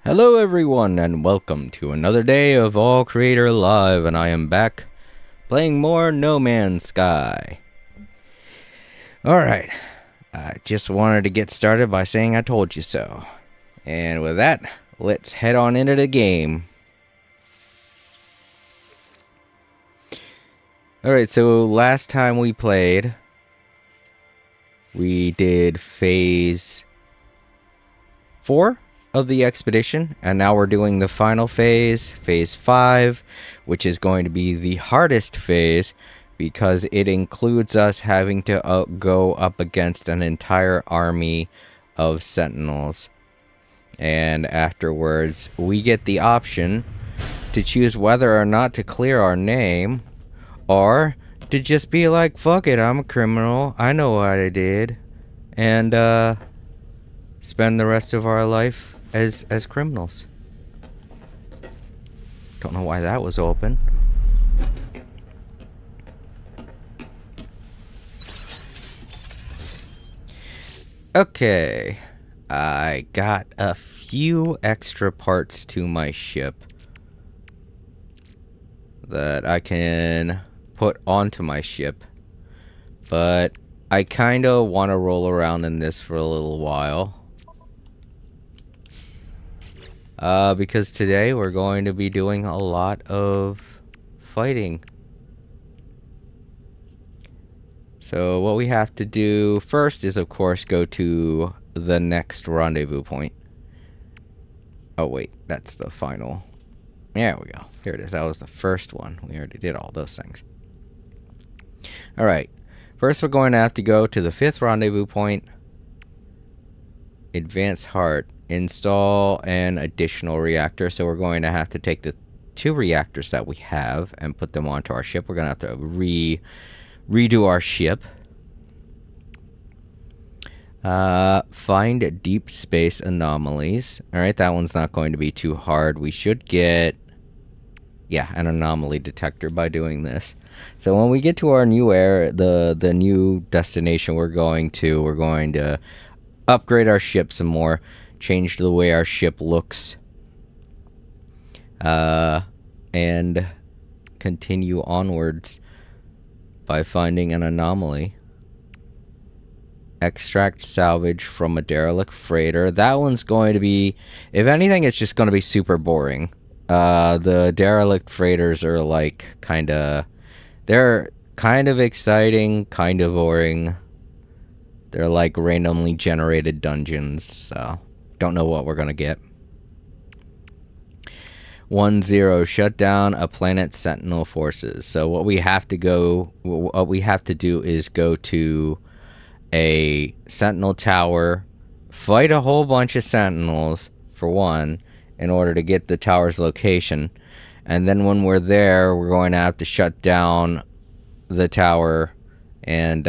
Hello everyone and welcome to another day of All Creator Live, and I am back playing more No Man's Sky. Alright, I just wanted to get started by saying I told you so. And with that, let's head on into the game. Alright, so last time we played, we did phase 4 of the expedition, and now we're doing the final phase, phase 5, which is going to be the hardest phase because it includes us having to go up against an entire army of sentinels. And afterwards, we get the option to choose whether or not to clear our name, or to just be like, fuck it, I'm a criminal, I know what I did, and spend the rest of our life as criminals. Don't know why that was open. Okay, I got a few extra parts to my ship that I can put onto my ship, but I kinda want to roll around in this for a little while. Because today we're going to be doing a lot of fighting. So what we have to do first is, of course, go to the next rendezvous point. Oh wait, that's the final. There we go. Here it is. That was the first one. We already did all those things. Alright. First we're going to have to go to the 5th rendezvous point. Advanced Heart. Install an additional reactor. So we're going to have to take the 2 reactors that we have and put them onto our ship. We're going to have to redo our ship. Find deep space anomalies. Alright, that one's not going to be too hard. We should get, an anomaly detector by doing this. So when we get to our new the new destination we're going to upgrade our ship some more, change the way our ship looks, and continue onwards by finding an anomaly. Extract salvage from a derelict freighter. That one's going to be, if anything, it's just going to be super boring. The derelict freighters are like they're kind of exciting, kind of boring. They're like randomly generated dungeons, so don't know what we're gonna get. 1-0, shut down a planet's sentinel forces. So what we have to do is go to a sentinel tower, fight a whole bunch of sentinels for one, in order to get the tower's location, and then when we're there, we're going to have to shut down the tower, and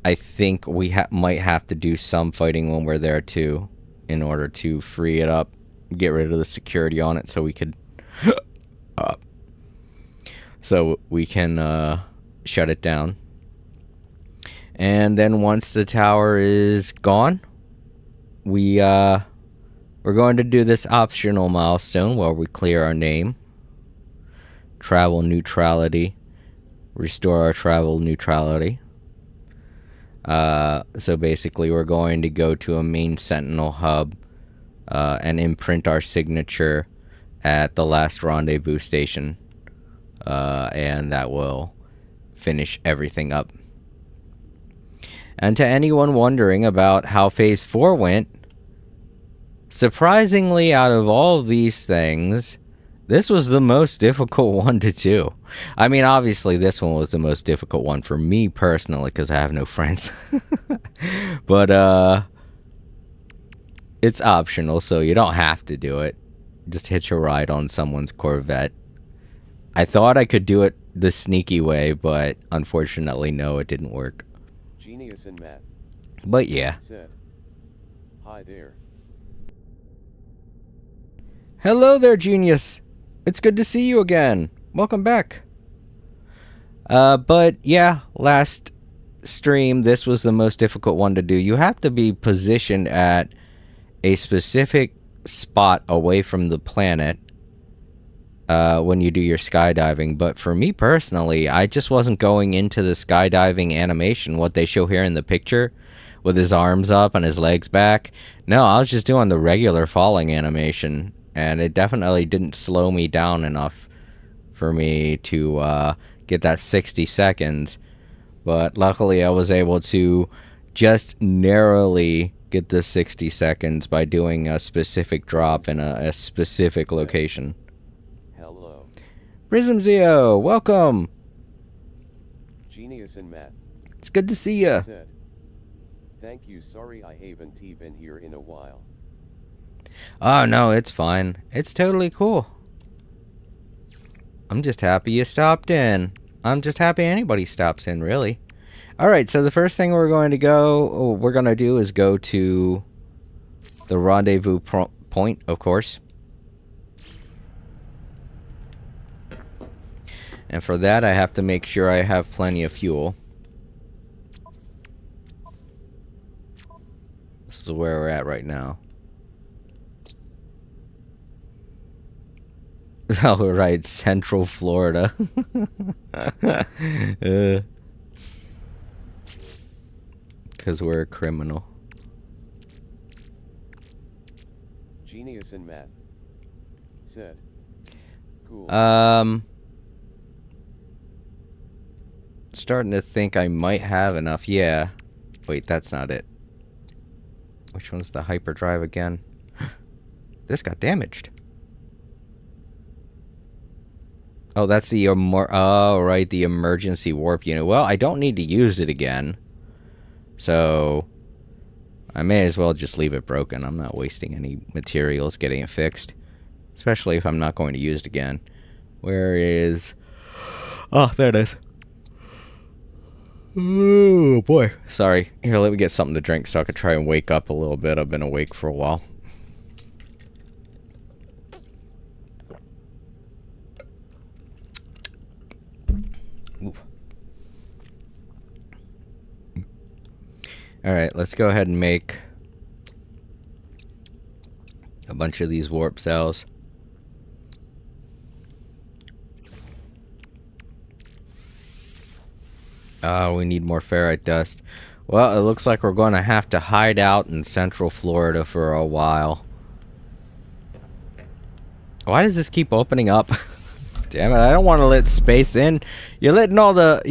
I think we might have to do some fighting when we're there too, in order to free it up, get rid of the security on it, so we could shut it down. And then once the tower is gone, we're going to do this optional milestone where we clear our name, travel neutrality, restore our travel neutrality. So basically we're going to go to a main sentinel hub and imprint our signature at the last rendezvous station, and that will finish everything up. And to anyone wondering about how phase 4 went, surprisingly, out of all of these things, this was the most difficult one to do. I mean, obviously, this one was the most difficult one for me personally, because I have no friends. But, it's optional, so you don't have to do it. Just hitch a ride on someone's Corvette. I thought I could do it the sneaky way, but unfortunately, no, it didn't work. Genius in math. But yeah. Said, hi there. Hello there, Genius. It's good to see you again. Welcome back. But yeah, last stream, this was the most difficult one to do. You have to be positioned at a specific spot away from the planet when you do your skydiving. But for me personally, I just wasn't going into the skydiving animation, what they show here in the picture, with his arms up and his legs back. No, I was just doing the regular falling animation, and it definitely didn't slow me down enough for me to get that 60 seconds. But luckily I was able to just narrowly get the 60 seconds by doing a specific drop in a specific location. Hello. Prismzio, welcome. Genius in math. It's good to see ya. Said. Thank you. Sorry I haven't been here in a while. Oh no, it's fine. It's totally cool. I'm just happy you stopped in. I'm just happy anybody stops in, really. Alright, so the first thing we're going to do is go to the rendezvous point, of course. And for that, I have to make sure I have plenty of fuel. This is where we're at right now. Oh, right, Central Florida. Because we're a criminal. Genius in math. Said. Cool. Starting to think I might have enough. Yeah. Wait, that's not it. Which one's the hyperdrive again? This got damaged. Oh, that's the right, the emergency warp unit. Well, I don't need to use it again. So I may as well just leave it broken. I'm not wasting any materials getting it fixed. Especially if I'm not going to use it again. Where is... Oh, there it is. Oh, boy. Sorry. Here, let me get something to drink so I could try and wake up a little bit. I've been awake for a while. Alright, let's go ahead and make a bunch of these warp cells. We need more ferrite dust. Well, it looks like we're going to have to hide out in Central Florida for a while. Why does this keep opening up? Damn it, I don't want to let space in. You're letting all the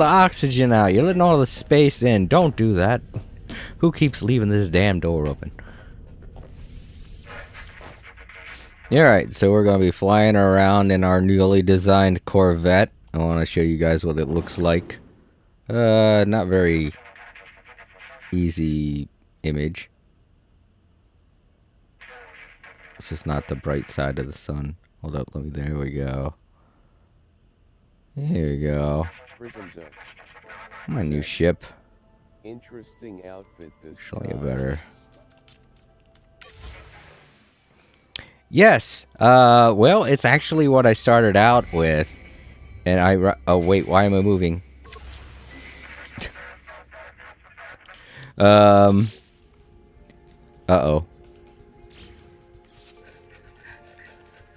oxygen out. You're letting all the space in. Don't do that. Who keeps leaving this damn door open? Alright, so we're going to be flying around in our newly designed Corvette. I want to show you guys what it looks like. Not very easy image. This is not the bright side of the sun. Hold up, there we go. Here we go. Prismzio. My new ship. Interesting outfit this Show you time. better. Yes. Well, it's actually what I started out with. And oh wait, why am I moving? Uh-oh.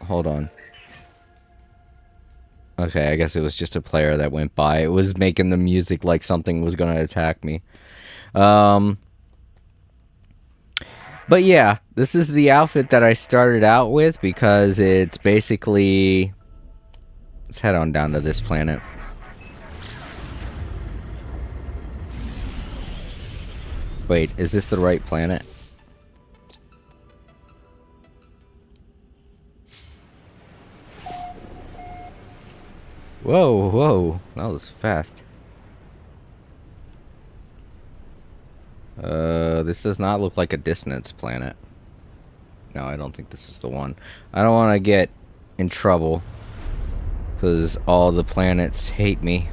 Hold on. Okay, I guess it was just a player that went by. It was making the music like something was gonna attack me. But yeah, this is the outfit that I started out with because it's basically... Let's head on down to this planet. Wait, is this the right planet? Whoa, whoa, that was fast. This does not look like a dissonance planet. No, I don't think this is the one. I don't want to get in trouble because all the planets hate me.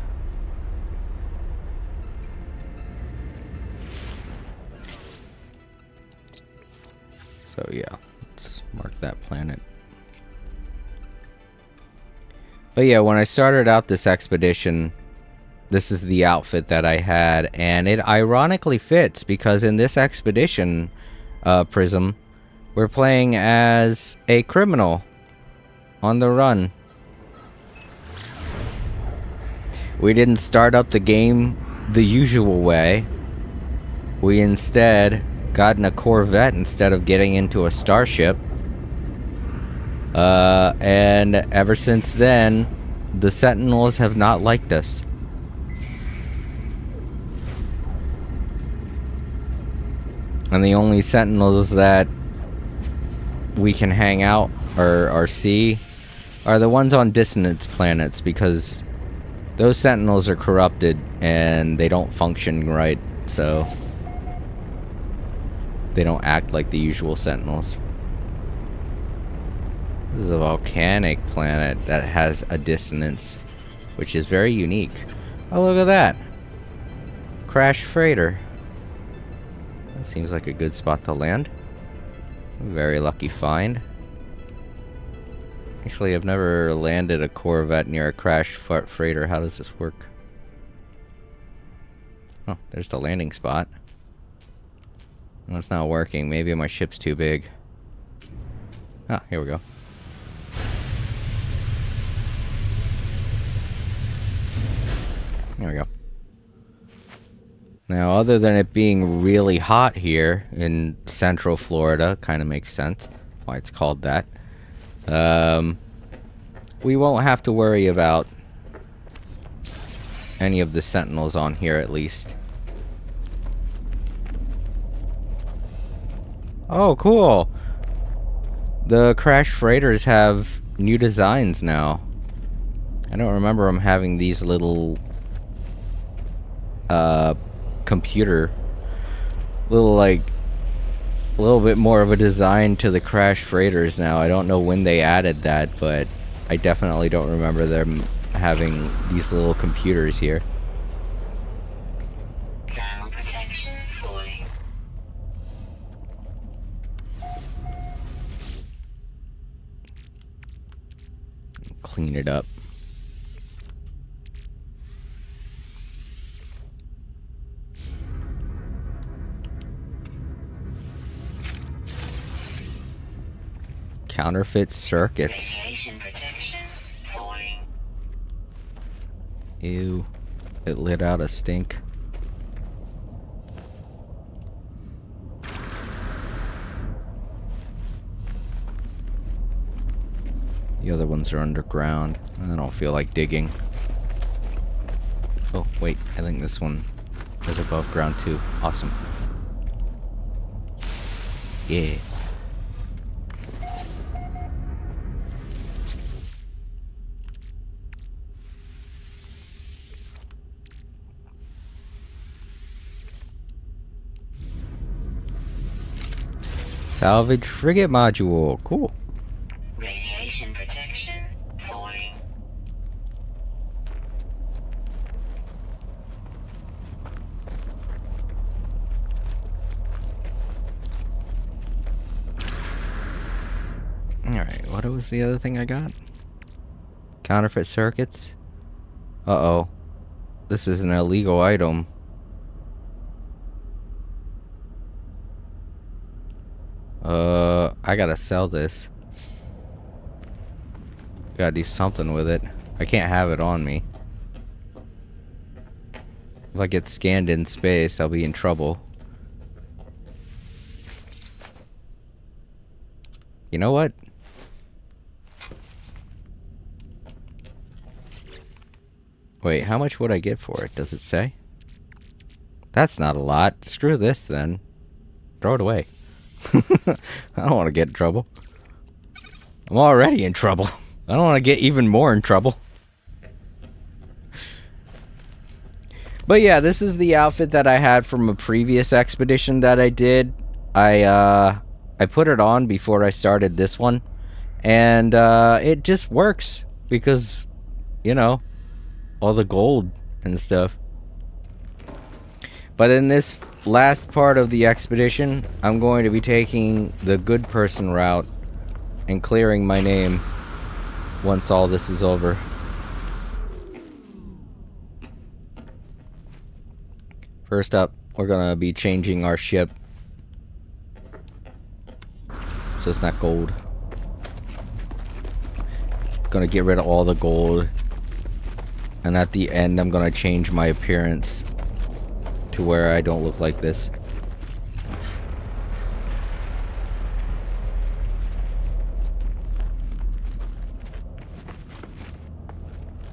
So yeah, let's mark that planet. But yeah, when I started out this expedition, this is the outfit that I had, and it ironically fits because in this expedition, Prism. We're playing as a criminal on the run. We didn't start up the game the usual way. We instead got in a Corvette instead of getting into a starship. And ever since then, the Sentinels have not liked us. And the only Sentinels that we can hang out or see are the ones on dissonance planets, because those Sentinels are corrupted and they don't function right, so they don't act like the usual Sentinels. This is a volcanic planet that has a dissonance, which is very unique. Oh, look at that. Crash freighter. That seems like a good spot to land. Very lucky find. Actually, I've never landed a Corvette near a crash freighter. How does this work? Oh, there's the landing spot. Well, it's not working. Maybe my ship's too big. Ah, here we go. There we go. Now, other than it being really hot here in Central Florida, kind of makes sense why it's called that. We won't have to worry about any of the Sentinels on here, at least. Oh, cool! The crash freighters have new designs now. I don't remember them having these little computer, like a little bit more of a design to the crash freighters now. I don't know when they added that, but I definitely don't remember them having these little computers here. Thermal protection fully. Clean it up. Counterfeit circuits. Radiation protection falling. Ew. It lit out a stink. The other ones are underground. I don't feel like digging. Oh, wait. I think this one is above ground too. Awesome. Yeah. Salvage frigate module. Cool. Radiation protection falling. Alright, what was the other thing I got? Counterfeit circuits? Uh-oh. This is an illegal item. I gotta sell this. Gotta do something with it. I can't have it on me. If I get scanned in space, I'll be in trouble. You know what? Wait, how much would I get for it? Does it say? That's not a lot. Screw this then. Throw it away. I don't want to get in trouble. I'm already in trouble. I don't want to get even more in trouble. But yeah, this is the outfit that I had from a previous expedition that I did. I put it on before I started this one. And it just works. Because, you know, all the gold and stuff. But in this last part of the expedition, I'm going to be taking the good person route and clearing my name once all this is over. First up, we're gonna be changing our ship so it's not gold. Gonna get rid of all the gold. And at the end, I'm gonna change my appearance to where I don't look like this.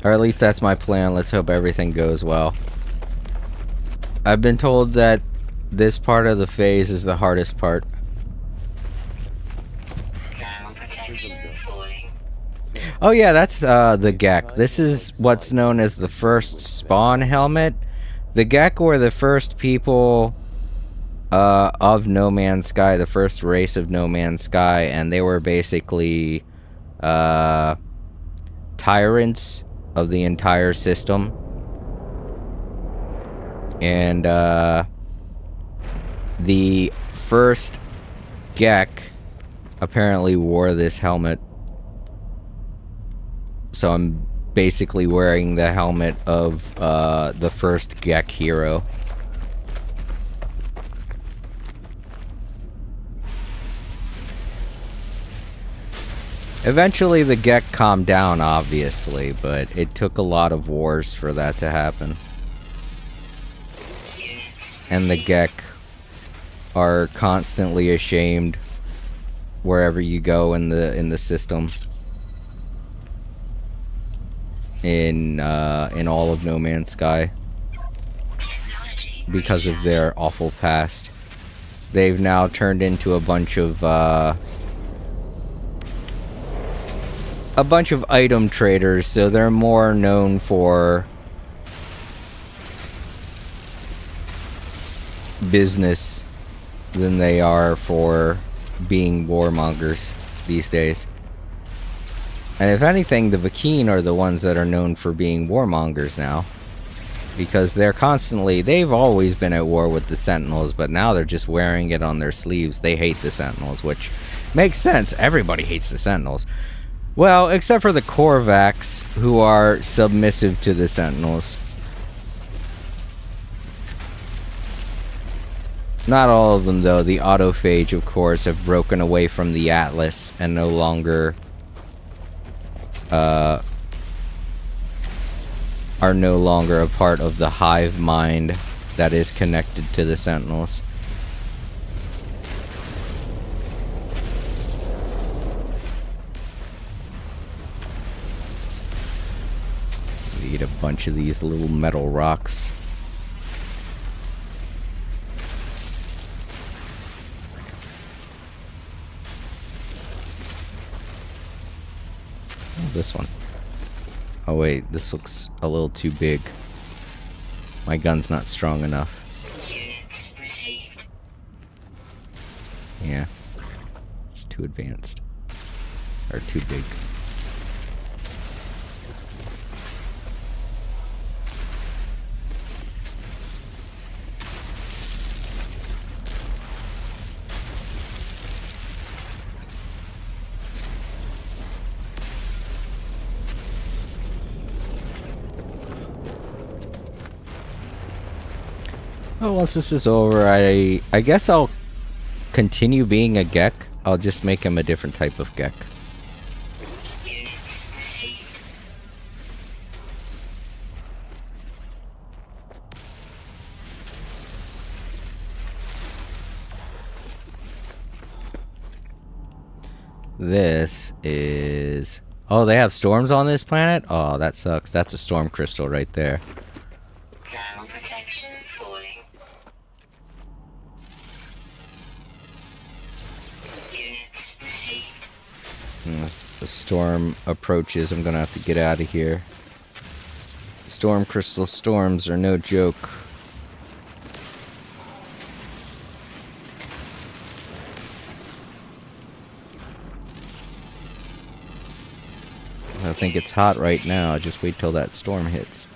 Or at least that's my plan. Let's hope everything goes well. I've been told that this part of the phase is the hardest part. Thermal protection falling. Oh yeah, that's the Gek. This is what's known as the first spawn helmet. The Gek were the first people of No Man's Sky, the first race of No Man's Sky, and they were basically tyrants of the entire system. And the first Gek apparently wore this helmet. So I'm basically wearing the helmet of the first Gek hero. Eventually the Gek calmed down, obviously, but it took a lot of wars for that to happen. And the Gek are constantly ashamed wherever you go in the system. In all of No Man's Sky, because of their awful past. They've now turned into a bunch of item traders, so they're more known for business than they are for being warmongers these days. And if anything, the Vakeen are the ones that are known for being warmongers now. Because they've always been at war with the Sentinels, but now they're just wearing it on their sleeves. They hate the Sentinels, which makes sense. Everybody hates the Sentinels. Well, except for the Korvax, who are submissive to the Sentinels. Not all of them, though. The Autophage, of course, have broken away from the Atlas and no longer are no longer a part of the hive mind that is connected to the Sentinels. Need a bunch of these little metal rocks. This one. Oh wait, this looks a little too big. My gun's not strong enough. Units received. Yeah. It's too advanced. Or too big. Well, once this is over, I guess I'll continue being a Gek. I'll just make him a different type of Gek. Units received. This is... Oh, they have storms on this planet? Oh, that sucks. That's a storm crystal right there. Thermal protection falling. Units received. If the storm approaches, I'm gonna have to get out of here. Storm crystal storms are no joke. I think it's hot right now. Just wait till that storm hits.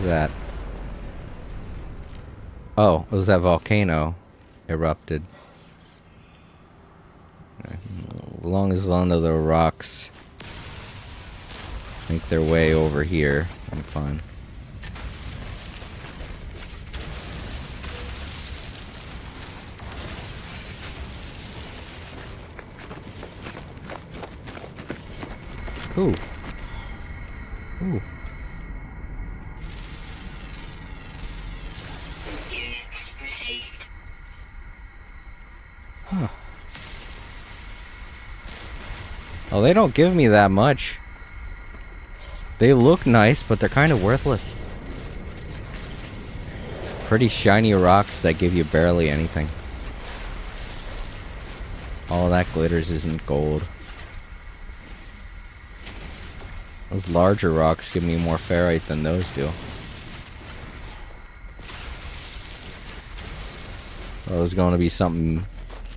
That. Oh, it was that volcano erupted. As long as none of the rocks think they're way over here. I'm fine. Ooh. Ooh. Units received. Huh. Oh, they don't give me that much. They look nice, but they're kind of worthless. Pretty shiny rocks that give you barely anything. All that glitters isn't gold. Those larger rocks give me more ferrite than those do. Well, it was going to be something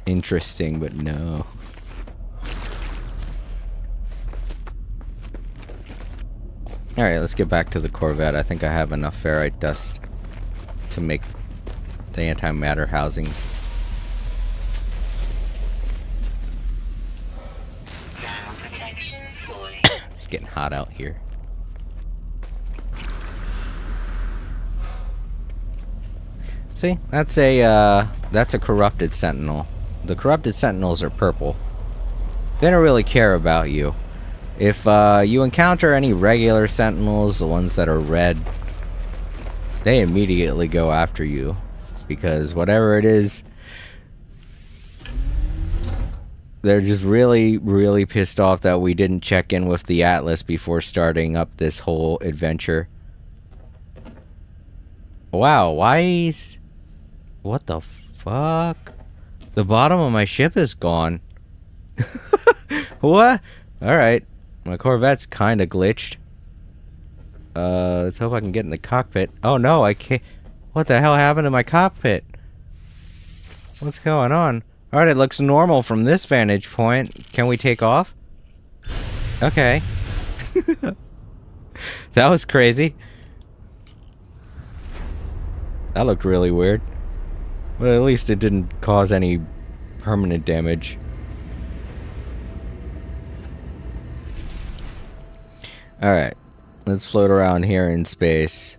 interesting, but no. Alright, let's get back to the Corvette. I think I have enough ferrite dust to make the antimatter housings. Ground protection falling. It's getting hot out here. See, that's a corrupted sentinel. The corrupted sentinels are purple. They don't really care about you. If you encounter any regular sentinels, the ones that are red, they immediately go after you. Because whatever it is, they're just really, really pissed off that we didn't check in with the Atlas before starting up this whole adventure. Wow, why is... What the fuck? The bottom of my ship is gone. What? Alright. My Corvette's kinda glitched. Let's hope I can get in the cockpit. Oh no, I can't. What the hell happened to my cockpit? What's going on? Alright, it looks normal from this vantage point. Can we take off? Okay. That was crazy. That looked really weird. But at least it didn't cause any permanent damage. Alright. Let's float around here in space.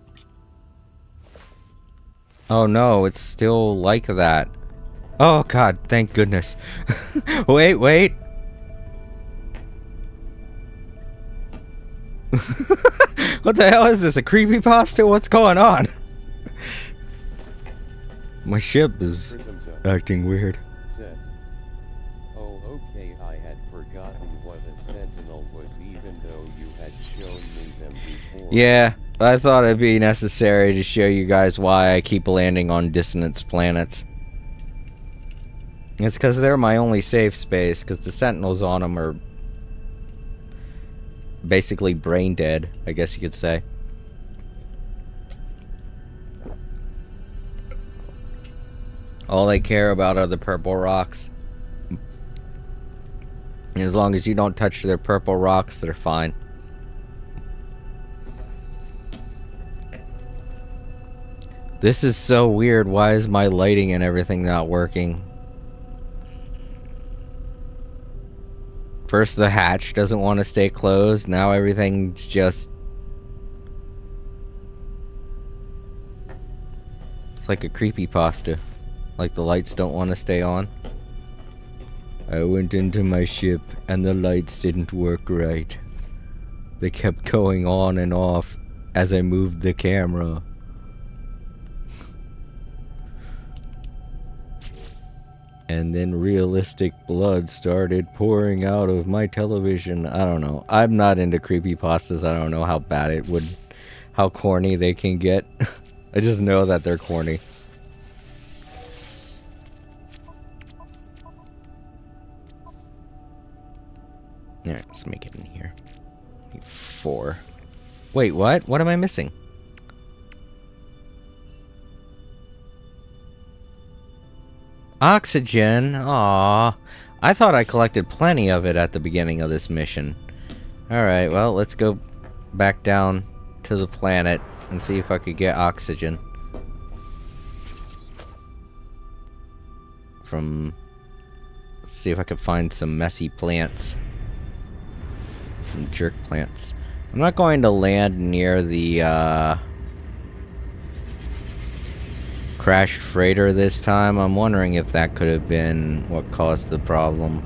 Oh no, it's still like that. Oh god, thank goodness. Wait, wait. What the hell is this? A creepypasta? What's going on? My ship is Prismza acting weird. said. Oh, okay, I had forgotten what a sentinel was, even though you had shown me them before. Yeah, I thought it'd be necessary to show you guys why I keep landing on dissonance planets. It's because they're my only safe space, because the sentinels on them are basically brain dead, I guess you could say. All they care about are the purple rocks. And as long as you don't touch their purple rocks, they're fine. This is so weird. Why is my lighting and everything not working? First the hatch doesn't want to stay closed. Now everything's just... It's like a creepypasta. Like the lights don't want to stay on. I went into my ship and the lights didn't work right. They kept going on and off as I moved the camera. And then realistic blood started pouring out of my television. I don't know. I'm not into creepypastas. I don't know how bad it would... How corny they can get. I just know that they're corny. Alright, let's make it in here. 4. Wait, what? What am I missing? Oxygen. Aww. I thought I collected plenty of it at the beginning of this mission. Alright, well, let's go back down to the planet and see if I could get oxygen. Let's see if I can find some messy plants. Some jerk plants. I'm not going to land near the crashed freighter this time. I'm wondering if that could have been what caused the problem.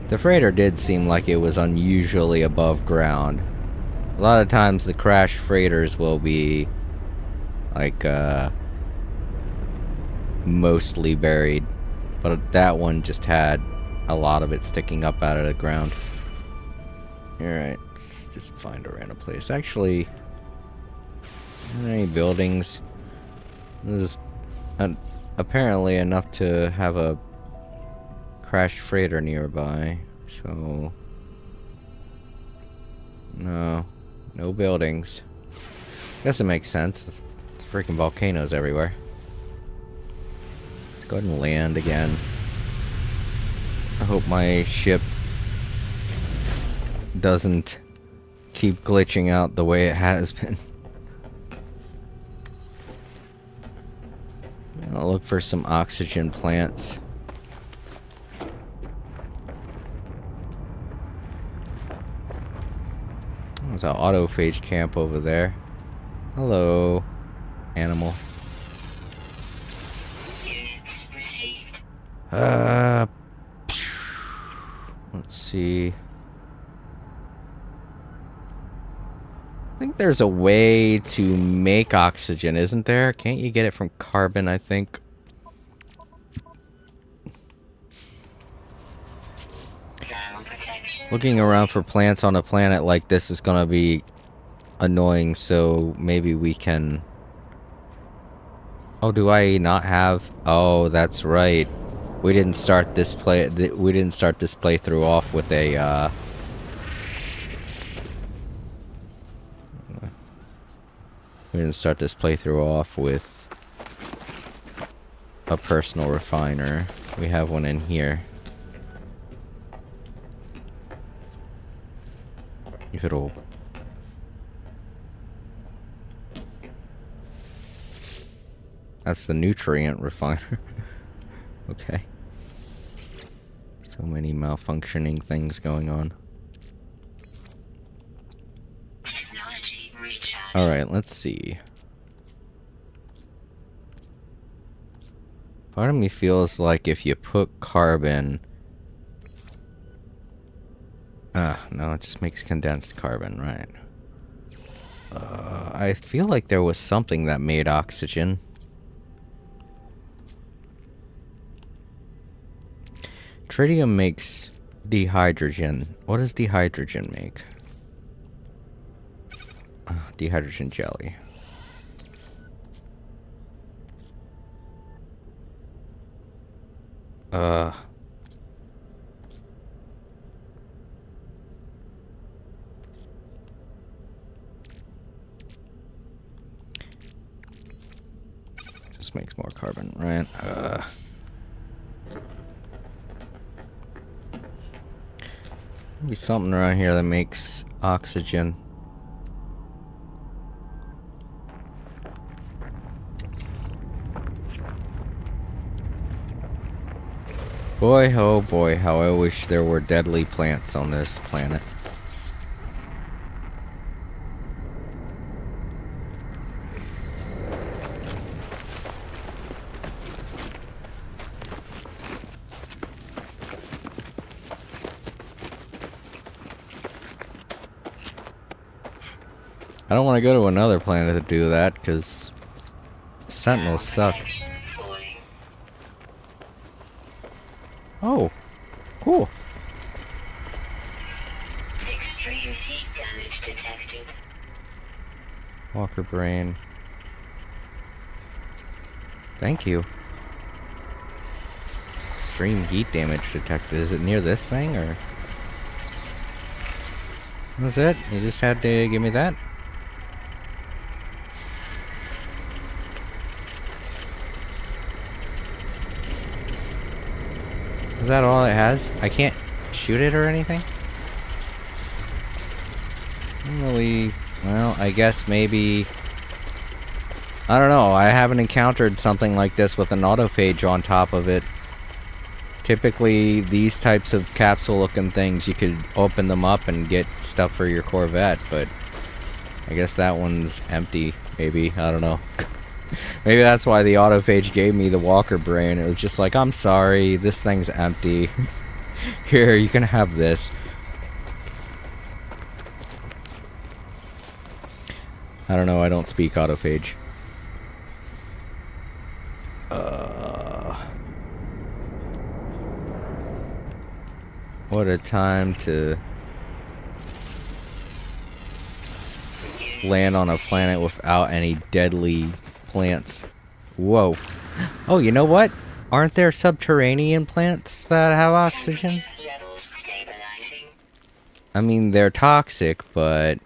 The freighter did seem like it was unusually above ground. A lot of times the crashed freighters will be like mostly buried, but that one just had a lot of it sticking up out of the ground. Alright, let's just find a random place. Actually, are there any buildings? This is apparently enough to have a crashed freighter nearby, so no buildings. Guess it makes sense. There's freaking volcanoes everywhere. Let's go ahead and land again. I hope my ship doesn't keep glitching out the way it has been. I'll look for some oxygen plants. There's an autophage camp over there. Hello, animal. Units received. Let's see. I think there's a way to make oxygen, isn't there? Can't you get it from carbon, I think? Thermal protection. Looking around for plants on a planet like this is gonna be annoying, so maybe we can... Oh, do I not have... Oh, that's right. We didn't start this playthrough off with a, We didn't start this playthrough off with a personal refiner. We have one in here. If it'll... That's the nutrient refiner. Okay. So many malfunctioning things going on. Technology recharge. Alright, let's see. Part of me feels like if you put carbon... no, it just makes condensed carbon, right. I feel like there was something that made oxygen. Tritium makes dehydrogen. What does dehydrogen make? Dehydrogen jelly. Just makes more carbon, right? Maybe something around here that makes oxygen. Boy, oh boy, how I wish there were deadly plants on this planet. I don't want to go to another planet to do that, because Sentinels suck. Protection falling. Oh, cool. Extreme heat damage detected. Walker brain. Thank you. Extreme heat damage detected. Is it near this thing, or? That's it? You just had to give me that? Is that all it has? I can't shoot it or anything? Really? Well, I guess maybe... I don't know. I haven't encountered something like this with an autophage on top of it Typically, these types of capsule-looking things, you could open them up and get stuff for your Corvette, but I guess that one's empty, maybe. I don't know. Maybe that's why the autophage gave me the Walker brain. It was just like, I'm sorry, this thing's empty. Here, you can have this. I don't know, I don't speak autophage. What a time to land on a planet without any deadly plants. Whoa. Oh, you know what? Aren't there subterranean plants that have oxygen? Levels stabilizing. I mean, they're toxic, but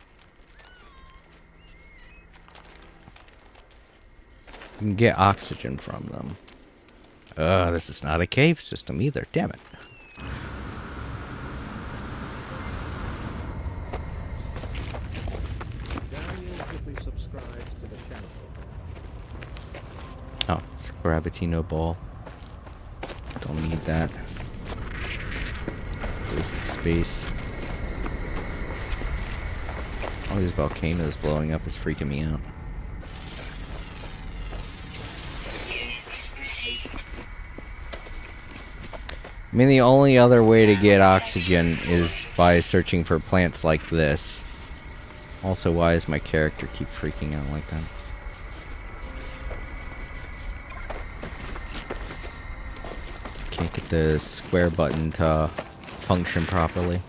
you can get oxygen from them. This is not a cave system either. Damn it. Daniel quickly subscribes to the channel. Oh, it's a Gravitino ball. Don't need that. Waste of space. All these volcanoes blowing up is freaking me out. Units received. I mean, the only other way to get oxygen is by searching for plants like this. Also, why does my character keep freaking out like that? Can't get the square button to function properly.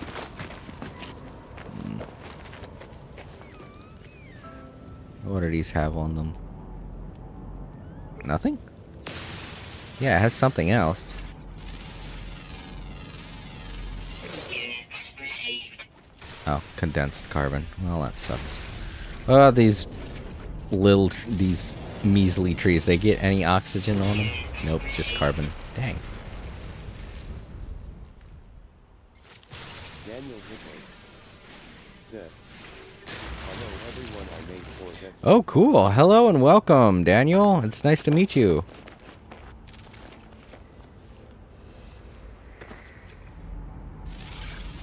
What do these have on them? Nothing? Yeah, it has something else. Units received. Oh, condensed carbon. Well, that sucks. These measly trees, they get any oxygen on them? Nope, just carbon. Dang. Daniel Hickman said, "Hello everyone, I made Corvette." Oh, cool. Hello and welcome, Daniel. It's nice to meet you.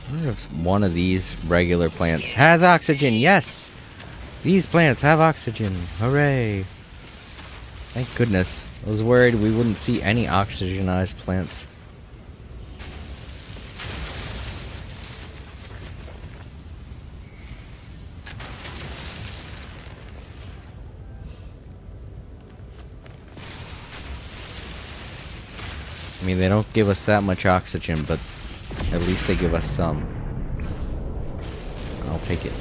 I wonder if one of these regular plants has oxygen. Yes! These plants have oxygen. Hooray. Thank goodness. I was worried we wouldn't see any oxygenized plants. I mean, they don't give us that much oxygen, but at least they give us some. I'll take it.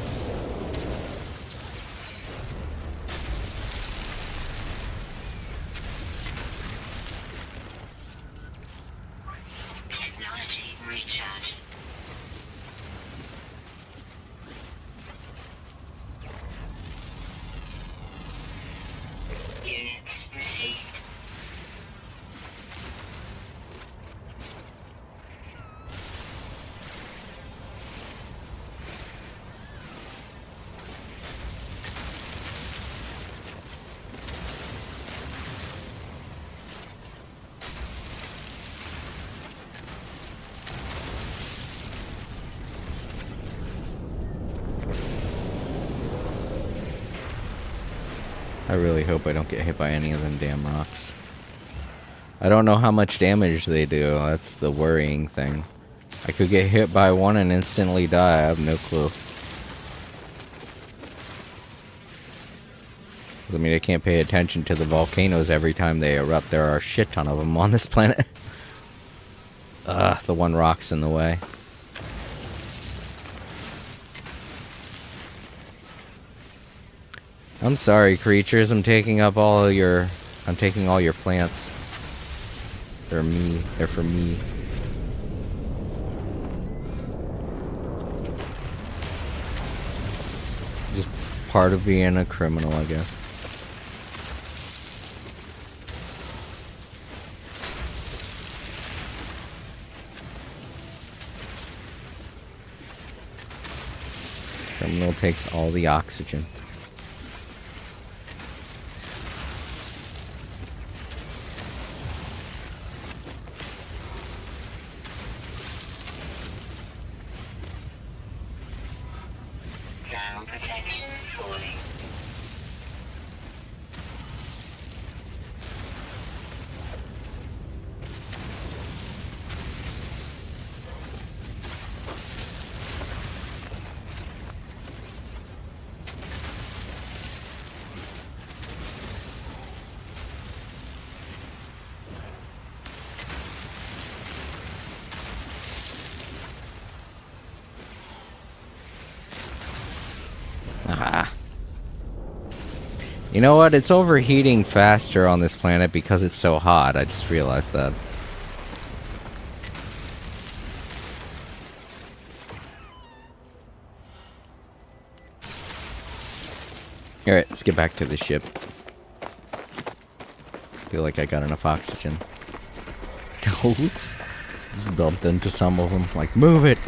Technology recharge. Units received. I really hope I don't get hit by any of them damn rocks. I don't know how much damage they do. That's the worrying thing. I could get hit by one and instantly die. I have no clue. I mean, I can't pay attention to the volcanoes every time they erupt. There are a shit ton of them on this planet. Ugh, the one rock's in the way. I'm sorry, creatures. I'm taking all your plants. They're me. They're for me. Just part of being a criminal, I guess. Criminal takes all the oxygen. Ground protection falling. Ah. You know what? It's overheating faster on this planet because it's so hot. I just realized that. Alright, let's get back to the ship. Feel like I got enough oxygen. Oops. Just bumped into some of them. Like, move it!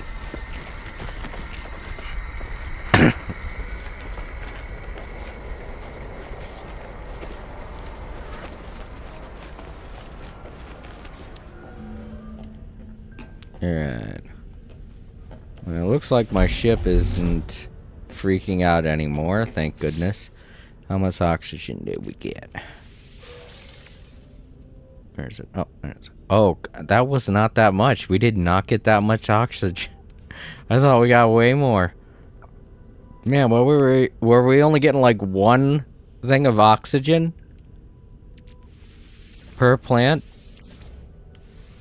Alright. Well, it looks like my ship isn't freaking out anymore, thank goodness. How much oxygen did we get? Where is it? Oh, there it is. Oh, that was not that much. We did not get that much oxygen. I thought we got way more. Man, well, were we only getting like one thing of oxygen per plant?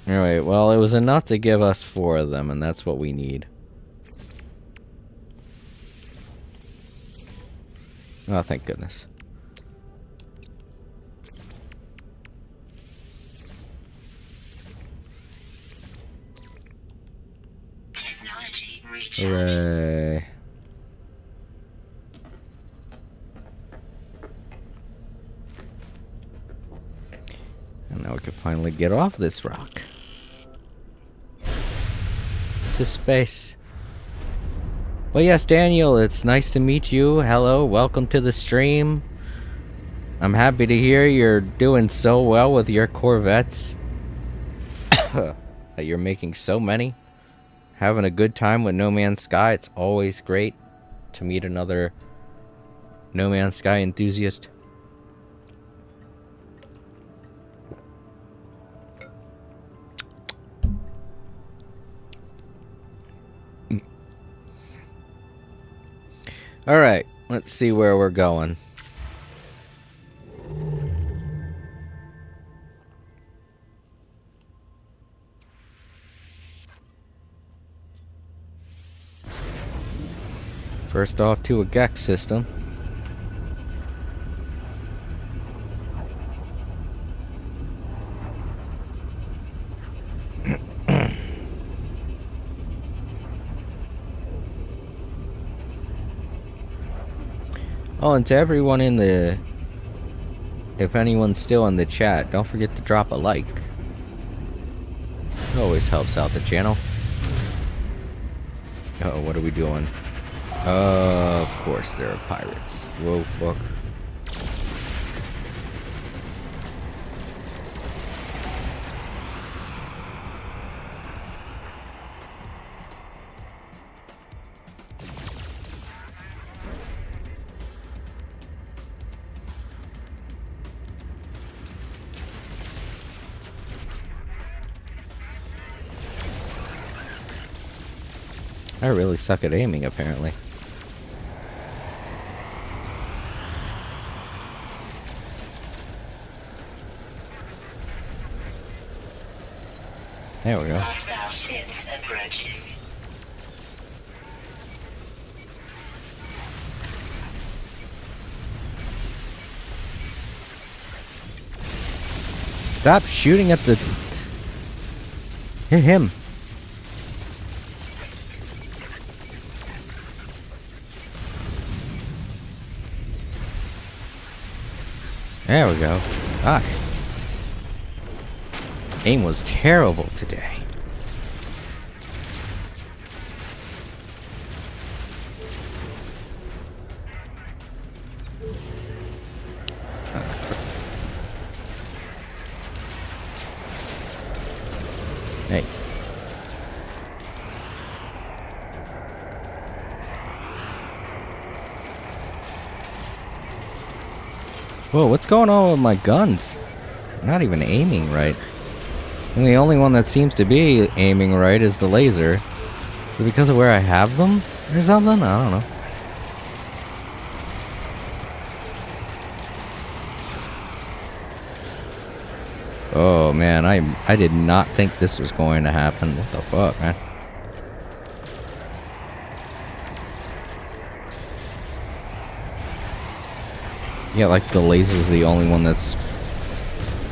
Alright, well, it was enough to give us 4 of them, and that's what we need. Oh, thank goodness. Technology recharging. Hooray. And now we can finally get off this rock. To space. Well, yes, Daniel, it's nice to meet you. Hello, welcome to the stream. I'm happy to hear you're doing so well with your Corvettes. That you're making so many. Having a good time with No Man's Sky. It's always great to meet another No Man's Sky enthusiast. Alright, let's see where we're going. First off to a Gex system. Oh, and to everyone in the... If anyone's still in the chat, don't forget to drop a like. It always helps out the channel. Oh, what are we doing? Of course there are pirates. Whoa, fuck. I really suck at aiming, apparently. There we go. Hostile ships approaching. Stop shooting at the... Hit him. There we go. Ah. Aim was terrible today. Hey. Whoa, what's going on with my guns? I'm not even aiming right. And the only one that seems to be aiming right is the laser. Is it because of where I have them or something? I don't know. Oh man, I did not think this was going to happen. What the fuck, man? Yeah, like the laser's the only one that's...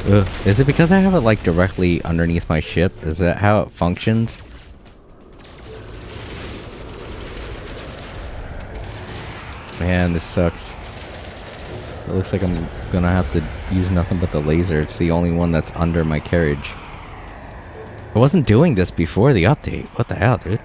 Ugh. Is it because I have it like directly underneath my ship? Is that how it functions? Man, this sucks. It looks like I'm gonna have to use nothing but the laser. It's the only one that's under my carriage. I wasn't doing this before the update. What the hell, dude?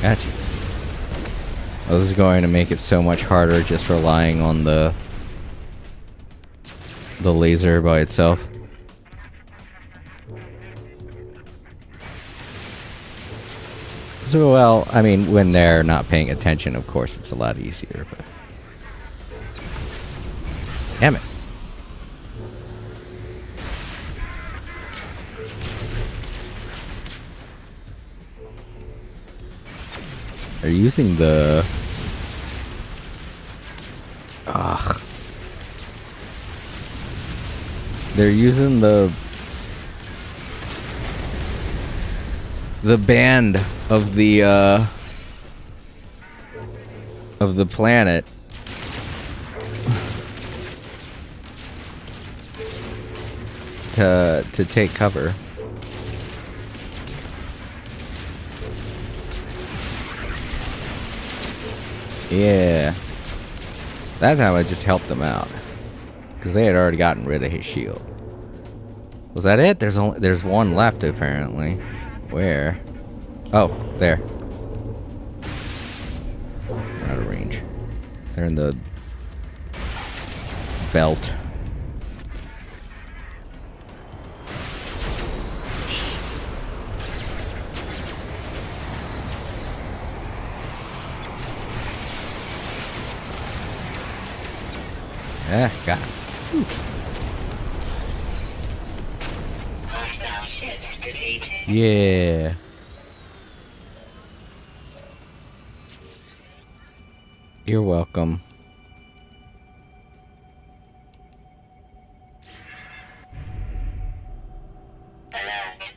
Gotcha. Well, this is going to make it so much harder just relying on the laser by itself. So, well, I mean, when they're not paying attention, of course, it's a lot easier, but... Damn it. They're using the... Ugh. They're using the band of the planet to take cover. Yeah. That time I just helped them out. Because they had already gotten rid of his shield. Was that it? There's one left apparently. Where? Oh, there. They're out of range. They're in the belt. Yeah, got it. Hostile ships defeated. Yeah. You're welcome. Alert.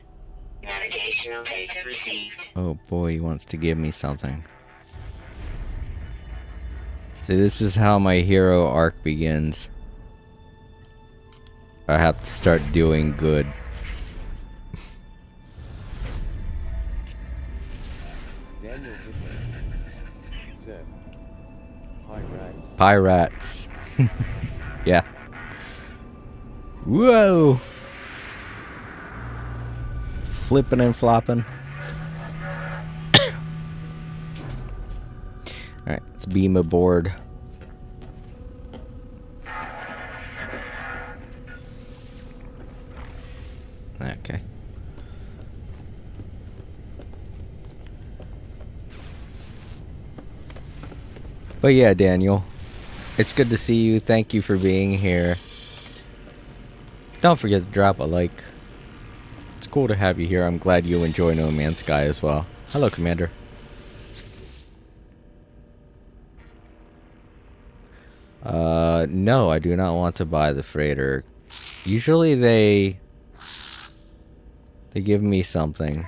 Navigational data received. Oh boy, he wants to give me something. See, this is how my hero arc begins. I have to start doing good. Daniel Hitler said, "Pirates." Pirates. Yeah. Whoa! Flipping and flopping. Alright, let's beam aboard. Okay. But yeah, Daniel, it's good to see you. Thank you for being here. Don't forget to drop a like. It's cool to have you here. I'm glad you enjoy No Man's Sky as well. Hello, Commander. No, I do not want to buy the freighter. Usually they give me something.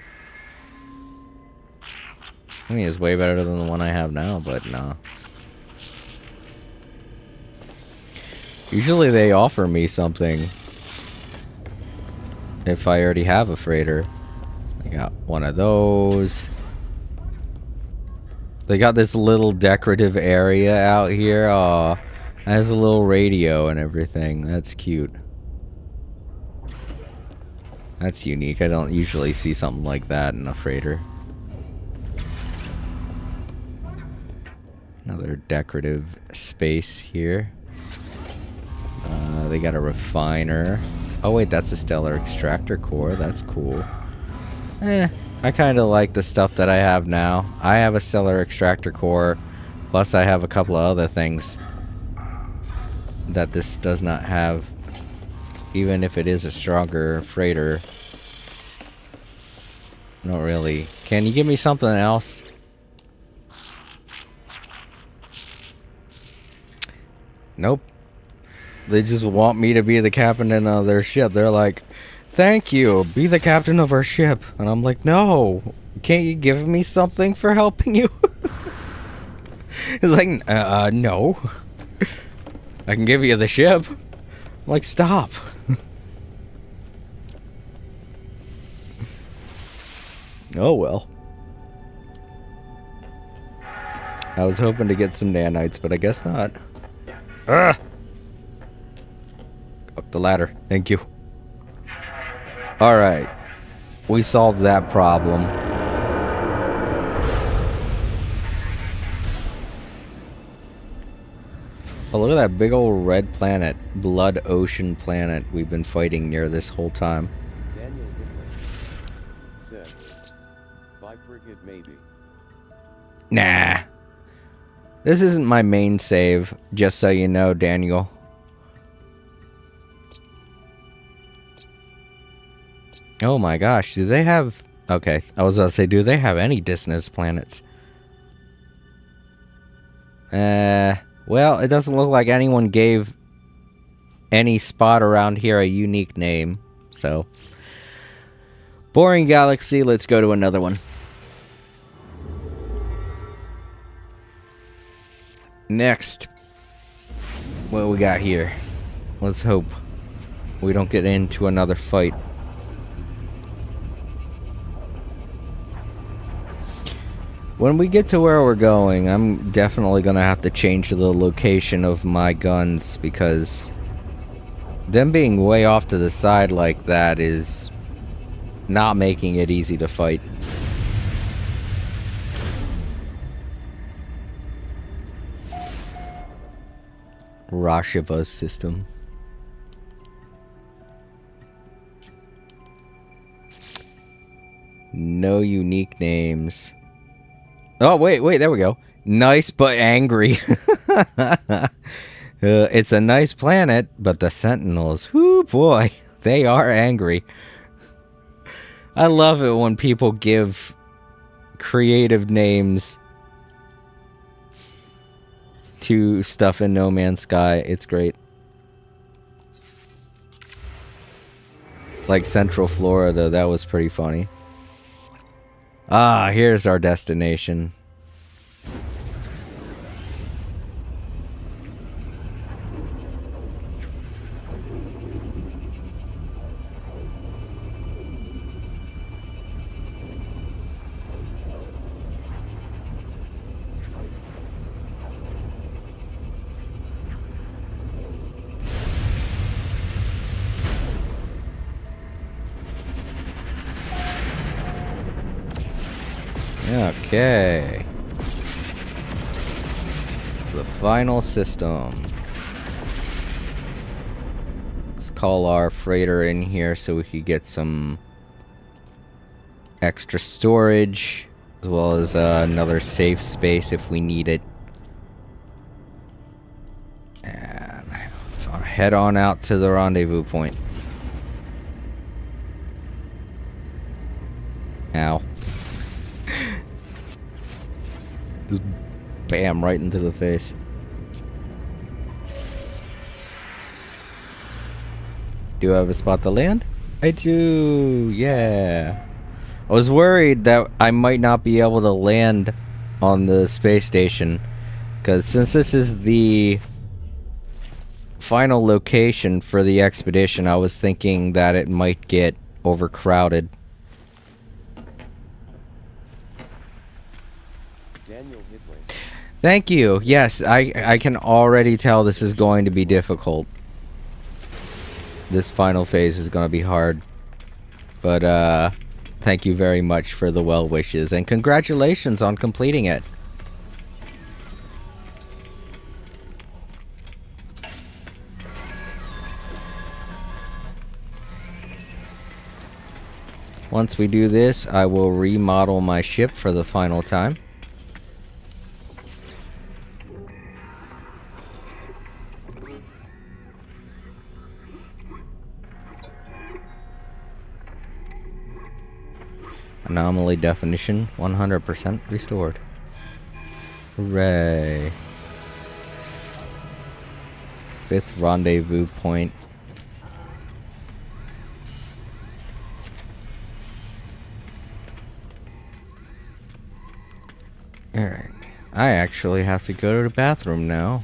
I mean, it's way better than the one I have now, but no. Usually they offer me something if I already have a freighter. I got one of those. They got this little decorative area out here. Aw, it has a little radio and everything. That's cute. That's unique. I don't usually see something like that in a freighter. Another decorative space here. They got a refiner. Oh wait, that's a stellar extractor core. That's cool. I kind of like the stuff that I have now. I have a stellar extractor core, plus I have a couple of other things that this does not have, even if it is a stronger freighter. Not really. Can you give me something else? Nope. They just want me to be the captain of their ship. They're like, thank you, be the captain of our ship. And I'm like, no, can't you give me something for helping you? It's like, no. I can give you the ship. I'm like, stop. Oh well. I was hoping to get some nanites, but I guess not. Up the ladder. Thank you. Alright. We solved that problem. Oh, look at that big old red planet. Blood Ocean planet we've been fighting near this whole time. Daniel Hitler said, "By frigate maybe." Nah. This isn't my main save, just so you know, Daniel. Oh my gosh, do they have... Okay, I was about to say, do they have any dissonance planets? Well, it doesn't look like anyone gave any spot around here a unique name, so... Boring galaxy, let's go to another one. Next. What we got here? Let's hope we don't get into another fight. When we get to where we're going, I'm definitely gonna have to change the location of my guns, because them being way off to the side like that is not making it easy to fight. Rashiva system. No unique names. Oh, wait, there we go. Nice but angry. It's a nice planet, but the Sentinels, whoo boy, they are angry. I love it when people give creative names to stuff in No Man's Sky. It's great. Like Central Florida, that was pretty funny. Ah, here's our destination. Okay. The final system. Let's call our freighter in here so we can get some extra storage, as well as another safe space if we need it. And let's head on out to the rendezvous point. Ow. Just bam, right into the face. Do I have a spot to land? I do, yeah. I was worried that I might not be able to land on the space station, because since this is the final location for the expedition, I was thinking that it might get overcrowded. Thank you. Yes, I can already tell this is going to be difficult. This final phase is going to be hard. But, thank you very much for the well wishes, and congratulations on completing it. Once we do this, I will remodel my ship for the final time. Anomaly definition 100% restored. Hooray. 5th rendezvous point. Alright. I actually have to go to the bathroom now.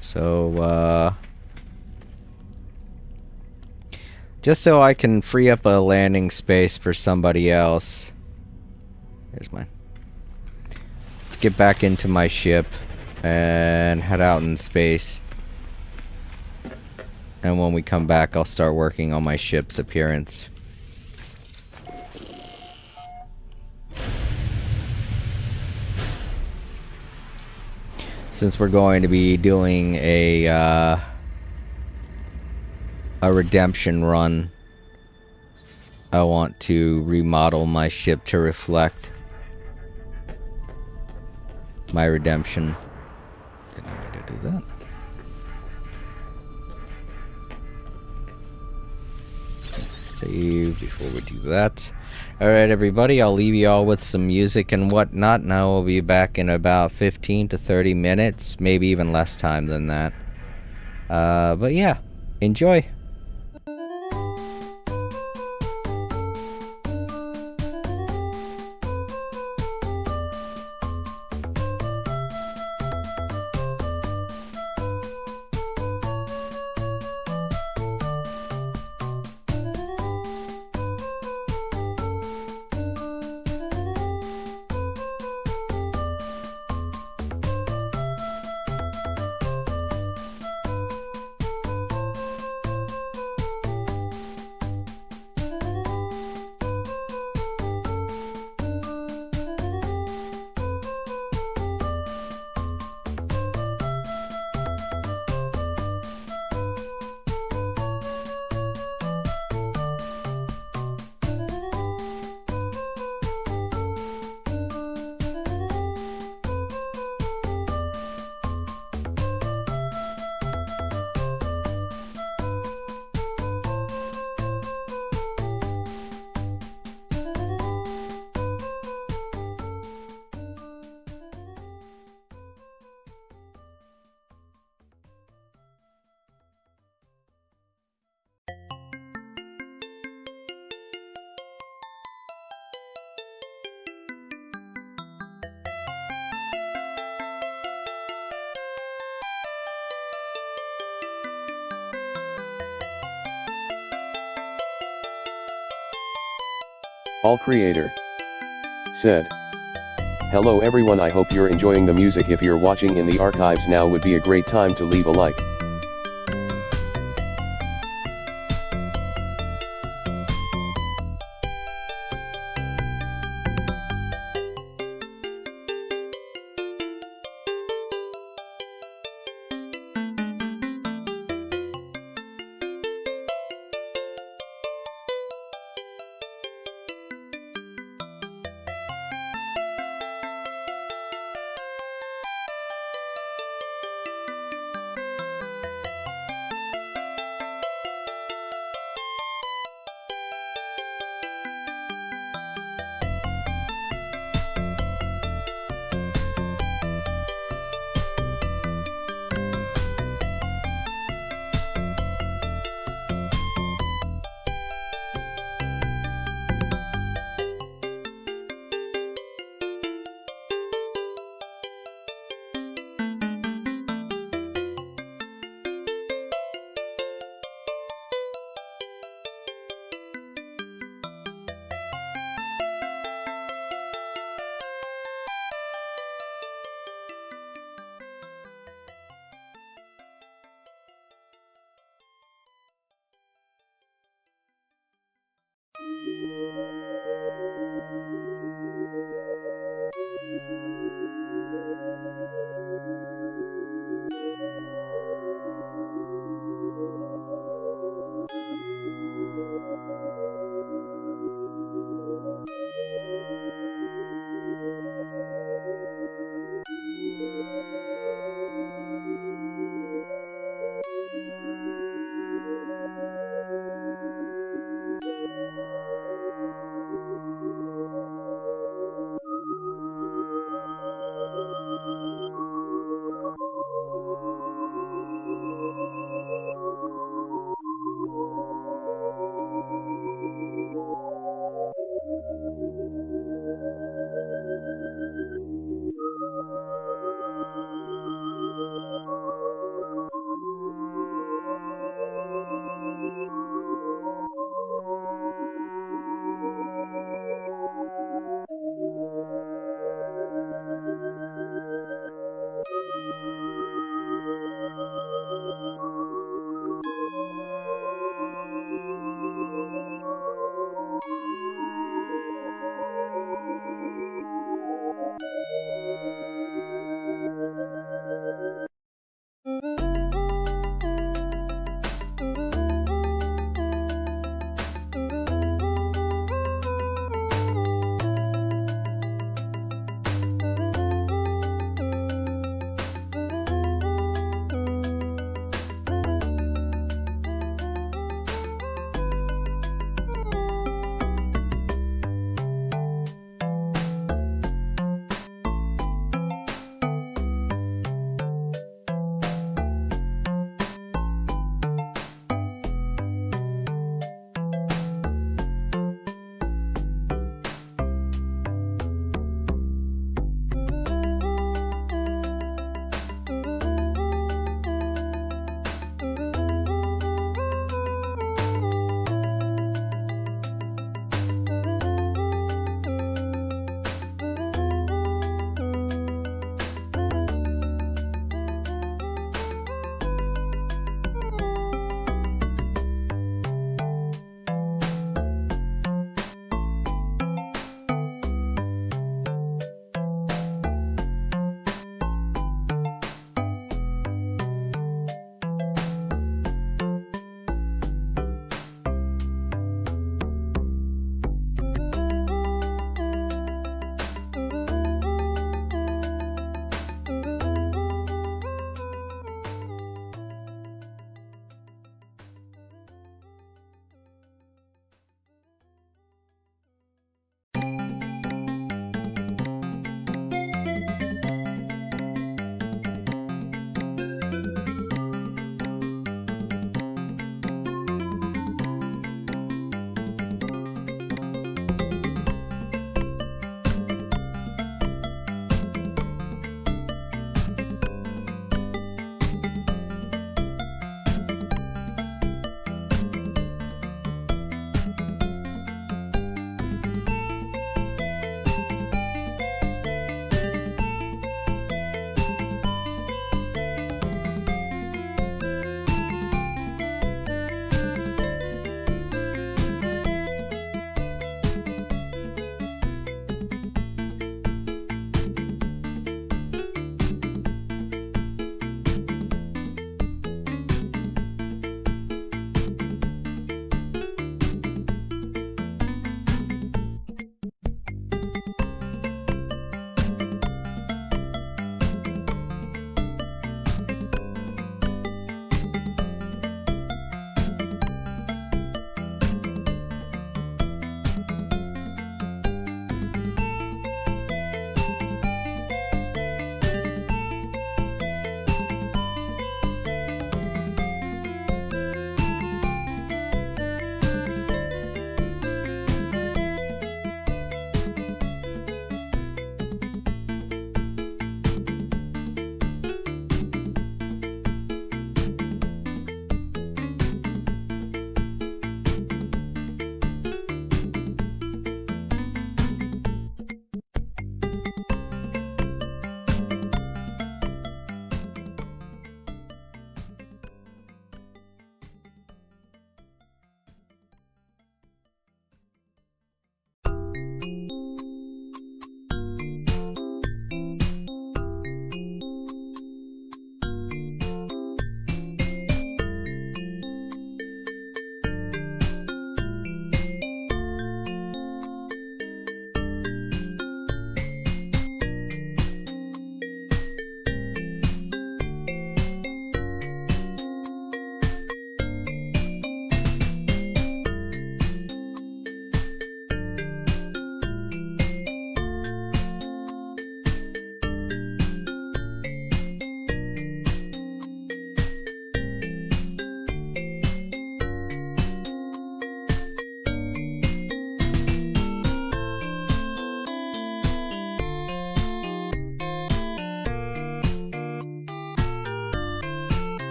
So, just so I can free up a landing space for somebody else. Here's mine. Let's get back into my ship and head out in space. And when we come back, I'll start working on my ship's appearance. Since we're going to be doing a redemption run, I want to remodel my ship to reflect my redemption. Didn't know how to do that. Save before we do that. Alright, everybody, I'll leave you all with some music and whatnot, and I will be back in about 15 to 30 minutes, maybe even less time than that. But yeah, enjoy. All Creator said, "Hello everyone, I hope you're enjoying the music. If you're watching in the archives now would be a great time to leave a like.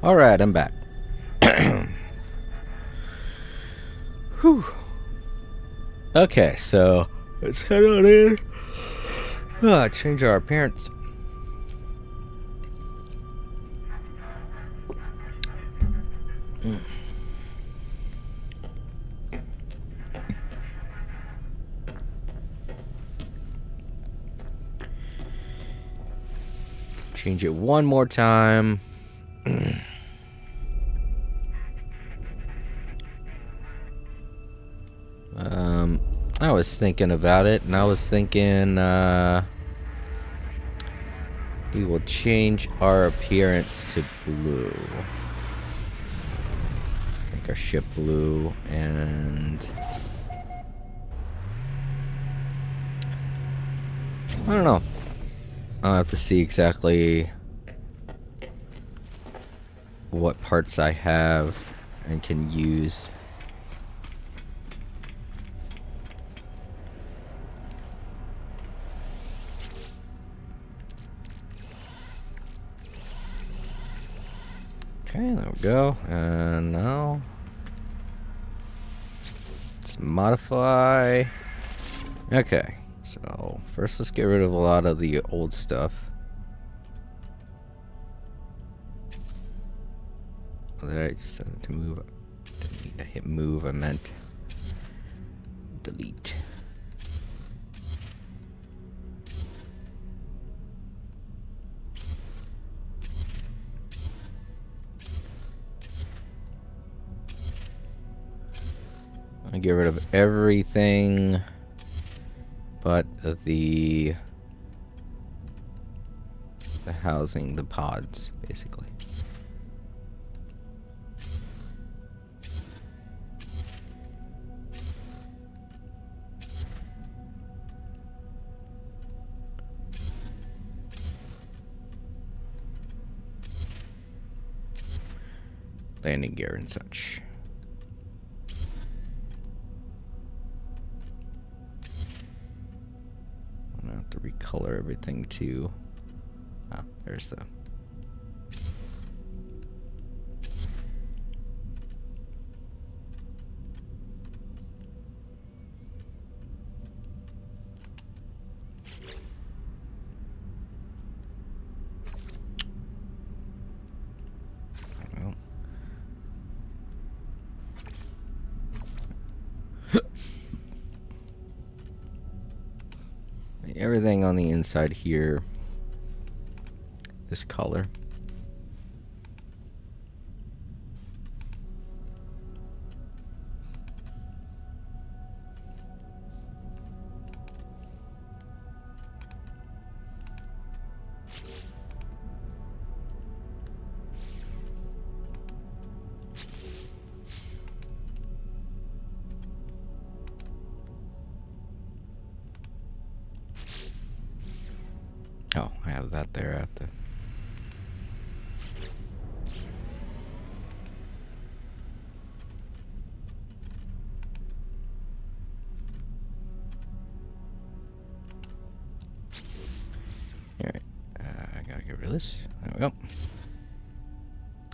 Alright, I'm back. Whew. Okay, so let's head on in. Change our appearance. Change it one more time. I was thinking about it, and I was thinking we will change our appearance to blue. Make our ship blue, and I don't know. I'll have to see exactly what parts I have and can use. Okay, there we go. And now let's modify. Okay, so first let's get rid of a lot of the old stuff. Alright, so to move, didn't mean to hit move, I meant delete. I get rid of everything but the housing, the pods, basically. Landing gear and such. I'm gonna have to recolor everything too. Ah, there's the. Well. Everything on the inside here, this color. Oh, I have that there at the. Alright, I gotta get rid of this. There we go.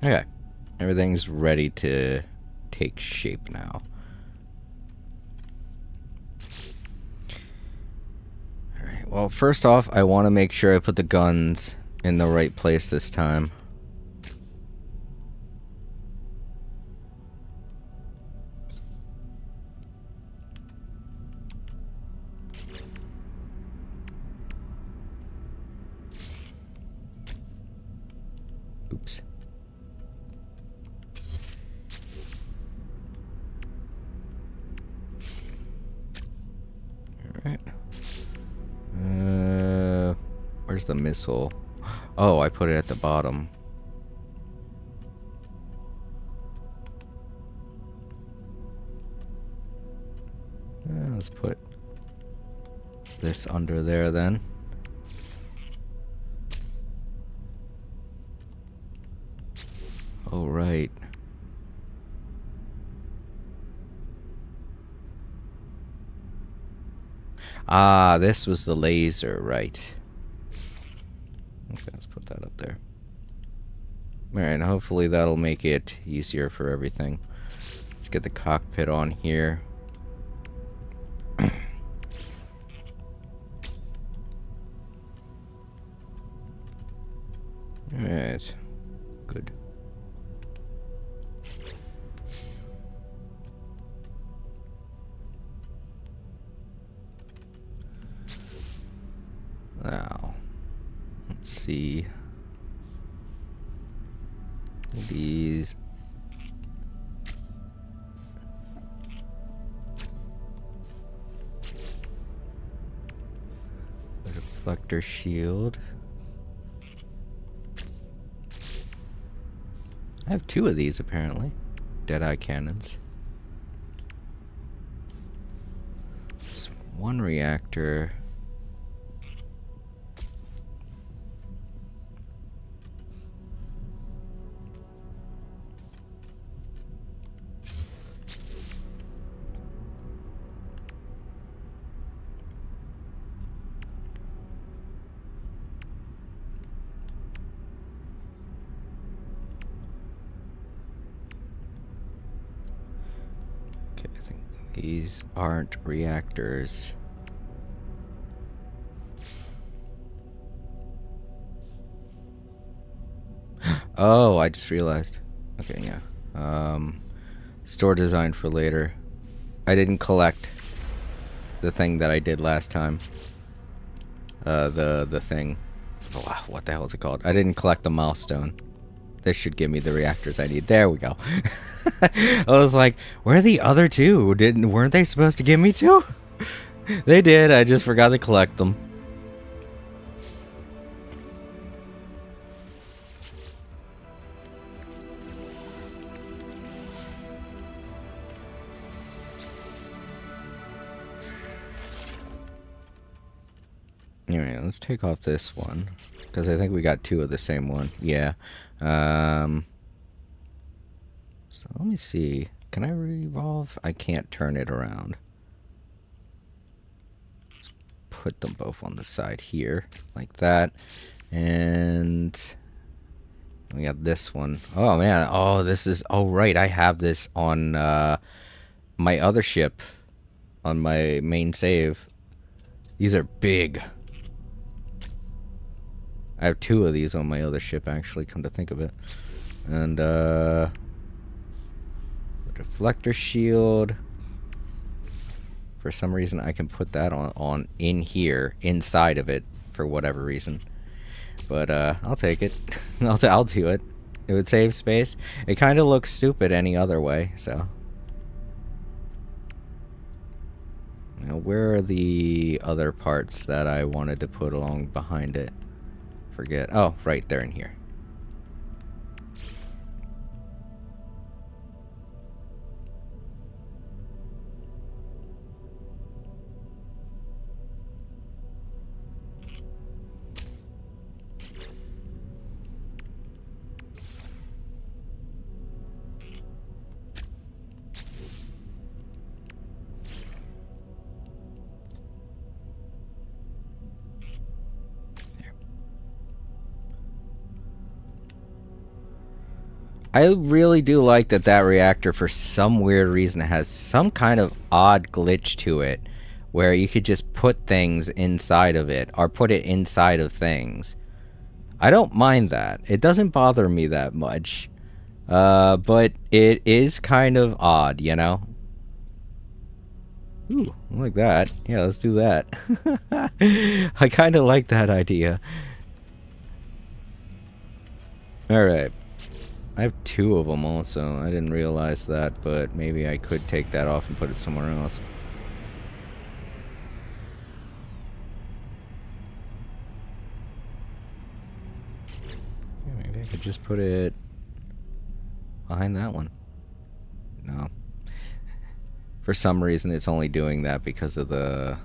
Okay, everything's ready to take shape now. Well, first off, I want to make sure I put the guns in the right place this time. Oops. All right. Where's the missile? Oh, I put it at the bottom. Let's put this under there then. Oh, right. Ah, this was the laser, right. Okay, let's put that up there. Alright, hopefully that'll make it easier for everything. Let's get the cockpit on here. Alright. Good. Now, let's see. These. The deflector shield. I have 2 of these apparently. Deadeye cannons. It's 1 reactor. I think these aren't reactors. Oh, I just realized. Okay, yeah. Store design for later. I didn't collect the thing that I did last time. The thing. Oh, wow, what the hell is it called? I didn't collect the milestone. This should give me the reactors I need. There we go. I was like, where are the other 2? Weren't they supposed to give me 2? They did. I just forgot to collect them. Anyway, let's take off this one, because I think we got 2 of the same one. Yeah. So let me see. Can I revolve? I can't turn it around. Let's put them both on the side here, like that. And we got this one. Oh man. Oh, this is. Oh right. I have this on my other ship, on my main save. These are big. I have 2 of these on my other ship, actually, come to think of it. And, deflector shield. For some reason, I can put that on in here, inside of it, for whatever reason. But, I'll take it. I'll do it. It would save space. It kind of looks stupid any other way, so. Now, where are the other parts that I wanted to put along behind it? Forget. Oh, right there in here. I really do like that reactor, for some weird reason, has some kind of odd glitch to it where you could just put things inside of it, or put it inside of things. I don't mind that. It doesn't bother me that much. But it is kind of odd, you know? Ooh, I like that. Yeah, let's do that. I kind of like that idea. Alright. I have 2 of them also. I didn't realize that, but maybe I could take that off and put it somewhere else. Yeah, maybe I could just put it behind that one. No. For some reason, it's only doing that because of the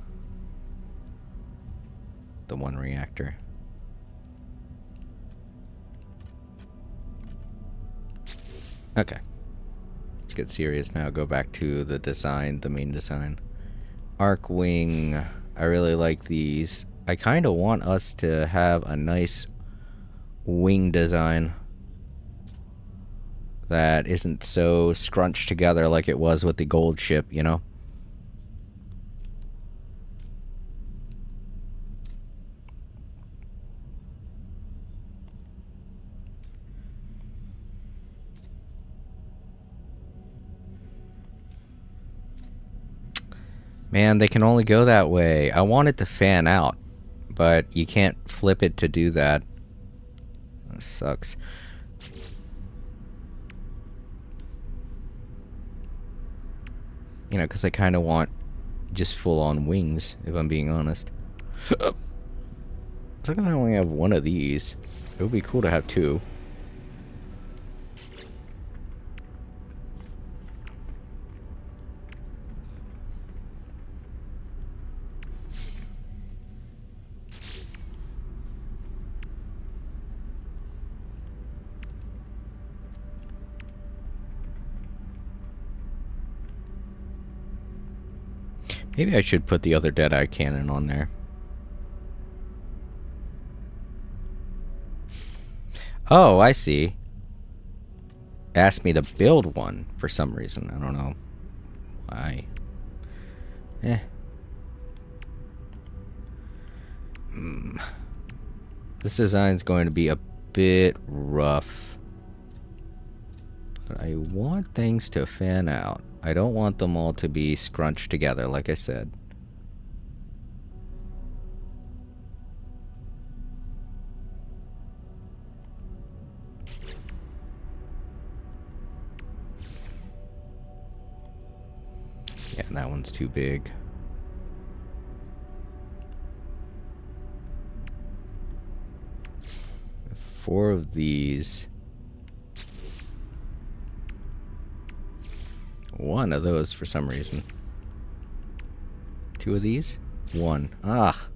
1 reactor. Okay. Let's get serious now. Go back to the design, the main design. Arc wing. I really like these. I kind of want us to have a nice wing design. that isn't so scrunched together like it was with the gold ship, you know? Man, they can only go that way. I want it to fan out, but you can't flip it to do that. That sucks. You know, because I kind of want just full-on wings, if I'm being honest. So I only have one of these. It would be cool to have two. Maybe I should put the other Deadeye cannon on there. Oh, I see. Asked me to build one for some reason. I don't know why. This design's going to be a bit rough. But I want things to fan out. I don't want them all to be scrunched together, like I said. Yeah, that one's too big. Four of these. One of those for some reason. Two of these? One. Ah.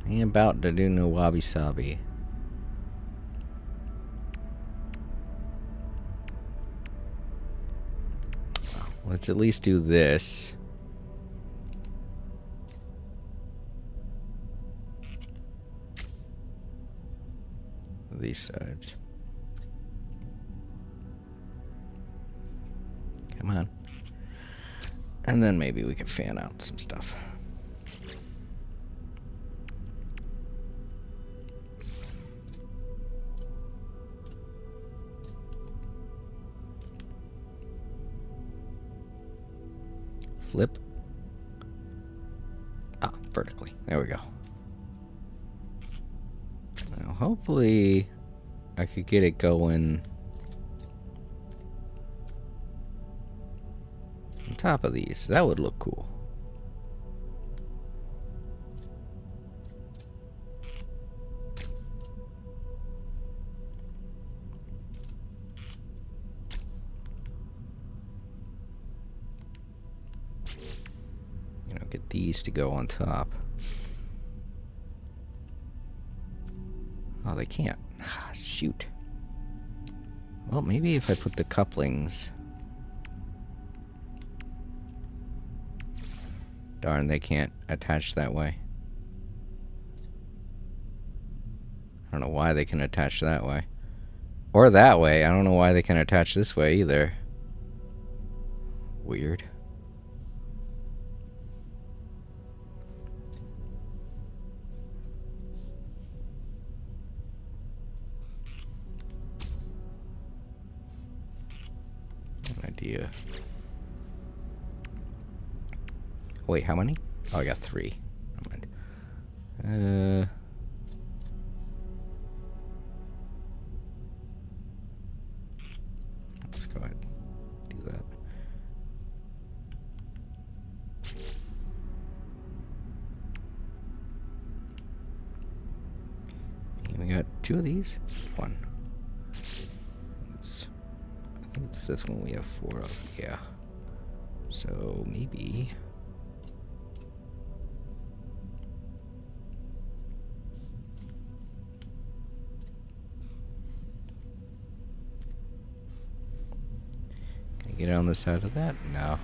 Ain't about to do no wabi-sabi. Let's at least do this. These sides. Come on. And then maybe we can fan out some stuff. Flip. Ah, vertically. There we go. Now, hopefully, I could get it going on top of these. That would look cool. You know, get these to go on top. Oh, they can't. Ah, shoot. Well, maybe if I put the couplings. Darn, they can't attach that way. I don't know why they can attach that way. Or that way. I don't know why they can attach this way either. Weird. Idea. Wait, how many? Oh, I got 3. Never mind. Let's go ahead and do that. And we got 2 of these. 1. I think it's this one we have 4 of. Yeah. So maybe. Can I get on the side of that? No.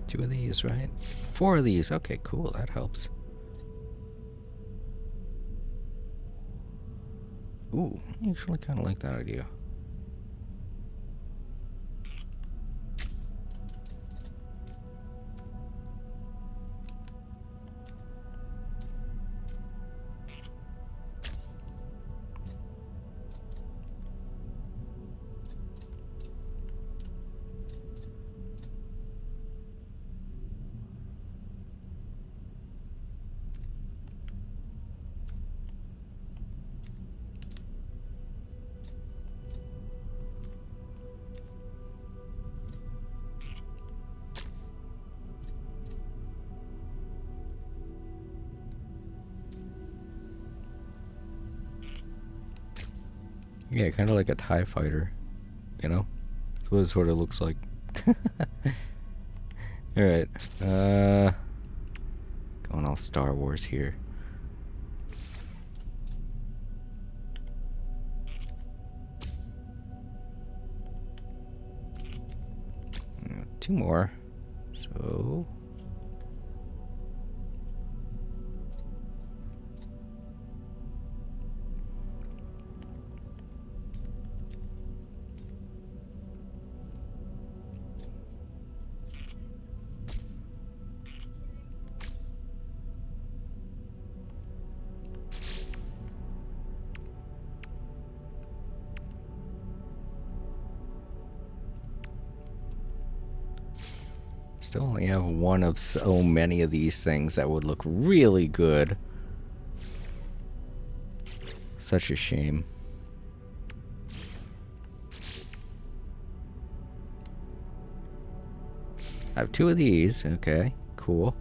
2 of these, right? 4 of these. Okay, cool. That helps. Ooh, I actually kind of like that idea. Yeah, kind of like a TIE fighter, you know? That's what it sort of looks like. Alright, going all Star Wars here. Two more. So... Still only have one of so many of these things that would look really good. Such a shame. I have 2 of these. Okay, cool.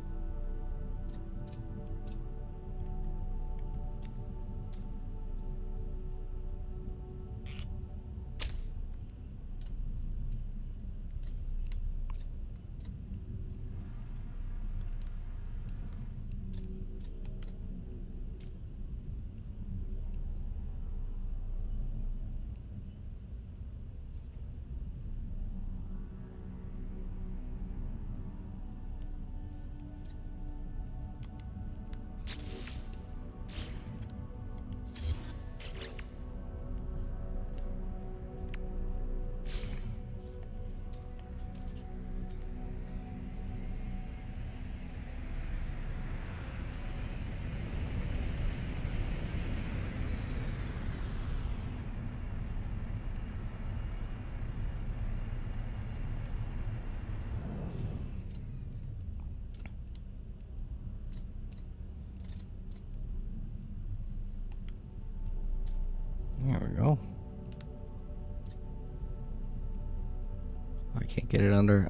There we go. I can't get it under.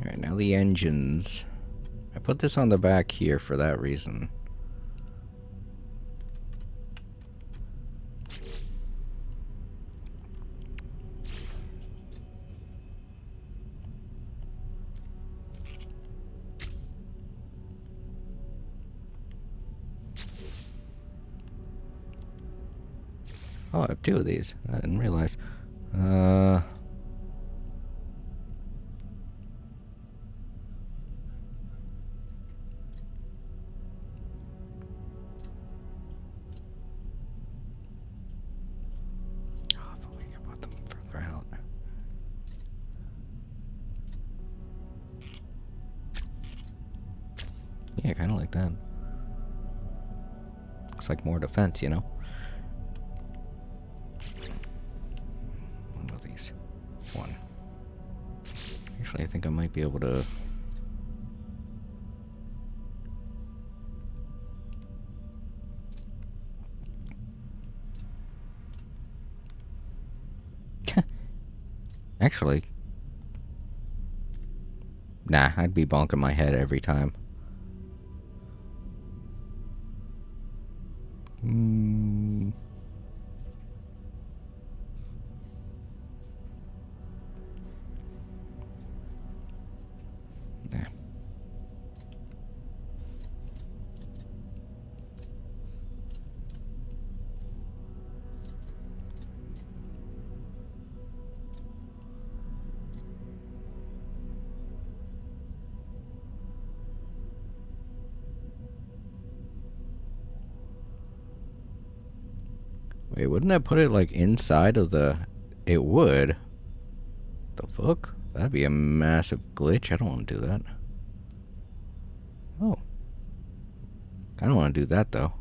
Alright, now the engines. I put this on the back here for that reason. Oh, I have 2 of these. I didn't realize. Yeah, kind of like that. Looks like more defense, you know? What about these? 1. Actually, I think I might be able to... Actually... Nah, I'd be bonking my head every time. Nah. Wait, wouldn't that put it like inside of the... It would. The fuck? That'd be a massive glitch. I don't want to do that. Oh. I don't want to do that though.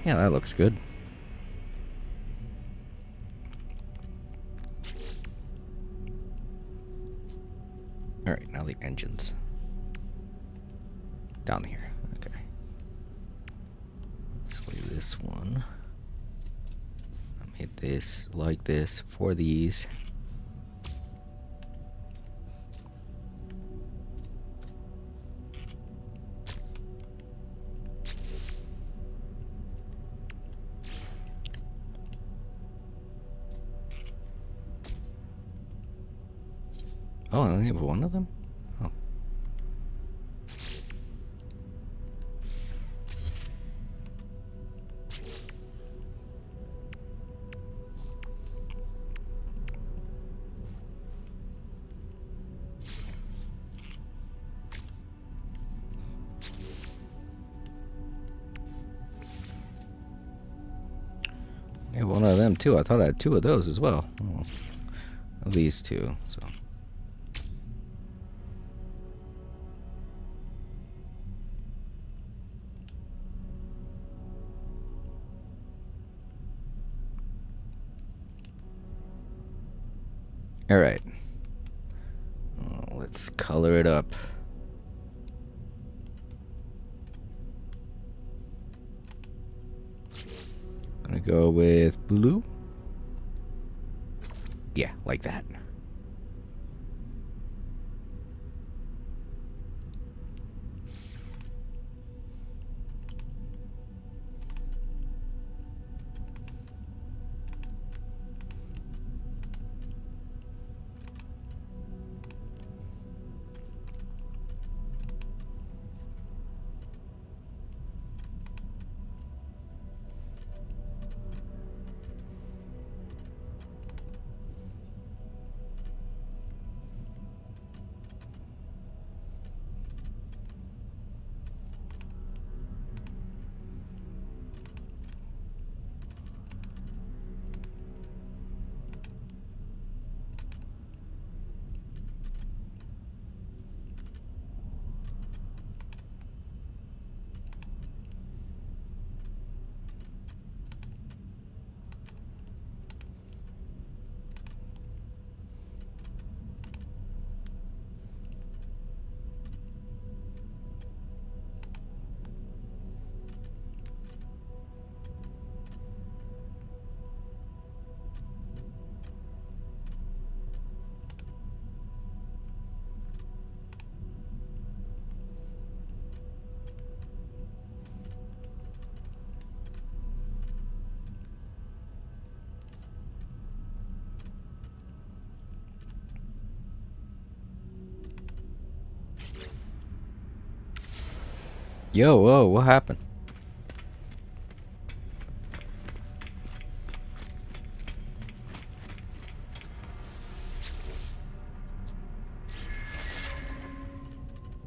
Yeah, that looks good. Alright, now the engines. Down here. Okay. Let's leave this one. I made this like this for these. Oh, I only have one of them? Oh. I have one of them too. I thought I had two of those as well. Oh. These two, so... Alright. Let's color it up. Gonna go with blue. Yeah, like that. Yo, whoa, what happened?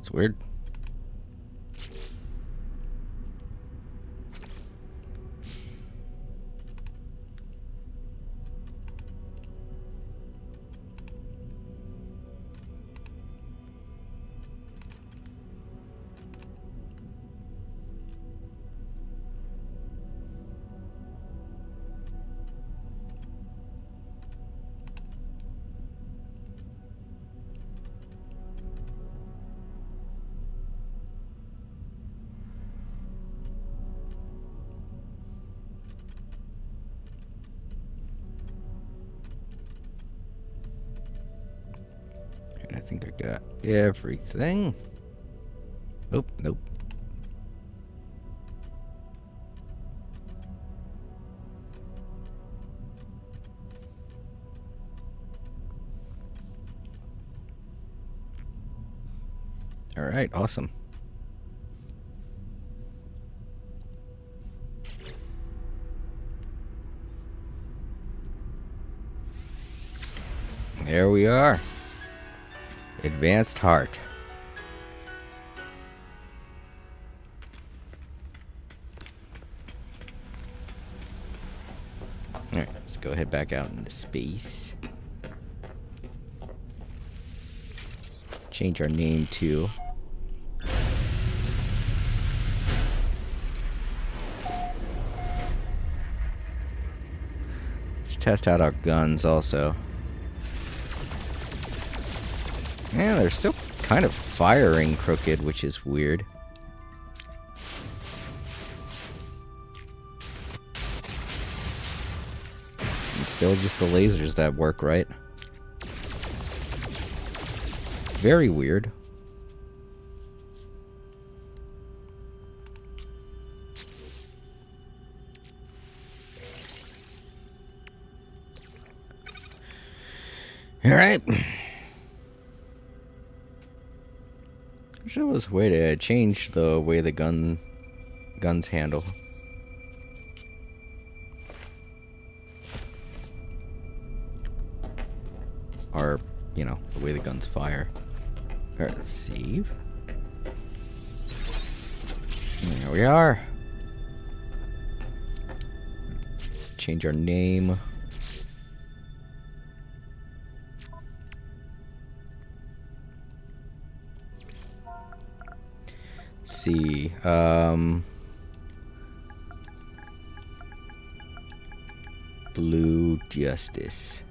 It's weird. think I got everything. Oh, nope. All right, awesome. There we are. Advanced heart. Alright, let's go head back out into space. Change our name to... Let's test out our guns also. Yeah, they're still kind of firing crooked, which is weird. And still just the lasers that work, right? Very weird. All right. Wish there was a way to change the way the guns handle. Or, you know, the way the guns fire. Alright, let's save. There we are. Change our name. See, Blue Justice.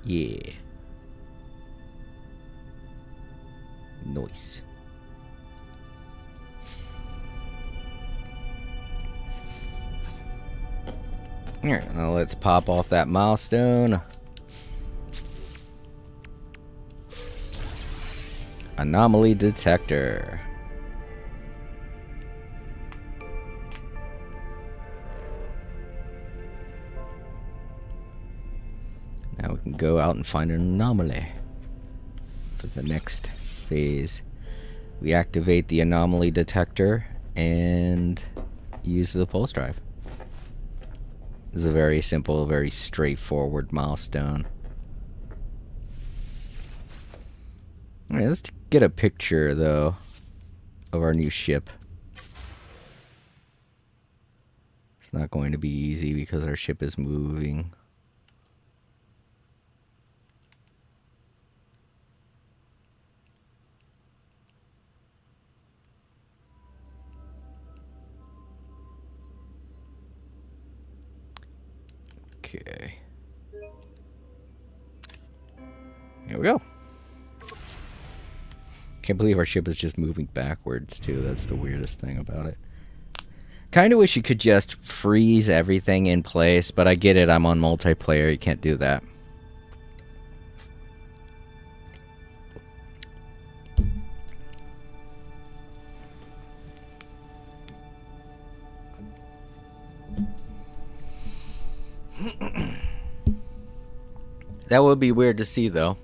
Yeah. Nice. Alright, now let's pop off that milestone. Anomaly detector. Now we can go out and find an anomaly for the next phase. We activate the anomaly detector and use the pulse drive. This is a very simple, very straightforward milestone. Alright, let's get a picture, though, of our new ship. It's not going to be easy because our ship is moving. Okay. Here we go. Can't believe our ship is just moving backwards, too. That's the weirdest thing about it. Kind of wish you could just freeze everything in place, but I get it. I'm on multiplayer. You can't do that. That would be weird to see, though.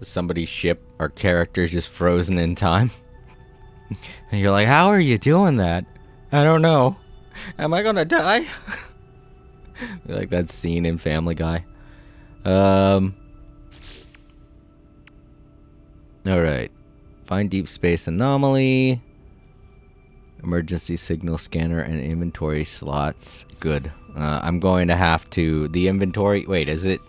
Somebody's ship or character's just frozen in time. And you're like, how are you doing that? I don't know. Am I gonna die? Like that scene in Family Guy. Alright. Find deep space anomaly. Emergency signal scanner and inventory slots. Good. I'm going to have to... The inventory... Wait, is it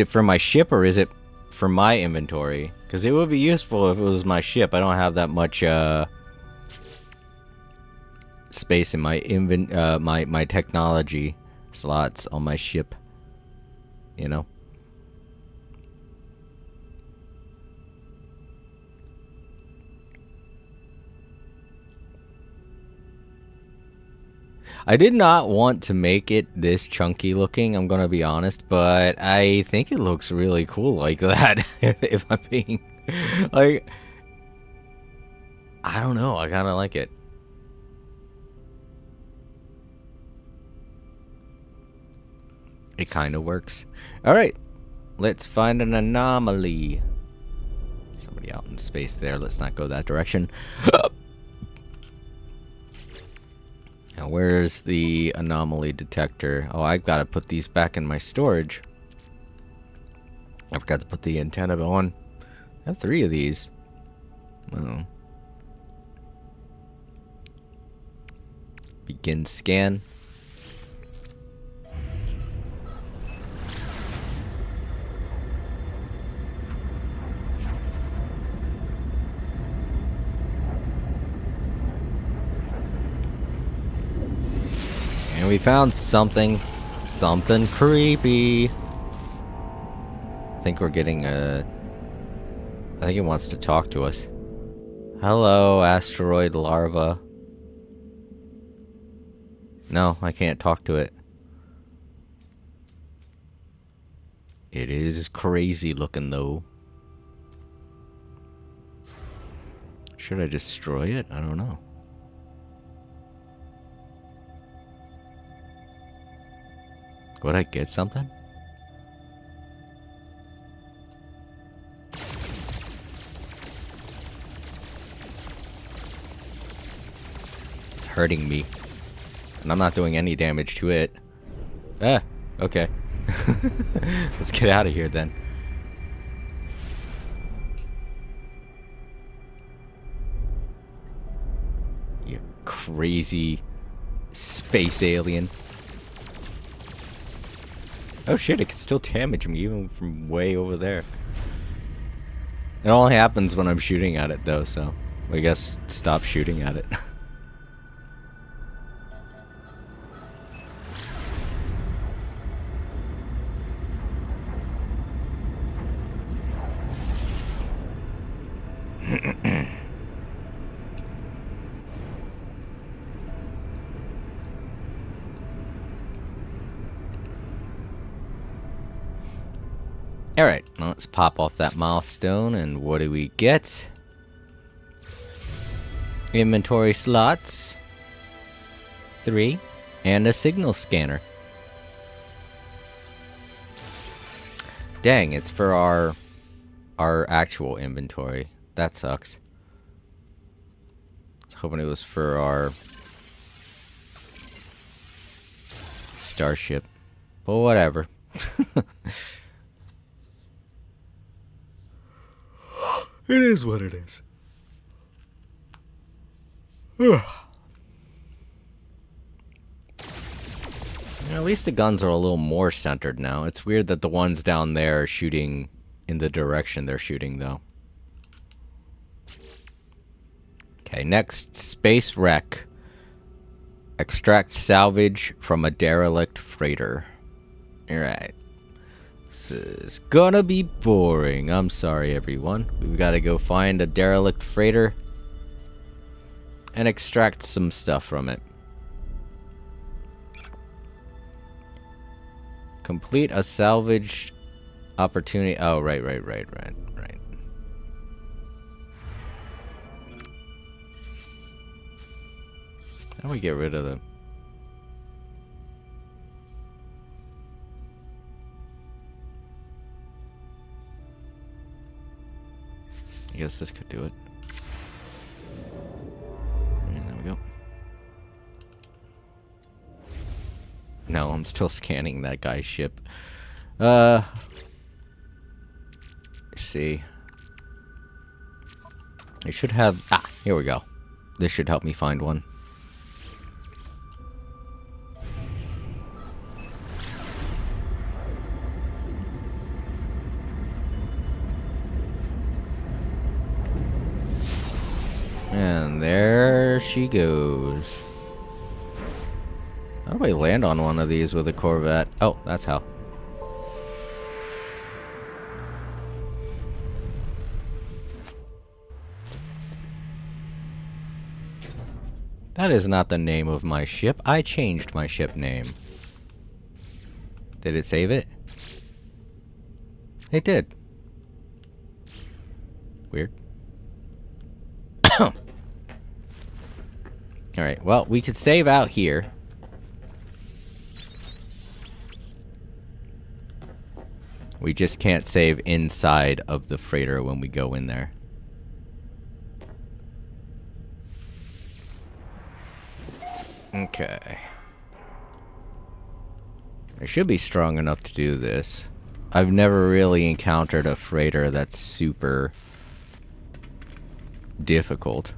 for my ship or is it for my inventory? Because it would be useful if it was my ship. I don't have that much space in my my technology slots on my ship. You know? I did not want to make it this chunky looking, I'm gonna be honest, but I think it looks really cool like that, if I'm being... Like... I don't know, I kinda like it. It kinda works. Alright, let's find an anomaly. Somebody out in space there, let's not go that direction. Now, where's the anomaly detector? Oh, I've got to put these back in my storage. I forgot to put the antenna on. I have 3 of these. Oh. Begin scan. And we found something creepy. I think we're getting a... I think it wants to talk to us. Hello, asteroid larva. No, I can't talk to it. It is crazy looking though. Should I destroy it? I don't know. Would I get something? It's hurting me. And I'm not doing any damage to it. Ah, okay. Let's get out of here then. You crazy space alien. Oh shit, it can still damage me even from way over there. It only happens when I'm shooting at it though, so I guess stop shooting at it. Alright, well, let's pop off that milestone, and what do we get? Inventory slots. 3. And a signal scanner. Dang, it's for our actual inventory. That sucks. I was hoping it was for our starship. But whatever. It is what it is. At least the guns are a little more centered now. It's weird that the ones down there are shooting in the direction they're shooting, though. Okay, next, space wreck. Extract salvage from a derelict freighter. Alright. This is gonna be boring. I'm sorry, everyone. We've got to go find a derelict freighter and extract some stuff from it. Complete a salvaged opportunity. Oh, right. How do we get rid of them? I guess this could do it. And there we go. No, I'm still scanning that guy's ship. Let's see. I should have... Ah, here we go. This should help me find one. And there she goes. How do I land on one of these with a Corvette? Oh, that's how. That is not the name of my ship. I changed my ship name. Did it save it? It did. Weird. Alright, well, we could save out here. We just can't save inside of the freighter when we go in there. Okay. I should be strong enough to do this. I've never really encountered a freighter that's super difficult.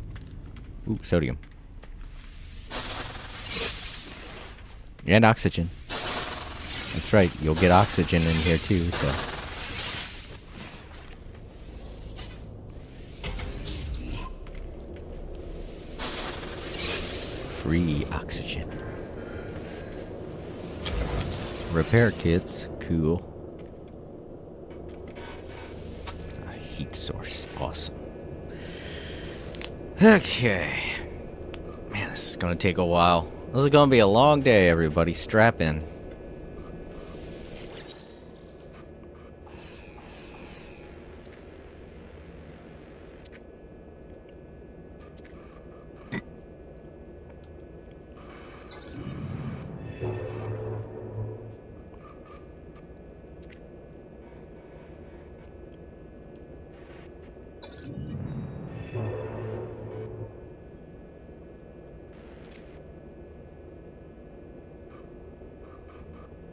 Ooh, sodium. And oxygen. That's right, you'll get oxygen in here too, so. Free oxygen. Repair kits, cool. A heat source, awesome. Okay. Man, this is gonna take a while. This is gonna be a long day, everybody. Strap in.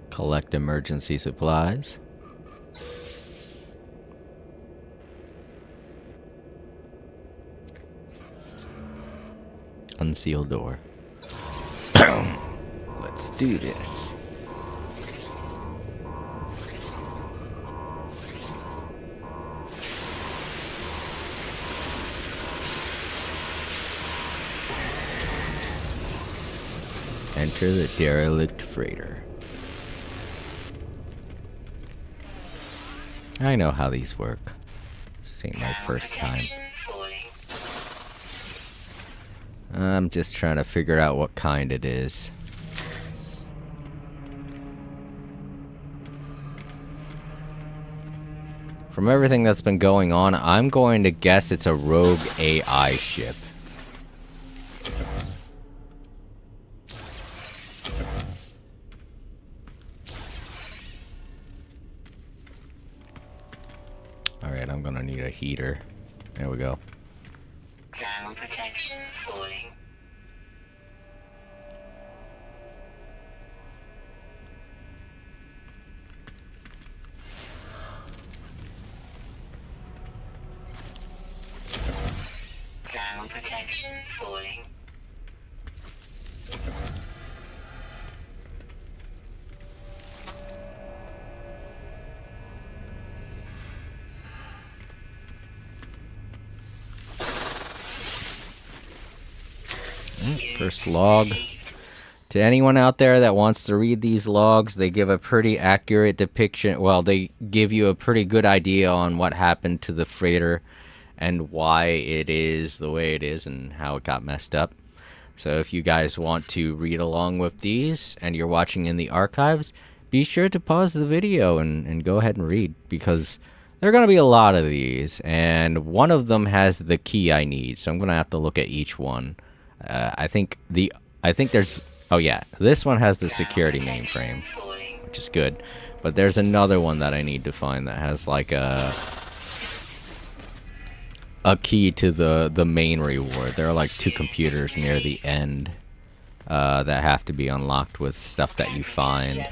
Collect emergency supplies. Unseal door. Let's do this. Enter the derelict freighter. I know how these work. This ain't my first time. I'm just trying to figure out what kind it is. From everything that's been going on, I'm going to guess it's a rogue AI ship. Alright, I'm gonna need a heater. There we go. Thermal protection falling. Thermal protection falling. First log. To anyone out there that wants to read these logs, they give a pretty accurate depiction. Well, they give you a pretty good idea on what happened to the freighter and why it is the way it is and how it got messed up. So if you guys want to read along with these and you're watching in the archives, be sure to pause the video and go ahead and read, because there are going to be a lot of these, and one of them has the key I need, so I'm going to have to look at each one. I think there's, oh yeah, this one has the security mainframe, which is good, but there's another one that I need to find that has like a key to the main reward. There are like 2 computers near the end that have to be unlocked with stuff that you find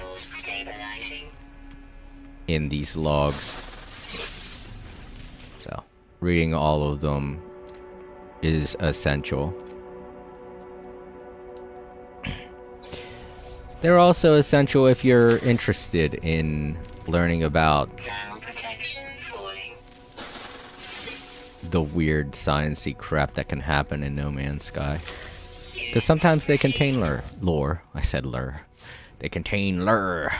in these logs. So reading all of them is essential. They're also essential if you're interested in learning about the weird sciencey crap that can happen in No Man's Sky. Because sometimes they contain lore. I said lure. They contain lure.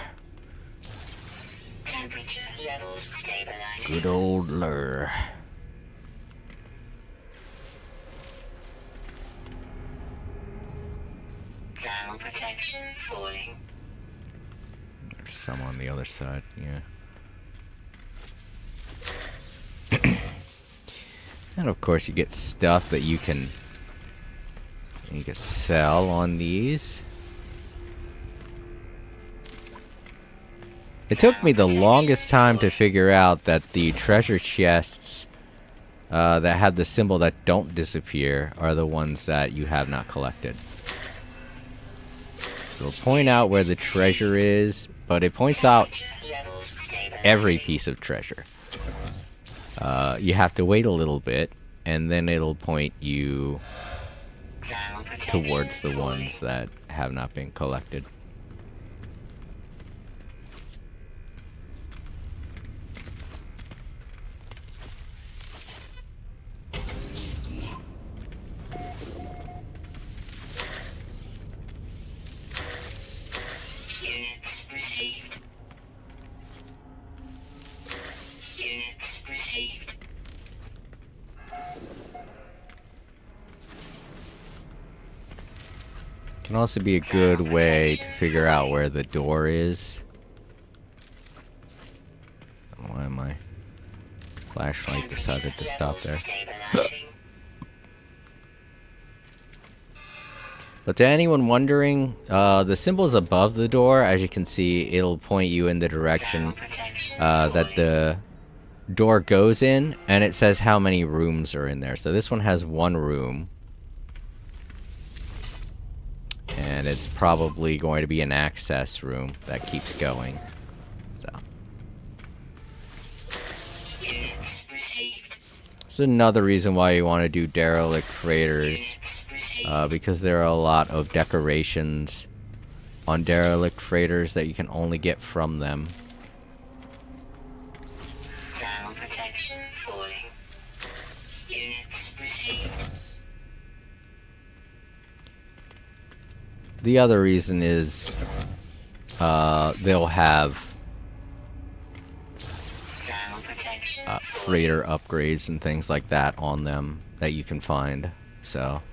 Temperature levels stabilizing. Good old lure. Thermal protection falling. There's some on the other side, yeah. And of course you get stuff that you can sell on these. It took me the longest time to figure out that the treasure chests that have the symbol that don't disappear are the ones that you have not collected. It'll point out where the treasure is, but it points out Levels stabilizing. every piece of treasure. You have to wait a little bit, and then it'll point you Thermal protection towards the falling. ones that have not been collected. Units received. Units received. Can also be a good way to figure out where the door is. Why my flashlight decided to stop there. Stabilizing. But to anyone wondering, the symbol's above the door. As you can see, it'll point you in the direction Thermal protection that falling. the door goes in, and it says how many rooms are in there. So this one has one room. And it's probably going to be an access room that keeps going. So, Units received. it's another reason why you want to do derelict freighters. Units received. Because there are a lot of decorations on derelict freighters that you can only get from them. Thermal protection falling. Units received. The other reason is they'll have Thermal protection freighter upgrades and things like that on them that you can find. So,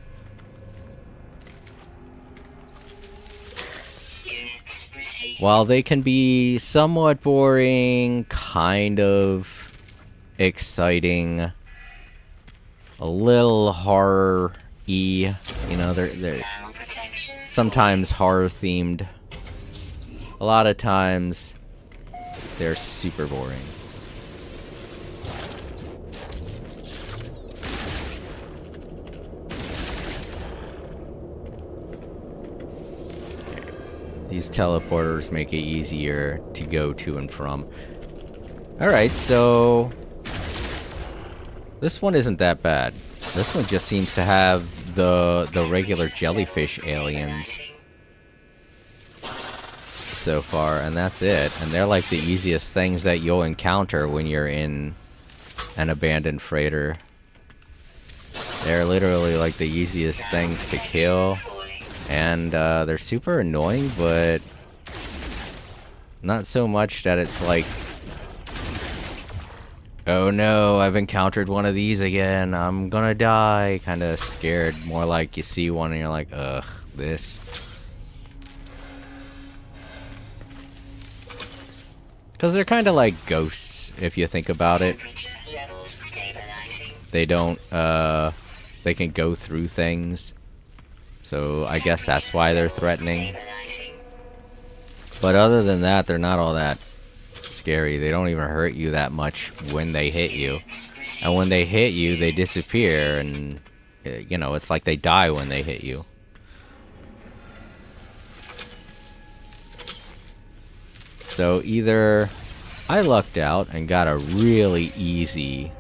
Units received. while they can be somewhat boring, kind of exciting, a little horror-y, you know, they're Thermal protection sometimes horror themed. A lot of times they're super boring. These teleporters make it easier to go to and from. Alright, so this one isn't that bad. This one just seems to have the regular jellyfish aliens so far, and that's it. And they're like the easiest things that you'll encounter when you're in an abandoned freighter. They're literally like the easiest things to kill, falling. and they're super annoying, but not so much that it's like, oh no, I've encountered one of these again, I'm gonna die, kind of scared. More like you see one and you're like, ugh, this. Because they're kind of like ghosts, if you think about it. Temperature levels stabilizing. They don't, they can go through things. So I guess that's why they're threatening. Stabilizing. But other than that, they're not all that scary. They don't even hurt you that much when they hit you. And when they hit you, they disappear, and, you know, it's like they die when they hit you. So either I lucked out and got a really easy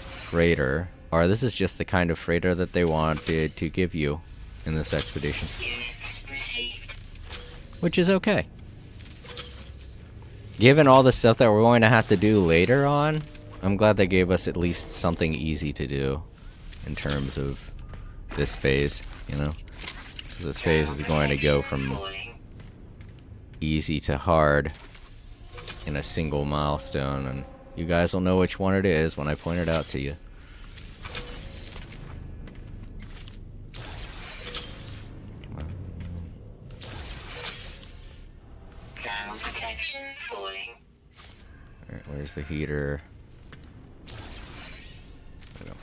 freighter, or this is just the kind of freighter that they wanted to give you in this expedition. Units received. Which is okay. Given all the stuff that we're going to have to do later on, I'm glad they gave us at least something easy to do in terms of this phase, you know? This phase is going to go from Falling. easy to hard in a single milestone, and you guys will know which one it is when I point it out to you. protection falling. Alright, where's the heater? There we go.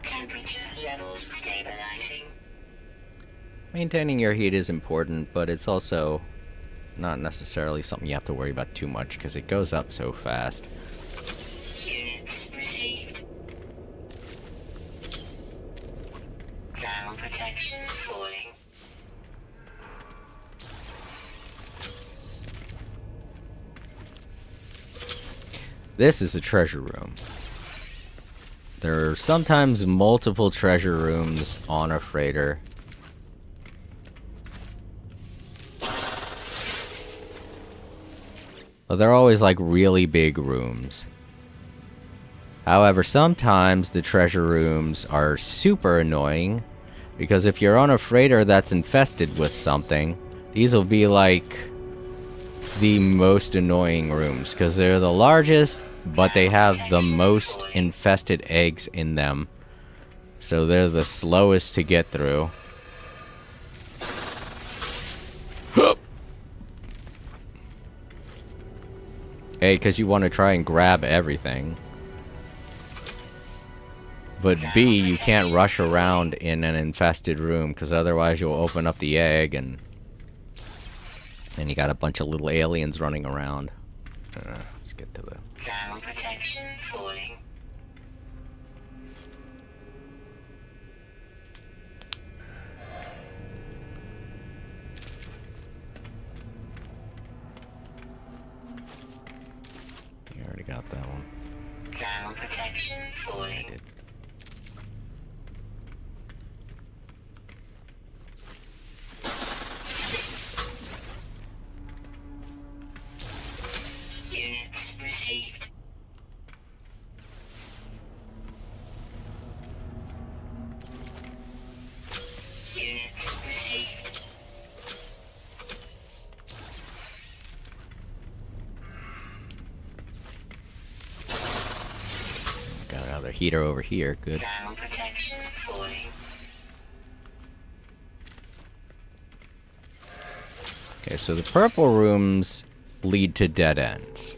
Temperature levels stabilizing. Maintaining your heat is important, but it's also not necessarily something you have to worry about too much because it goes up so fast. Units received. Thermal protection falling. This is a treasure room. There are sometimes multiple treasure rooms on a freighter. But they're always like really big rooms. However, sometimes the treasure rooms are super annoying because if you're on a freighter that's infested with something, these will be like the most annoying rooms because they're the largest, but they have the most infested eggs in them. So they're the slowest to get through. A, because you want to try and grab everything. But B, you can't rush around in an infested room because otherwise you'll open up the egg and you got a bunch of little aliens running around. Let's get to the... Thermal protection falling. You already got that one. Thermal protection I falling. did. Units received. Units received. Got another heater over here. Good. Thermal protection falling. Okay, so the purple rooms lead to dead ends.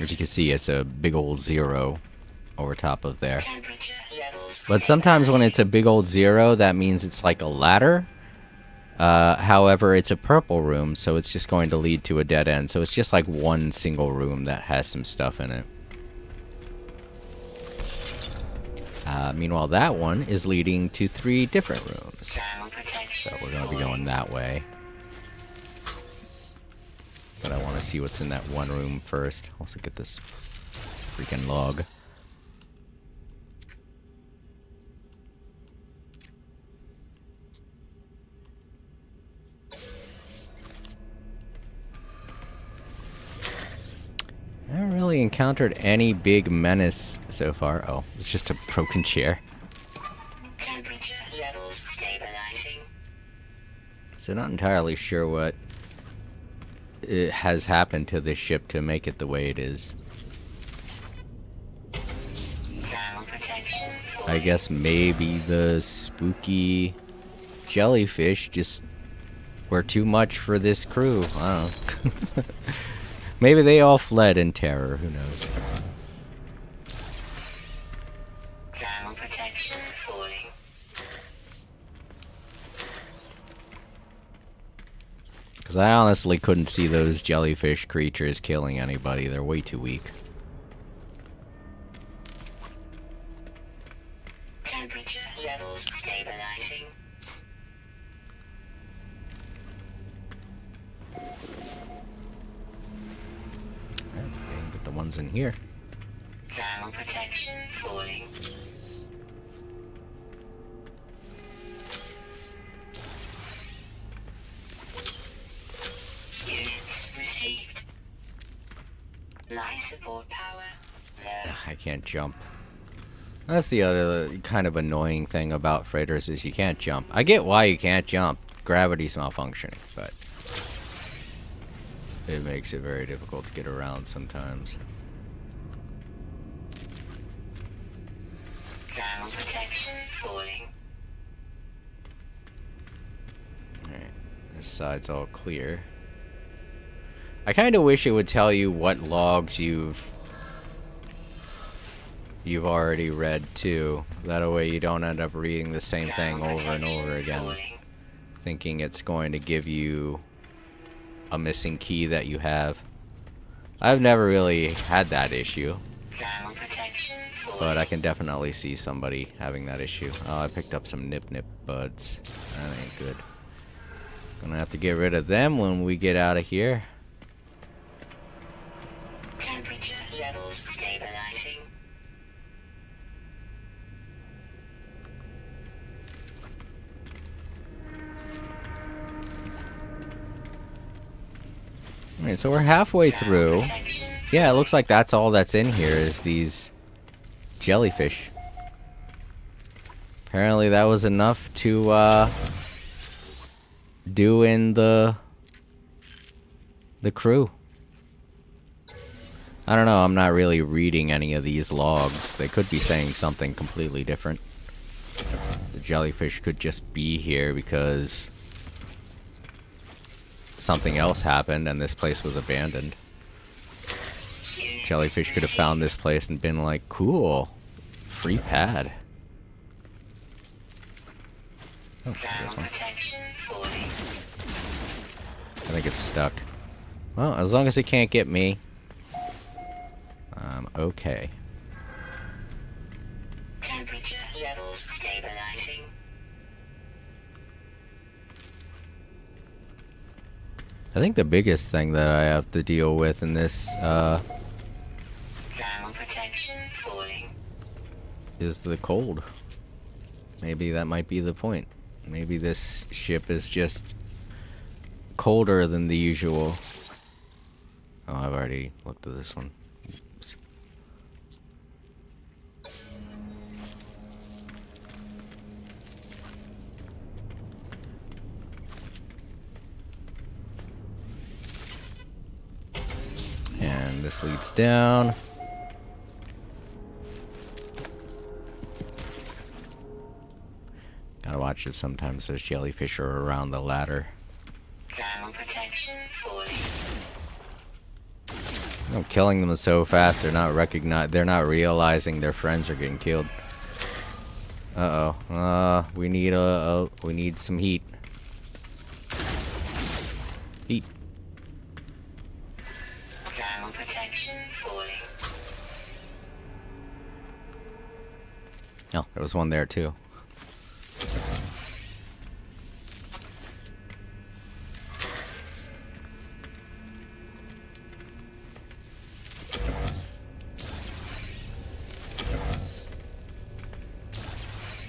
As you can see, it's a big old 0 over top of there. Temperature levels. But sometimes when it's a big old 0, that means it's like a ladder. However, it's a purple room, so it's just going to lead to a dead end. So it's just like one single room that has some stuff in it. Meanwhile, that one is leading to 3 different rooms. Thermal protection So we're going to be going that way. But I want to see what's in that one room first. Also get this freaking log. I haven't really encountered any big menace so far. Oh, it's just a broken chair. Temperature levels stabilizing. So not entirely sure what has happened to this ship to make it the way it is. Thermal protection I falling. guess maybe the spooky jellyfish just were too much for this crew. I don't know. Maybe they all fled in terror. Who knows? Thermal protection falling. Because I honestly couldn't see those jellyfish creatures killing anybody. They're way too weak. Temperature levels stabilizing. Alright, get the ones in here. Thermal protection falling. Units received. Life support power low. Ugh, I can't jump. That's the other kind of annoying thing about freighters is you can't jump. I get why you can't jump. Gravity's malfunctioning, but it makes it very difficult to get around sometimes. Thermal protection falling. This side's all clear. I kind of wish it would tell you what logs you've already read too. That way you don't end up reading the same thing over and over again, thinking it's going to give you a missing key that you have. I've never really had that issue, but I can definitely see somebody having that issue. Oh, I picked up some nip buds. That ain't good. Gonna have to get rid of them when we get out of here. Temperature levels stabilizing. Alright, so we're halfway through. Yeah, it looks like that's all that's in here is these jellyfish. Apparently that was enough to do in the crew. I don't know, I'm not really reading any of these logs. They could be saying something completely different. The jellyfish could just be here because something else happened and this place was abandoned. Jellyfish could have found this place and been like, cool, free pad. Oh, there's one. I think it's stuck. Well, as long as it can't get me, I'm okay. Temperature levels stabilizing. I think the biggest thing that I have to deal with in this Thermal protection falling. is the cold. Maybe that might be the point. Maybe this ship is just colder than the usual. Oh, I've already looked at this one. Oops. And this leads down. Gotta watch it. Sometimes those jellyfish are around the ladder. Thermal protection falling. No, killing them so fast they're not realizing their friends are getting killed. Uh-oh. We need some heat. Heat. Thermal protection falling. Oh, there was one there too.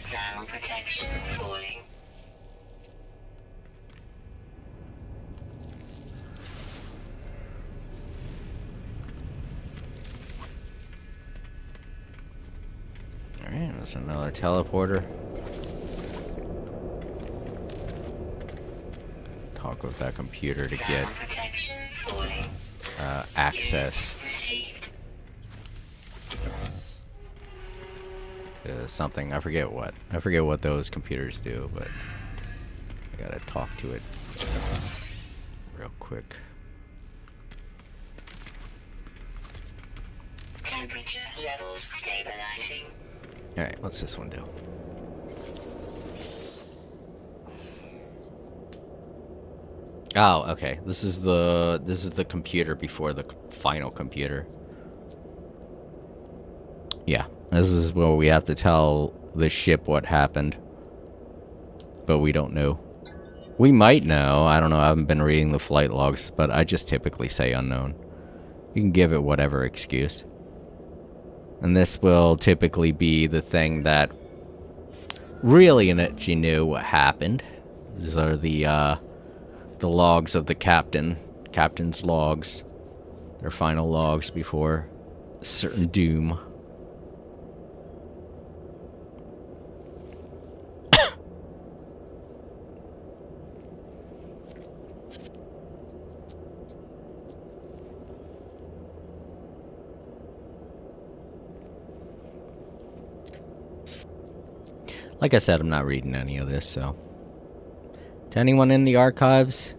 Thermal protection falling. Alright, there's another teleporter. Talk with that computer to get Thermal protection falling. access Received. to something. I forget what. I forget what those computers do, but I gotta talk to it real quick. Temperature levels stabilizing. Alright, what's this one do? Oh, okay. This is the computer before the final computer. Yeah, this is where we have to tell the ship what happened. But we don't know. We might know. I don't know. I haven't been reading the flight logs, but I just typically say unknown. You can give it whatever excuse. And this will typically be the thing that really lets you know what happened. These are the logs of the captain's logs, their final logs before certain doom. Like I said, I'm not reading any of this, so To anyone in the archives,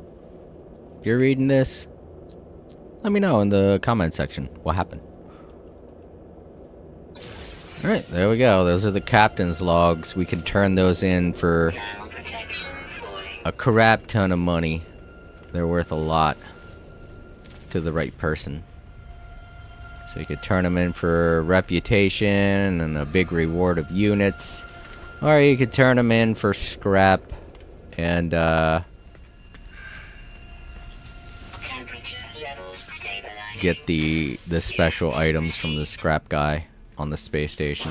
if you're reading this, let me know in the comment section what happened. Alright, there we go. Those are the captain's logs. We can turn those in for Thermal protection falling. a crap ton of money. They're worth a lot to the right person. So you could turn them in for reputation and a big reward of units. Or you could turn them in for scrap and Temperature levels stabilizing. get the special items from the scrap guy on the space station.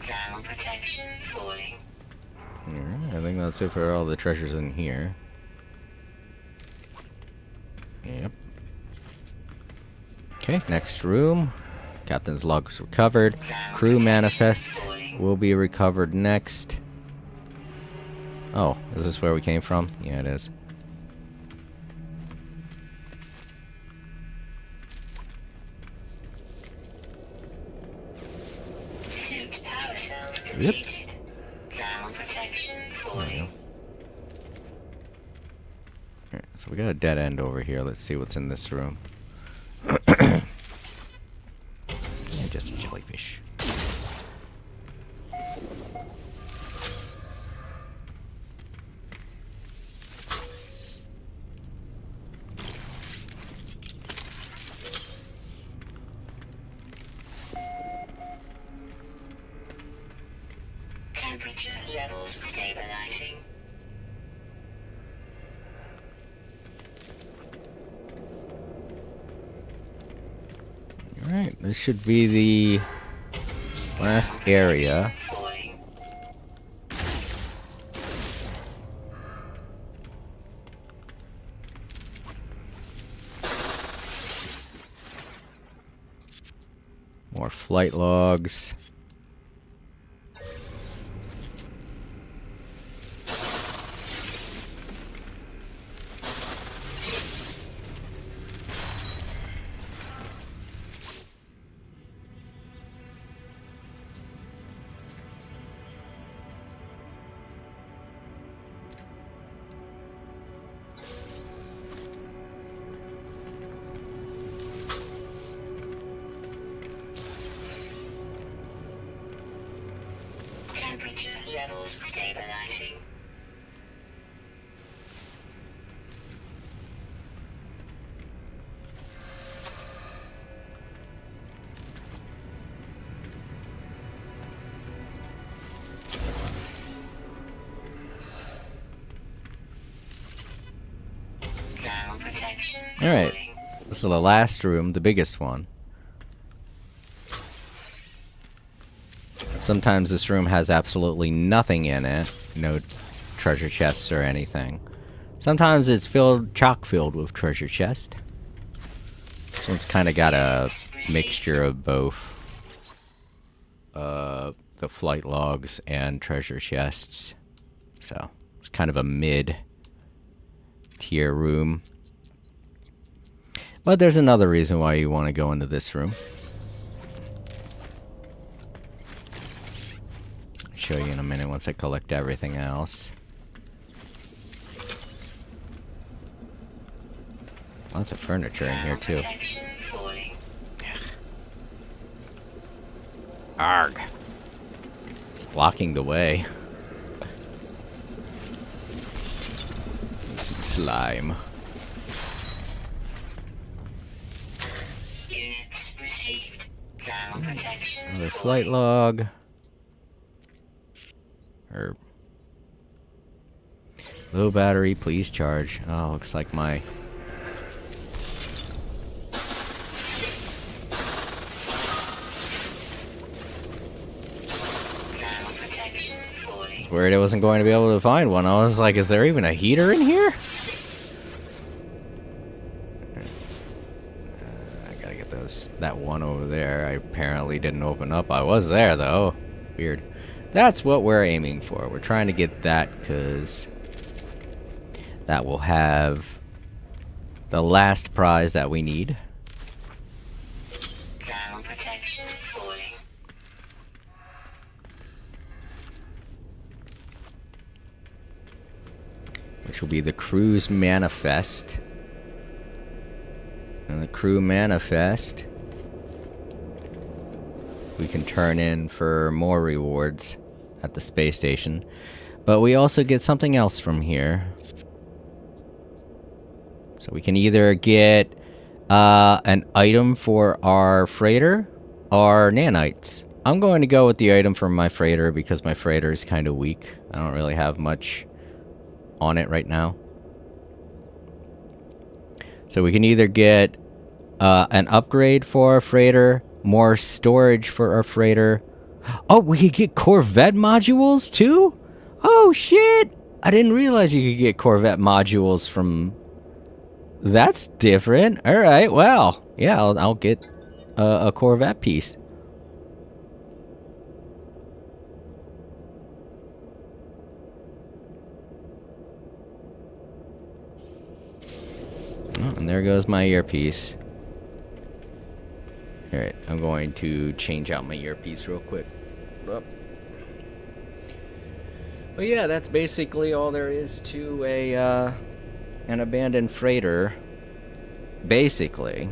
Thermal protection falling. Alright, I think that's it for all the treasures in here. Yep. Okay, next room. Captain's logs recovered. Crew manifest will be recovered next. Oh, is this where we came from? Yeah, it is. Suit power cells Yep. completed. Thermal protection There we go. falling. Alright, so we got a dead end over here. Let's see what's in this room. Yeah, just a jellyfish. Temperature levels stabilizing. Alright, this should be the last area. Falling. More flight logs. Temperature levels stabilizing. Thermal protection Alright. falling. This is the last room, the biggest one. Sometimes this room has absolutely nothing in it. No treasure chests or anything. Sometimes it's chock filled with treasure chest. This one's kind of got a mixture of both. The flight logs and treasure chests. So, it's kind of a mid-tier room. But there's another reason why you want to go into this room. I'll show you in a minute once I collect everything else. Lots of furniture in here too. Protection falling. Arg! It's blocking the way. Some slime. Units received. Thermal protection Another flight log. Or low battery, please charge. Oh, looks like my Thermal protection falling. worried I wasn't going to be able to find one. I was like, is there even a heater in here? I gotta get that one over there. I apparently didn't open up. I was there though. Weird. That's what we're aiming for. We're trying to get that because that will have the last prize that we need. Thermal protection falling. which will be the crew's manifest. And the crew manifest we can turn in for more rewards at the space station. But we also get something else from here. So we can either get an item for our freighter or nanites. I'm going to go with the item for my freighter because my freighter is kind of weak. I don't really have much on it right now. So we can either get an upgrade for our freighter, more storage for our freighter. Oh, we could get Corvette modules too? Oh shit! I didn't realize you could get Corvette modules from... That's different. Alright, well, yeah, I'll get a Corvette piece. Oh, and there goes my earpiece. Alright, I'm going to change out my earpiece real quick. But yeah, that's basically all there is to an abandoned freighter. Basically.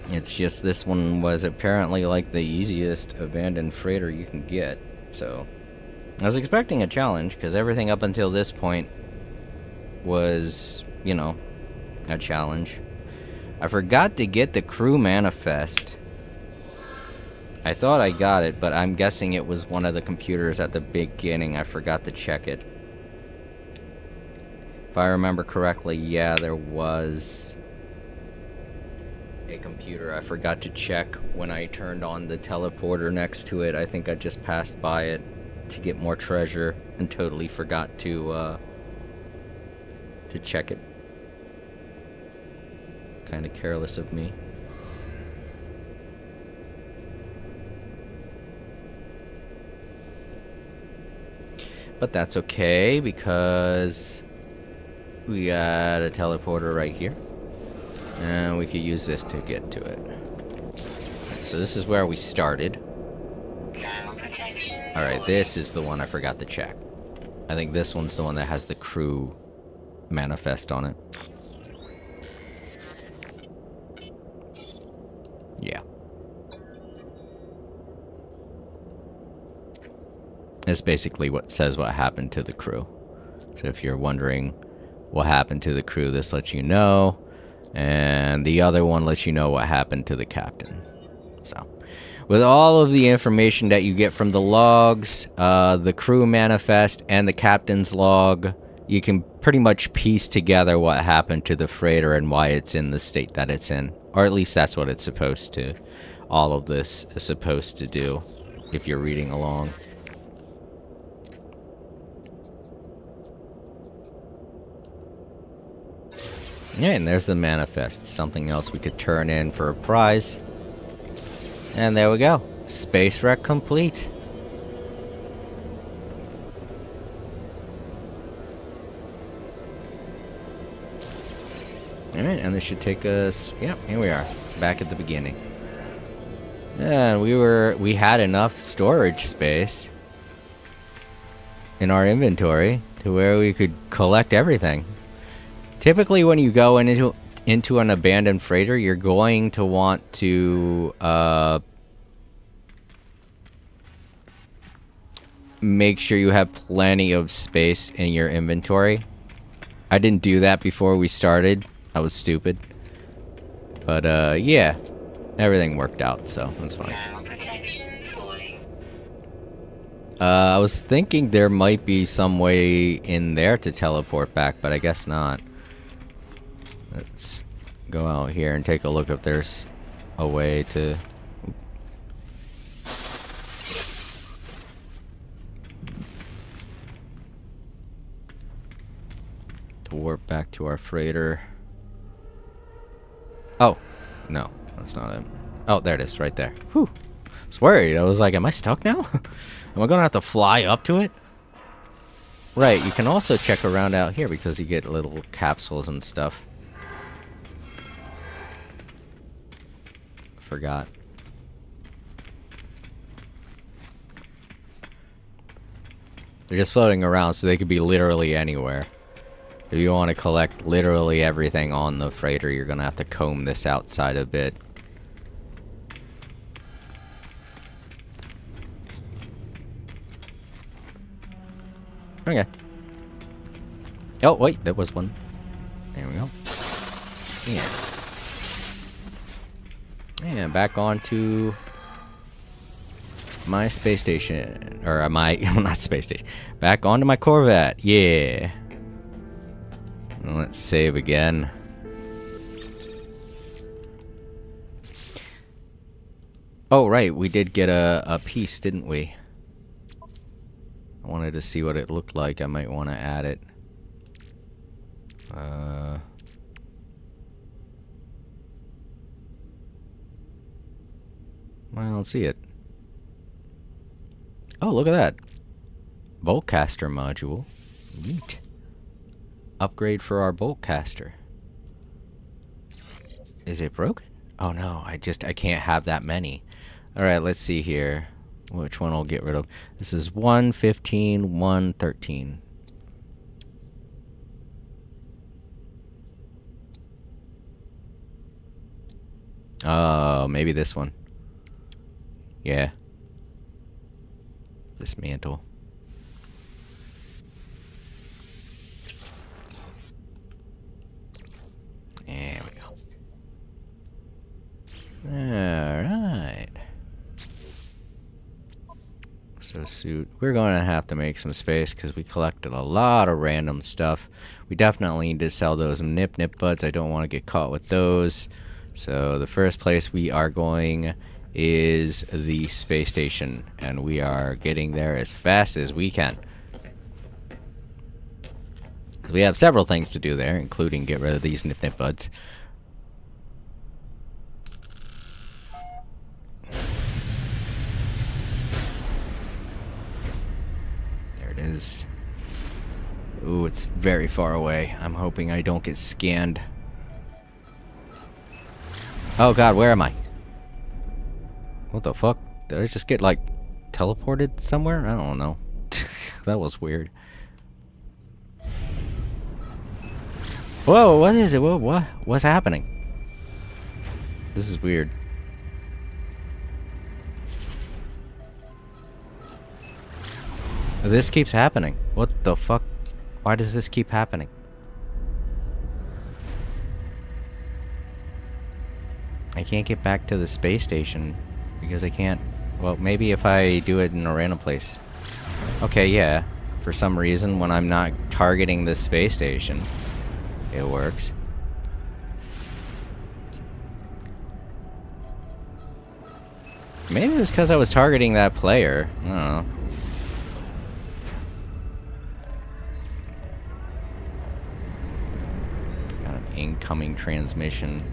It's just this one was apparently like the easiest abandoned freighter you can get. So I was expecting a challenge because everything up until this point was, you know, a challenge. I forgot to get the crew manifest. I thought I got it, but I'm guessing it was one of the computers at the beginning. I forgot to check it. If I remember correctly, yeah, there was a computer I forgot to check when I turned on the teleporter next to it. I think I just passed by it to get more treasure and totally forgot to check it. Kind of careless of me. But that's okay because we got a teleporter right here. And we could use this to get to it. So this is where we started. Alright, this is the one I forgot to check. I think this one's the one that has the crew manifest on it. Yeah. It's basically what says what happened to the crew. So if you're wondering what happened to the crew, this lets you know. And the other one lets you know what happened to the captain. So, with all of the information that you get from the logs, the crew manifest, and the captain's log, you can pretty much piece together what happened to the freighter and why it's in the state that it's in. Or at least that's what it's supposed to. All of this is supposed to do, if you're reading along. Yeah, and there's the manifest. Something else we could turn in for a prize. And there we go. Space wreck complete. Alright, and this should take us... Yep, here we are. Back at the beginning. And we had enough storage space in our inventory to where we could collect everything. Typically, when you go into an abandoned freighter, you're going to want to make sure you have plenty of space in your inventory. I didn't do that before we started. I was stupid. But yeah, everything worked out, so that's fine. I was thinking there might be some way in there to teleport back, but I guess not. Let's go out here and take a look if there's a way to... to warp back to our freighter. Oh, no, that's not it. Oh, there it is, right there. Whew. I was worried. I was like, am I stuck now? Am I gonna have to fly up to it? Right, you can also check around out here because you get little capsules and stuff. Forgot. They're just floating around, so they could be literally anywhere. If you want to collect literally everything on the freighter, you're gonna have to comb this outside a bit. Okay. Oh, wait, there was one. There we go. Yeah. And back onto my space station. Or my, not space station. Back onto my Corvette. Yeah. Let's save again. Oh, right, we did get a piece, didn't we? I wanted to see what it looked like. I might want to add it. I don't see it. Oh, look at that. Boltcaster module. Neat. Upgrade for our Boltcaster. Is it broken? Oh no, I can't have that many. Alright, let's see here. Which one I'll get rid of. This is 115, 113. Oh, maybe this one. Yeah. Dismantle. There we go. Alright. So suit. We're going to have to make some space because we collected a lot of random stuff. We definitely need to sell those nip buds. I don't want to get caught with those. So the first place we are going is the space station, and we are getting there as fast as we can. We have several things to do there, including get rid of these nip buds. There it is. Ooh, it's very far away. I'm hoping I don't get scanned. Oh god, where am I? What the fuck? Did I just get, like, teleported somewhere? I don't know. That was weird. Whoa, what is it? What's happening? This is weird. This keeps happening. What the fuck? Why does this keep happening? I can't get back to the space station because I can't. Well, maybe if I do it in a random place. Okay, yeah. For some reason, when I'm not targeting the space station, it works. Maybe it was because I was targeting that player. I don't know. Got an incoming transmission.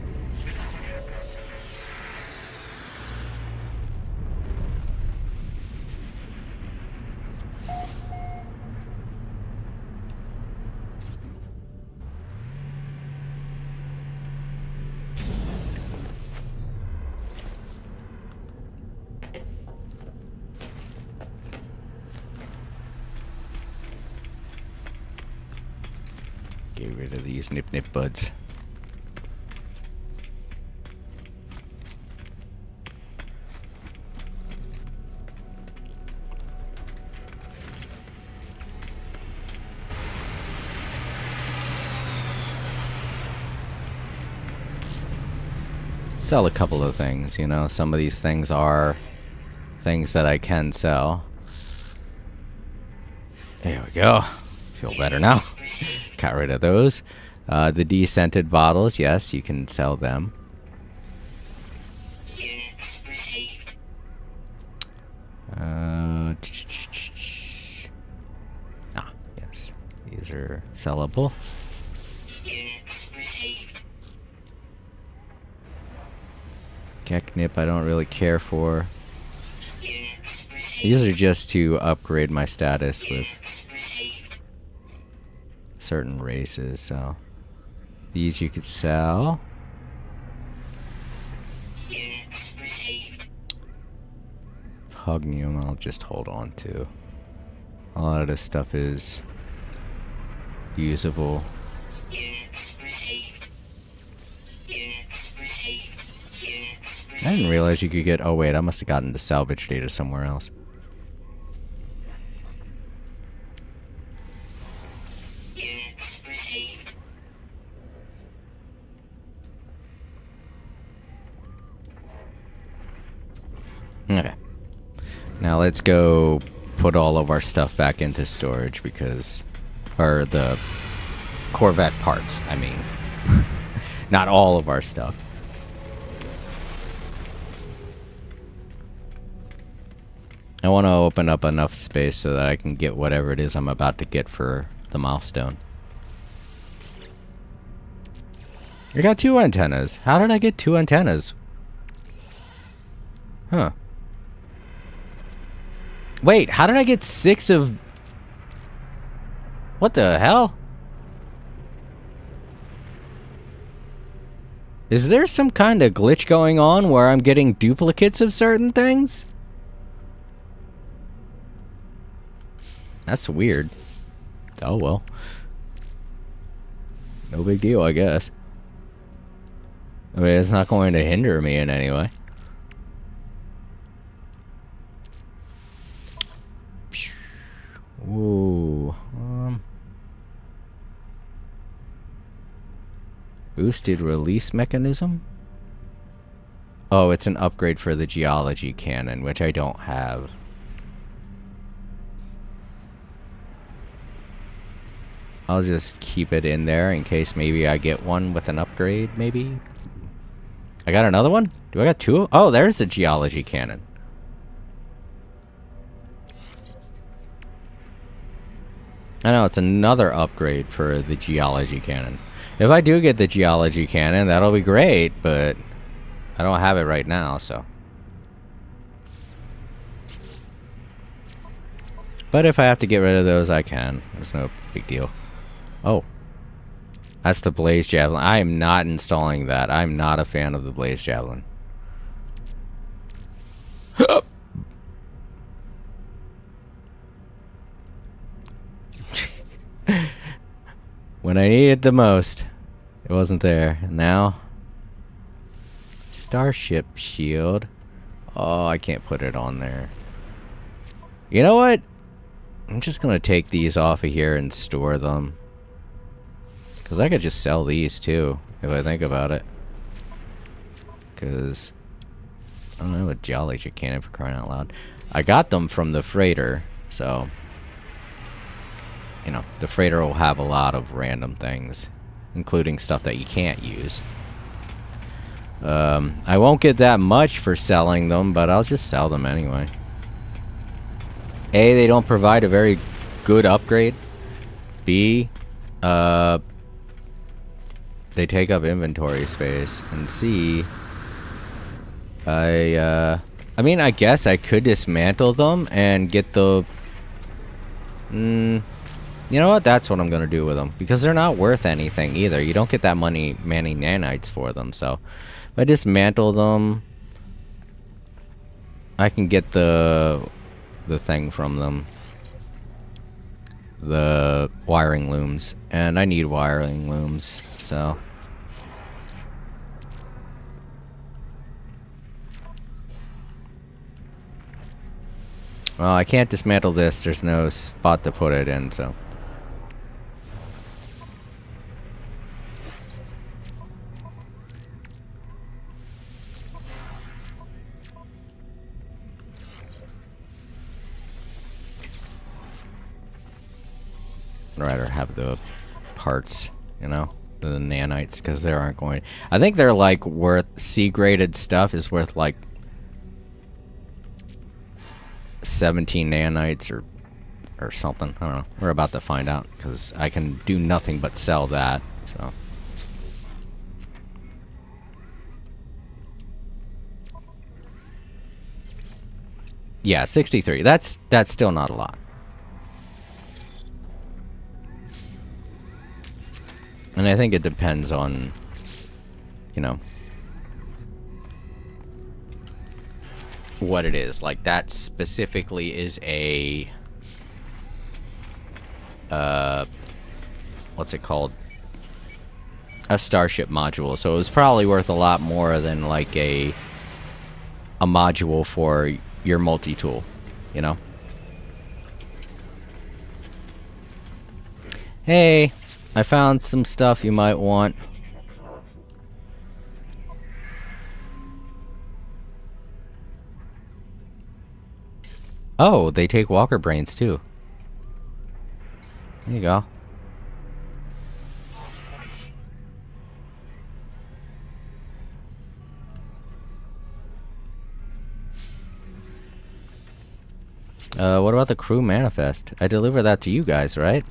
Get rid of these nip buds. Sell a couple of things, you know. Some of these things are things that I can sell. There we go. Feel better now. Got rid of those. The descented bottles, yes, you can sell them. Units received. Yes. These are sellable. Units received. Geknip I don't really care for. Units received. These are just to upgrade my status with Units received. certain races, so these you could sell. Units received. Pugnium I'll just hold on to. A lot of this stuff is usable. I didn't realize you could get... Oh, wait, I must have gotten the salvage data somewhere else. Units received. Okay. Now let's go put all of our stuff back into storage because... Or the Corvette parts, I mean. Not all of our stuff. I want to open up enough space so that I can get whatever it is I'm about to get for the milestone. I got 2 antennas. How did I get 2 antennas? Huh. Wait, how did I get 6 of... What the hell? Is there some kind of glitch going on where I'm getting duplicates of certain things? That's weird. Oh well. No big deal, I guess. I mean, it's not going to hinder me in any way. Ooh. Boosted release mechanism? Oh, it's an upgrade for the geology cannon, which I don't have. I'll just keep it in there in case maybe I get one with an upgrade, maybe? I got another one? Do I got 2? Oh, there's the geology cannon. I know, it's another upgrade for the geology cannon. If I do get the geology cannon, that'll be great, but I don't have it right now, so. But if I have to get rid of those, I can. It's no big deal. Oh. That's the Blaze Javelin. I am not installing that. I'm not a fan of the Blaze Javelin. When I need it the most, it wasn't there. And now, Starship Shield. Oh, I can't put it on there. You know what? I'm just gonna take these off of here and store them. Because I could just sell these too, if I think about it. Because, I don't know, a geology cannon for crying out loud. I got them from the freighter, so... You know, the freighter will have a lot of random things, including stuff that you can't use. I won't get that much for selling them, but I'll just sell them anyway. A, they don't provide a very good upgrade. B, they take up inventory space. And C, I mean, I guess I could dismantle them and get the... You know what? That's what I'm gonna do with them. Because they're not worth anything either. You don't get that many nanites for them, so... If I dismantle them... I can get the thing from them. The wiring looms. And I need wiring looms, so... Well, I can't dismantle this. There's no spot to put it in, so... I'd rather have the parts, you know, the nanites, because they aren't going... I think they're, like, worth... C-graded stuff is worth, like... 17 nanites or something. I don't know. We're about to find out, because I can do nothing but sell that, so... Yeah, 63. That's still not a lot. And I think it depends on, you know, what it is. Like, that specifically is a, what's it called? A Starship module. So it was probably worth a lot more than, like, a a module for your multi-tool, you know? Hey, I found some stuff you might want. Oh, they take walker brains too. There you go. What about the crew manifest? I deliver that to you guys, right?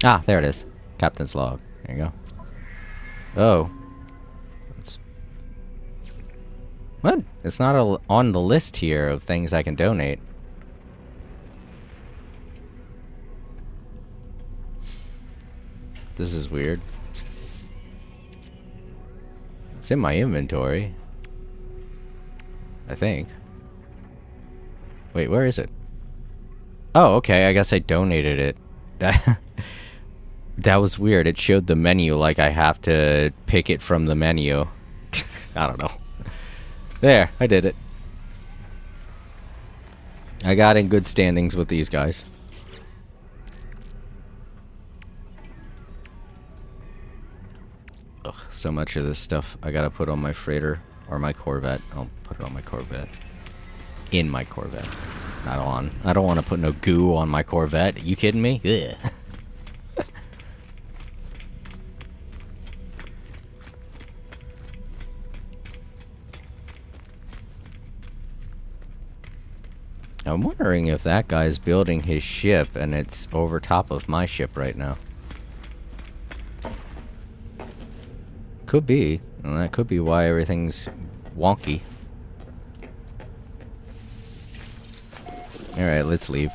Ah, there it is. Captain's log. There you go. Oh. What? It's not on the list here of things I can donate. This is weird. It's in my inventory. I think. Wait, where is it? Oh, okay. I guess I donated it. That was weird. It showed the menu like I have to pick it from the menu. I don't know. There, I did it. I got in good standings with these guys. Ugh, so much of this stuff I gotta put on my freighter or my Corvette. I'll put it on my Corvette. In my Corvette. Not on. I don't want to put no goo on my Corvette. You kidding me? Ugh. I'm wondering if that guy's building his ship and it's over top of my ship right now. Could be. And that could be why everything's wonky. Alright, let's leave.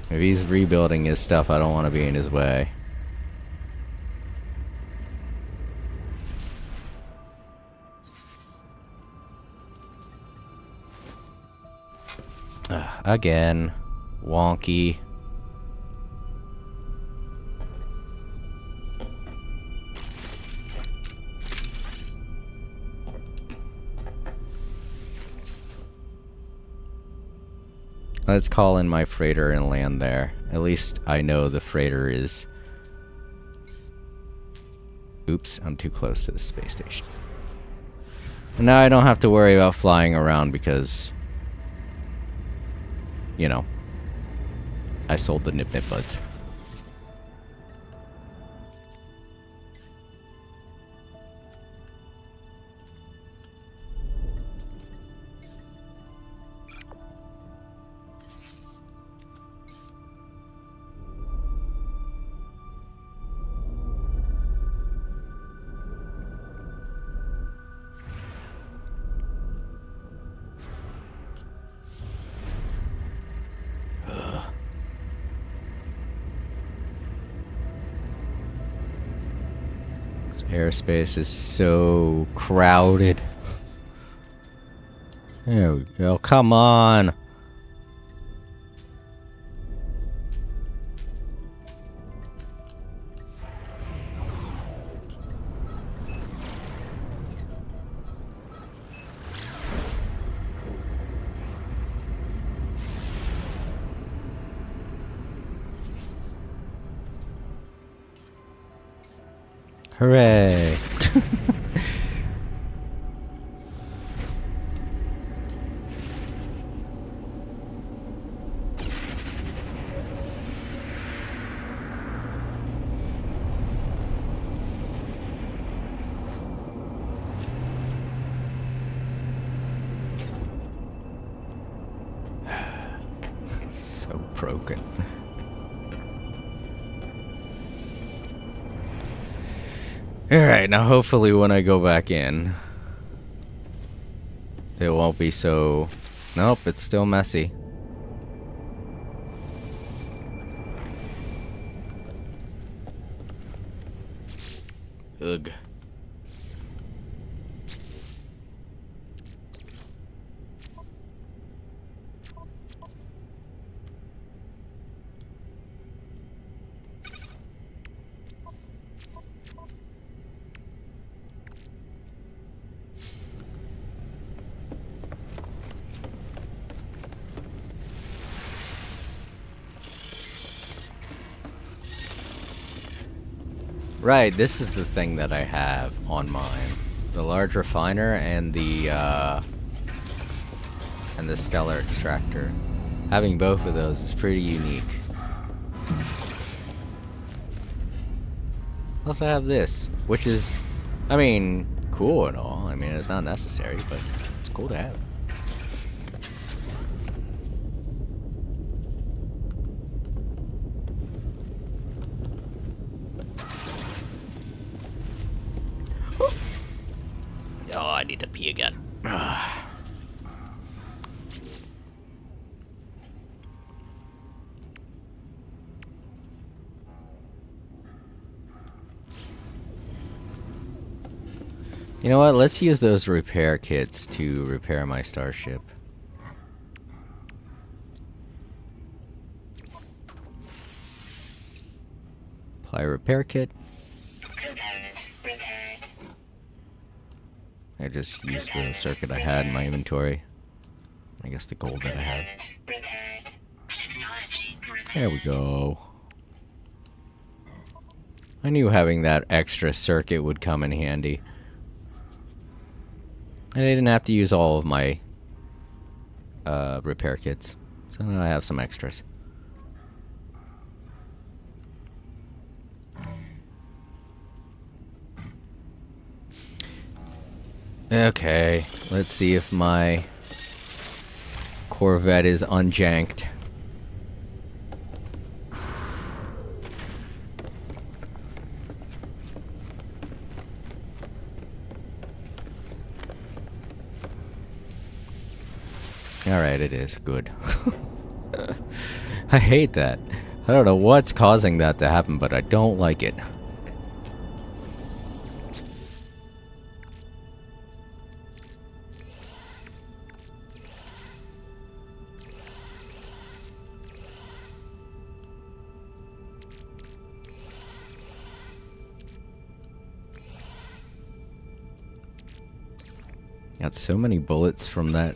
If he's rebuilding his stuff, I don't want to be in his way. Again. Wonky. Let's call in my freighter and land there. At least I know the freighter is... Oops, I'm too close to the space station. And now I don't have to worry about flying around because... You know, I sold the Nip Nip Buds. Airspace is so crowded. There we go. Come on. Hooray. So broken. Alright, now hopefully when I go back in, it won't be so... Nope, it's still messy. Ugh. Right, this is the thing that I have on mine. The large refiner and the stellar extractor. Having both of those is pretty unique. Also have this, which is, I mean, cool and all. I mean, it's not necessary, but it's cool to have. Oh, I need to pee again. You know what? Let's use those repair kits to repair my starship. Apply repair kit. Component repaired. I just used the circuit I had in my inventory. I guess the gold that I have. Repaired. Technology repaired. There we go. I knew having that extra circuit would come in handy. And I didn't have to use all of my repair kits. So now I have some extras. Okay, let's see if my Corvette is unjanked. Alright, it is. Good. I hate that. I don't know what's causing that to happen, but I don't like it. Got so many bullets from that.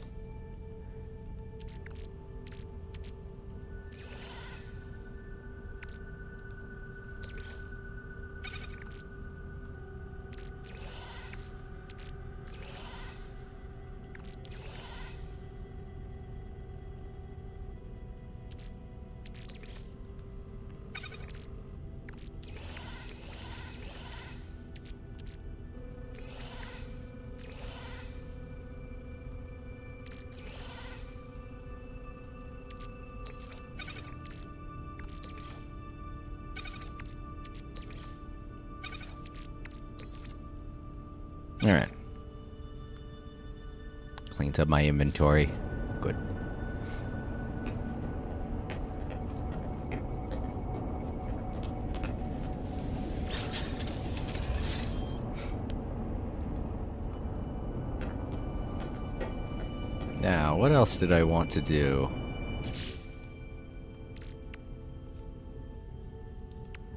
Alright. Cleans up my inventory. Good. Now, what else did I want to do?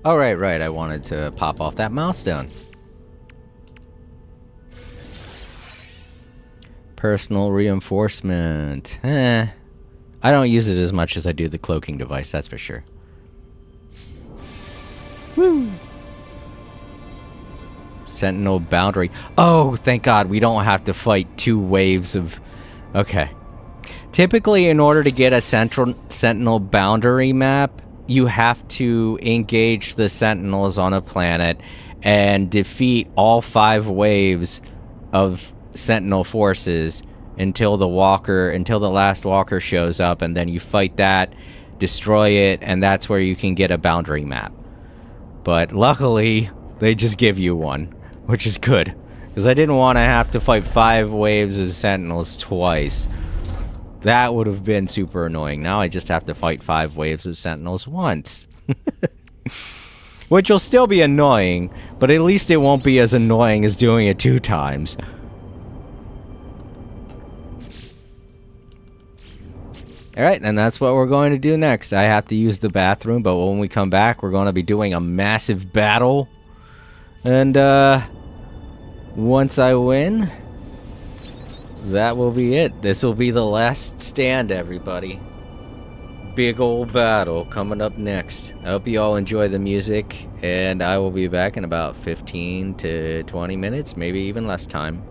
Oh, right. I wanted to pop off that milestone. Personal reinforcement. I don't use it as much as I do the cloaking device, that's for sure. Woo! Sentinel boundary. Oh, thank God, we don't have to fight 2 waves of... Okay. Typically, in order to get a Sentinel boundary map, you have to engage the Sentinels on a planet and defeat all 5 waves of Sentinel forces until the last walker shows up, and then you fight that, destroy it, and that's where you can get a boundary map. But luckily, they just give you one, which is good, because I didn't want to have to fight 5 waves of Sentinels twice. That would have been super annoying. Now I just have to fight 5 waves of Sentinels once. Which will still be annoying, But at least it won't be as annoying as doing it 2 times. Alright, and that's what we're going to do next. I have to use the bathroom, but when we come back, we're going to be doing a massive battle. And, once I win, that will be it. This will be the last stand, everybody. Big old battle coming up next. I hope you all enjoy the music, and I will be back in about 15 to 20 minutes, maybe even less time.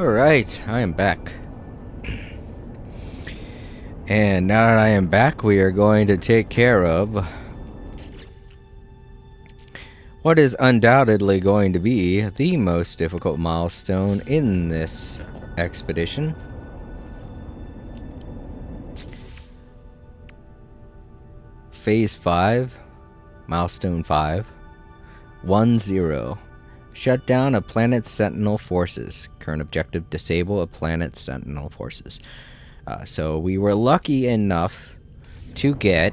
Alright, I am back. And now that I am back, we are going to take care of what is undoubtedly going to be the most difficult milestone in this expedition. Phase 5, Milestone 5, 1-0. Shut down a planet's sentinel forces. Current objective, disable a planet's sentinel forces. So we were lucky enough to get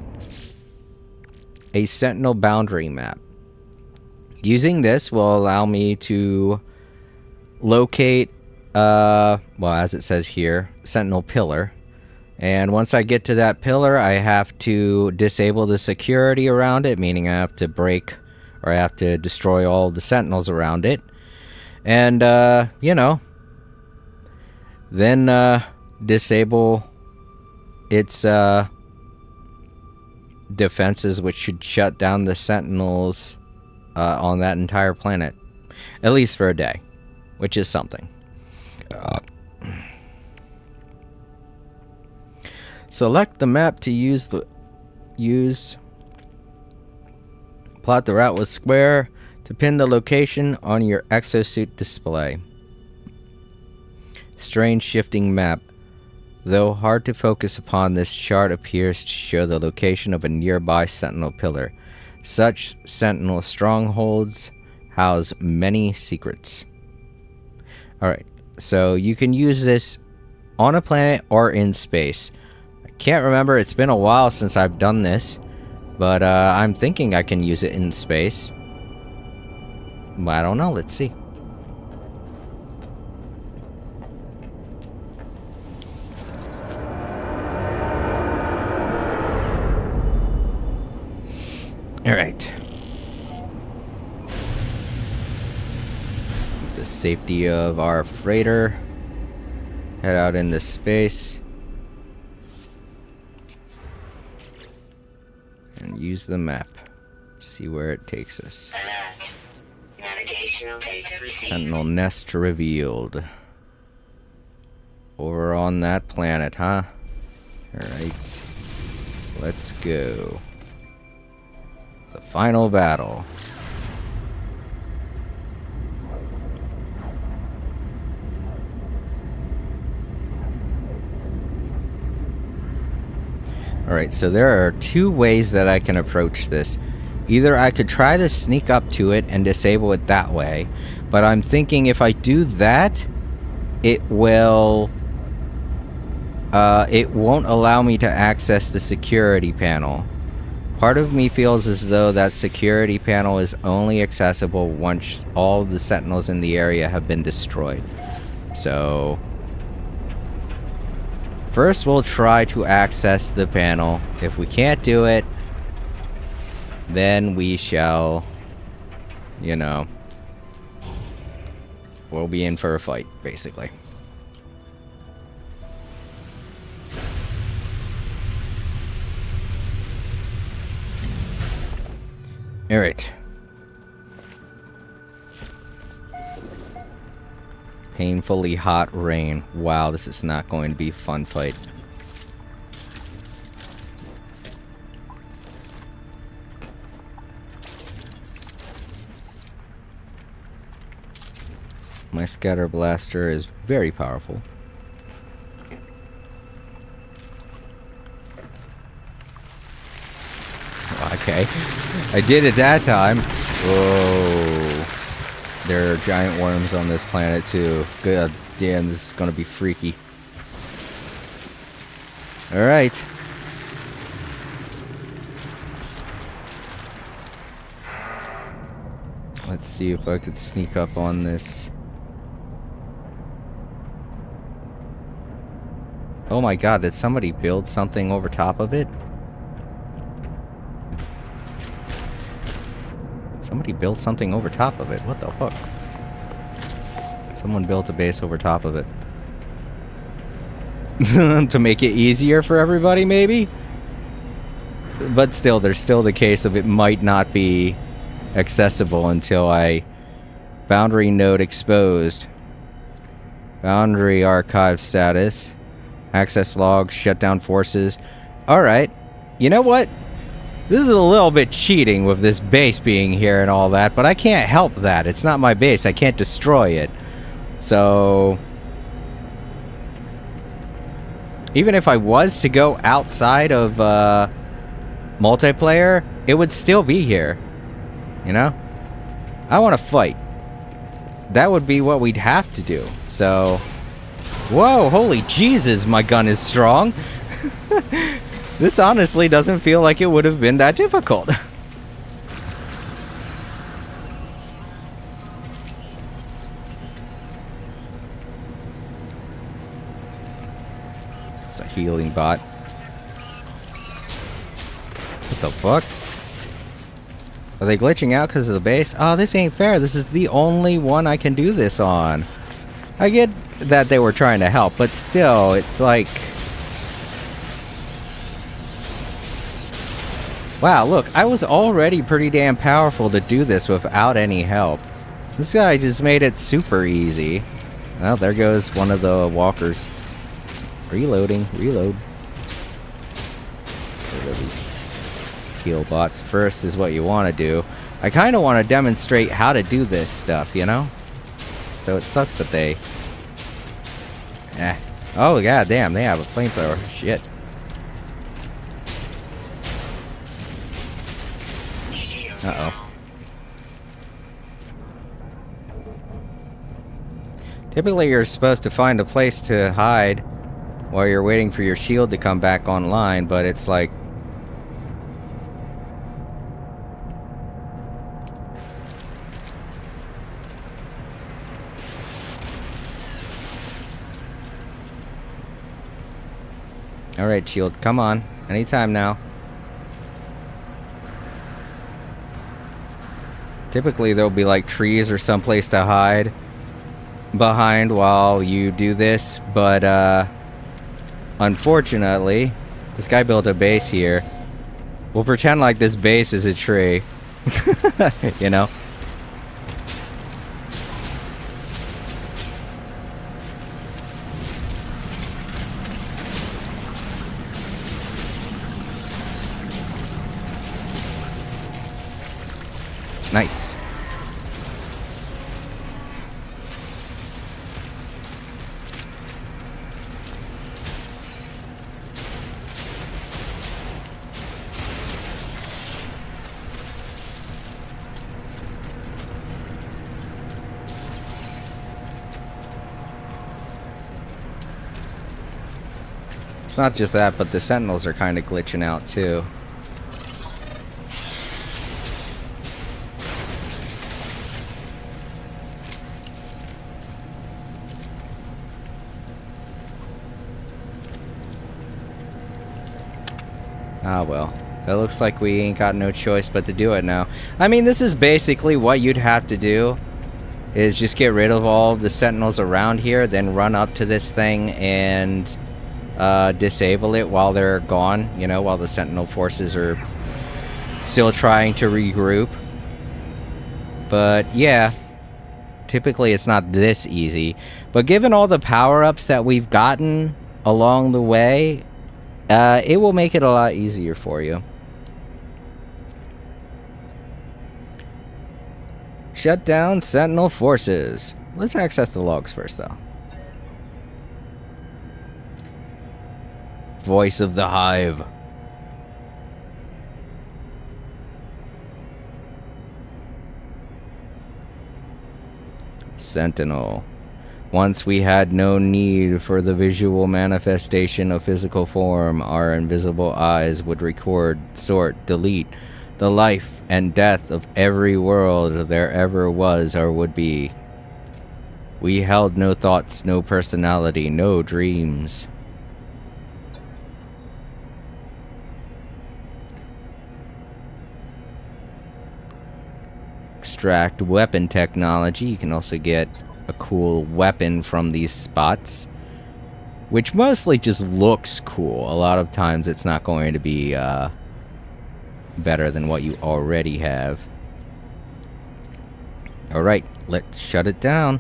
a sentinel boundary map. Using this will allow me to locate, well, as it says here, sentinel pillar. And once I get to that pillar, I have to disable the security around it, meaning I have to break, or I have to destroy all the sentinels around it. And, you know, then disable its defenses, which should shut down the sentinels on that entire planet. At least for a day, which is something. Select the map to use plot the route with square to pin the location on your exosuit display. Strange shifting map. Though hard to focus upon, this chart appears to show the location of a nearby sentinel pillar. Such sentinel strongholds house many secrets. Alright, so you can use this on a planet or in space. I can't remember, it's been a while since I've done this, but I'm thinking I can use it in space. But I don't know, let's see. Alright. With the safety of our freighter, head out into space. And use the map. See where it takes us. Alert. Navigational data received. Sentinel nest revealed. Over on that planet, huh? Alright. Let's go. The final battle. Alright, so there are two ways that I can approach this. Either I could try to sneak up to it and disable it that way, but I'm thinking if I do that, it will... it won't allow me to access the security panel. Part of me feels as though that security panel is only accessible once all the sentinels in the area have been destroyed. So... first, we'll try to access the panel. If we can't do it, then we shall, you know, we'll be in for a fight, basically. Alright. Painfully hot rain. Wow, this is not going to be a fun fight. My scatter blaster is very powerful. Okay. I did it that time. Whoa. There are giant worms on this planet too. God damn, this is gonna be freaky. Alright. Let's see if I could sneak up on this. Oh my god, did somebody build something over top of it? Somebody built something over top of it. What the fuck? Someone built a base over top of it. To make it easier for everybody, maybe? But still, there's still the case of it might not be accessible until I boundary node exposed. Boundary archive status. Access logs, shutdown forces. Alright. You know what? This is a little bit cheating with this base being here and all that, but I can't help that. It's not my base. I can't destroy it. So... even if I was to go outside of multiplayer, it would still be here. You know? I want to fight. That would be what we'd have to do. So... whoa, holy Jesus, my gun is strong. This honestly doesn't feel like it would have been that difficult. It's a healing bot. What the fuck? Are they glitching out because of the base? Oh, this ain't fair. This is the only one I can do this on. I get that they were trying to help, but still, it's like... wow, look, I was already pretty damn powerful to do this without any help. This guy just made it super easy. Well, there goes one of the walkers. Reloading, reload. Reload these heal bots first is what you want to do. I kind of want to demonstrate how to do this stuff, you know? So it sucks that they... oh, god damn, they have a flamethrower. Shit. Uh-oh. Typically, you're supposed to find a place to hide while you're waiting for your shield to come back online, but it's like... alright, shield, come on. Anytime now. Typically, there'll be like trees or someplace to hide behind while you do this, but unfortunately, this guy built a base here. We'll pretend like this base is a tree. You know? Nice. It's not just that, but the sentinels are kind of glitching out too. Ah, well. It looks like we ain't got no choice but to do it now. I mean, this is basically what you'd have to do, is just get rid of all of the sentinels around here, then run up to this thing and disable it while they're gone, you know, while the sentinel forces are still trying to regroup. But, yeah. Typically, it's not this easy. But given all the power-ups that we've gotten along the way... it will make it a lot easier for you. Shut down Sentinel forces. Let's access the logs first, though. Voice of the Hive. Sentinel. Once we had no need for the visual manifestation of physical form, our invisible eyes would record, sort, delete the life and death of every world there ever was or would be. We held no thoughts, no personality, no dreams. Extract weapon technology. You can also get a cool weapon from these spots, which mostly just looks cool. A lot of times it's not going to be better than what you already have. Alright, let's shut it down.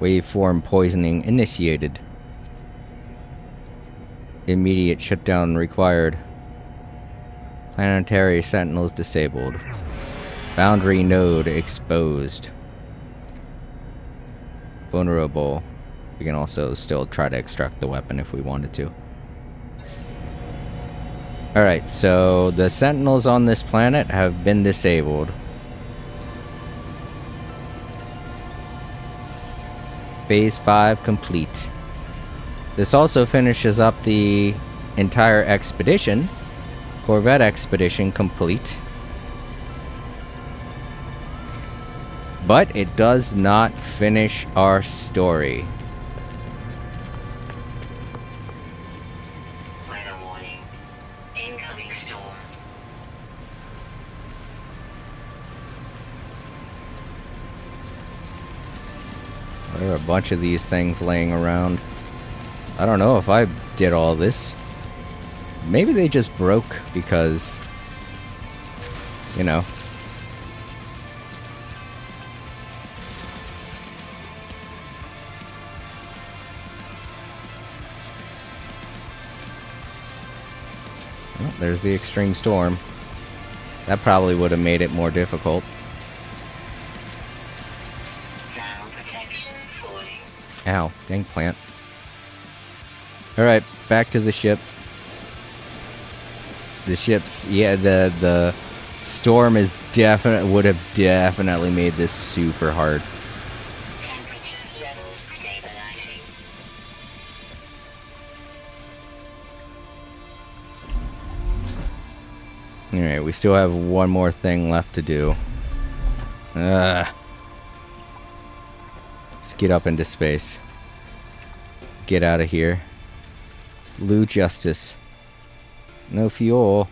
Waveform poisoning initiated. Immediate shutdown required. Planetary sentinels disabled. Boundary node exposed. Vulnerable. We can also still try to extract the weapon if we wanted to. Alright, so the sentinels on this planet have been disabled. Phase 5 complete. This also finishes up the entire expedition. Corvette expedition complete. But it does not finish our story. Weather warning. Incoming storm. There are a bunch of these things laying around. I don't know if I did all this. Maybe they just broke because, you know. Well, there's the extreme storm. That probably would have made it more difficult. Ground protection falling. Ow, dang plant. Alright, back to the ship. The ship's, yeah, the storm is would have definitely made this super hard. Temperature levels stabilizing. Alright, we still have one more thing left to do. Let's get up into space. Get out of here. Blue Justice. No fuel.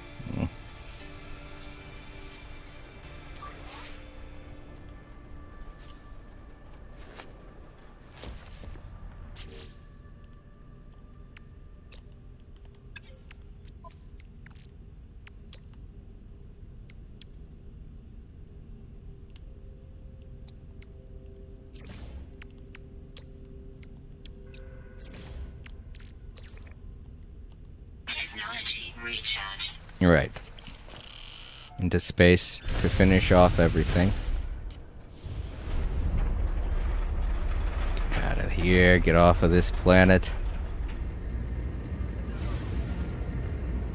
Technology recharge. Right. Into space to finish off everything. Get out of here. Get off of this planet.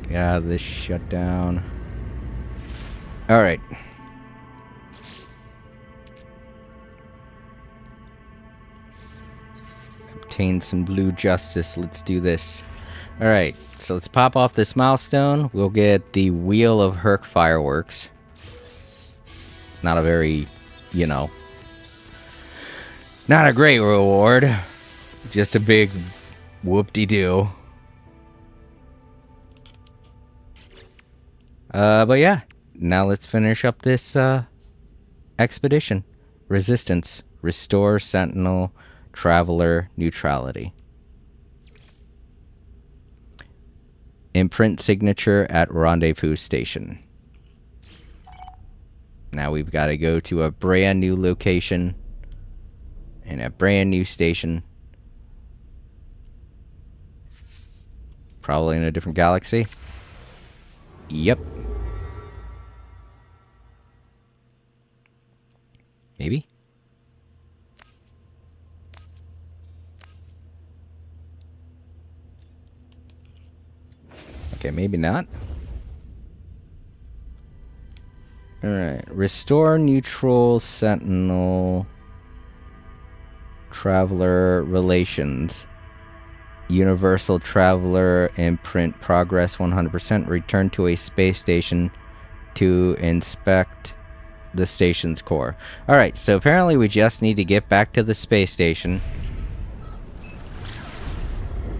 Get out of this shutdown. Alright. Obtain some blue justice. Let's do this. Alright, so let's pop off this milestone. We'll get the Wheel of Herc fireworks. Not a very, you know, not a great reward. Just a big whoop-de-doo. But yeah, now let's finish up this expedition. Resistance. Restore Sentinel Traveler neutrality. Imprint signature at Rendezvous Station. Now we've got to go to a brand new location and a brand new station. Probably in a different galaxy. Yep. Maybe? Okay, maybe not. Alright. Restore neutral sentinel traveler relations. Universal traveler imprint progress 100%. Return to a space station to inspect the station's core. Alright, so apparently we just need to get back to the space station.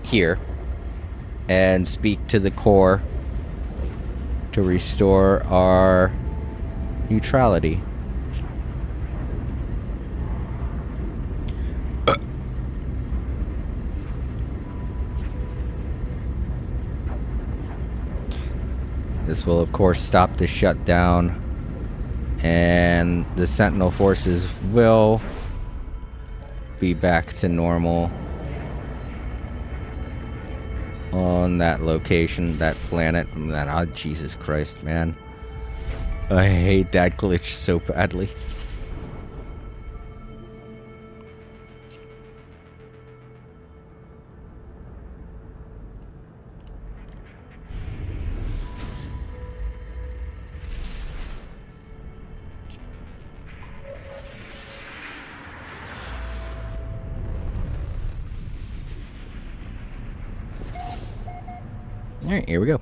Here. And speak to the core to restore our neutrality. This will, of course, stop the shutdown, and the Sentinel forces will be back to normal on that location, that planet. That, oh, Jesus Christ, man. I hate that glitch so badly. Alright, here we go.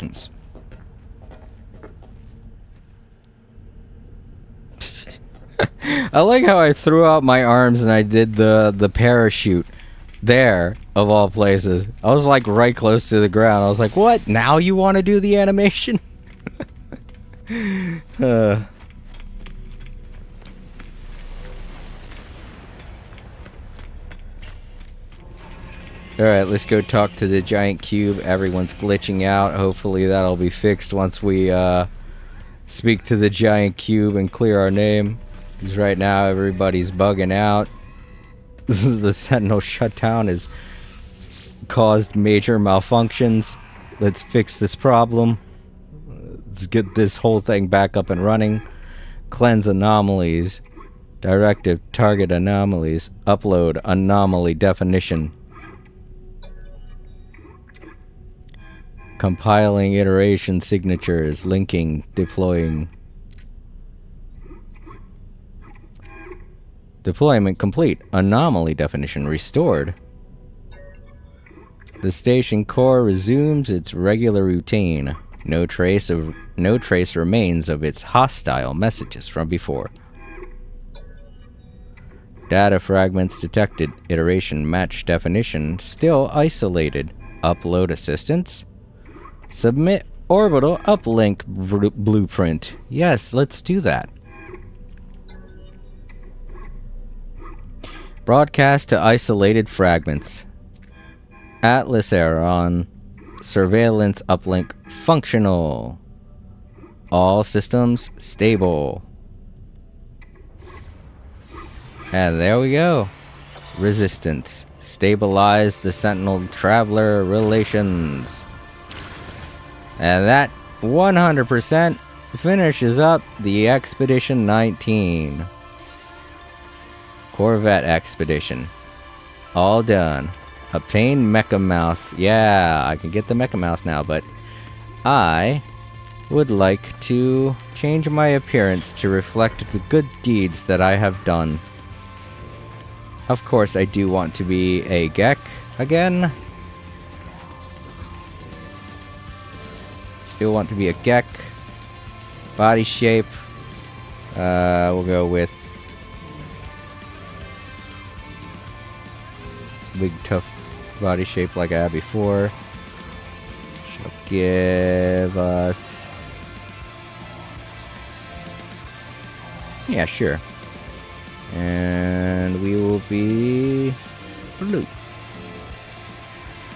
Oops. I like how I threw out my arms and I did the parachute there, of all places. I was like right close to the ground. I was like, what? Now you want to do the animation? Alright, let's go talk to the giant cube. Everyone's glitching out. Hopefully that'll be fixed once we speak to the giant cube and clear our name. Because right now everybody's bugging out. The Sentinel shutdown has caused major malfunctions. Let's fix this problem. Let's get this whole thing back up and running. Cleanse anomalies. Directive target anomalies. Upload anomaly definition. Compiling iteration signatures. Linking. Deploying. Deployment complete. Anomaly definition restored. The station core resumes its regular routine. No trace remains of its hostile messages from before. Data fragments detected. Iteration match definition still isolated. Upload assistance. Submit orbital uplink blueprint. Yes, let's do that. Broadcast to isolated fragments. Atlas Aeron. Surveillance uplink functional. All systems stable. And there we go. Resistance. Stabilize the Sentinel Traveler relations. And that 100% finishes up the Expedition 19. Corvette Expedition. All done. Obtain Mecha Mouse. Yeah, I can get the Mecha Mouse now, but I would like to change my appearance to reflect the good deeds that I have done. Of course, I do want to be a Gek again. Still want to be a Gek. Body shape. We'll go with big tough body shape like I had before. She'll give us... yeah, sure. And we will be blue.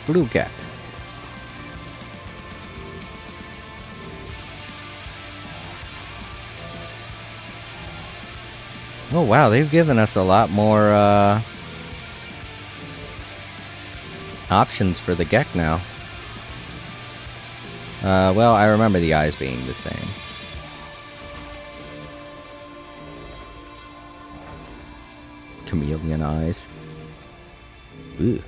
Blue cat. Oh wow, they've given us a lot more options for the Gek now. Well, I remember the eyes being the same. Chameleon eyes. Ooh.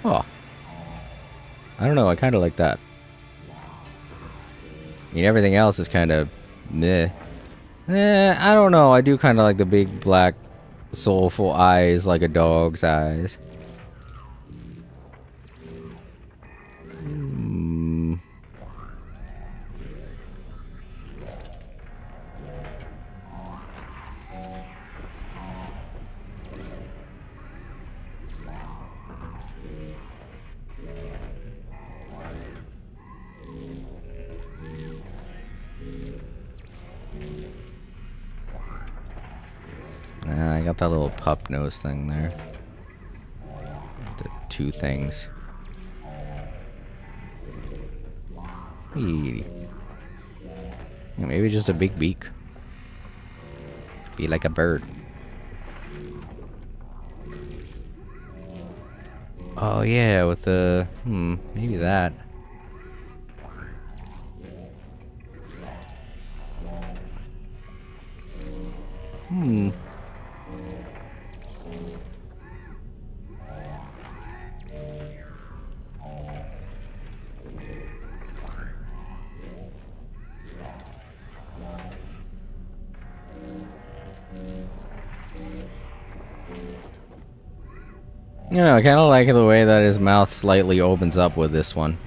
Oh. I don't know, I kind of like that. I mean, everything else is kind of meh. I don't know, I do kind of like the big black soulful eyes like a dog's eyes. Nah, I got that little pup nose thing there. The two things. Yeah, maybe just a big beak. Be like a bird. Oh yeah, with the maybe that. You know, I kind of like the way that his mouth slightly opens up with this one.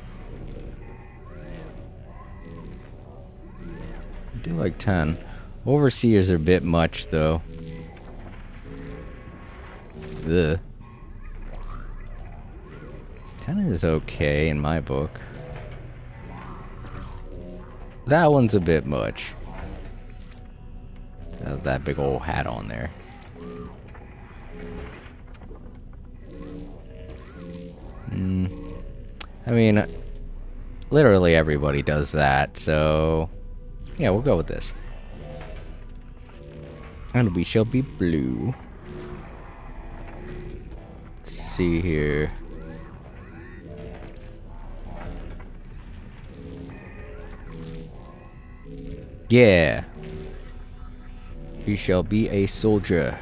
I do like 10. Overseers are a bit much, though. Ugh. 10 is okay in my book. That one's a bit much. That big old hat on there. I mean, literally everybody does that, so yeah, we'll go with this. And we shall be blue. Let's see here. Yeah. We shall be a soldier.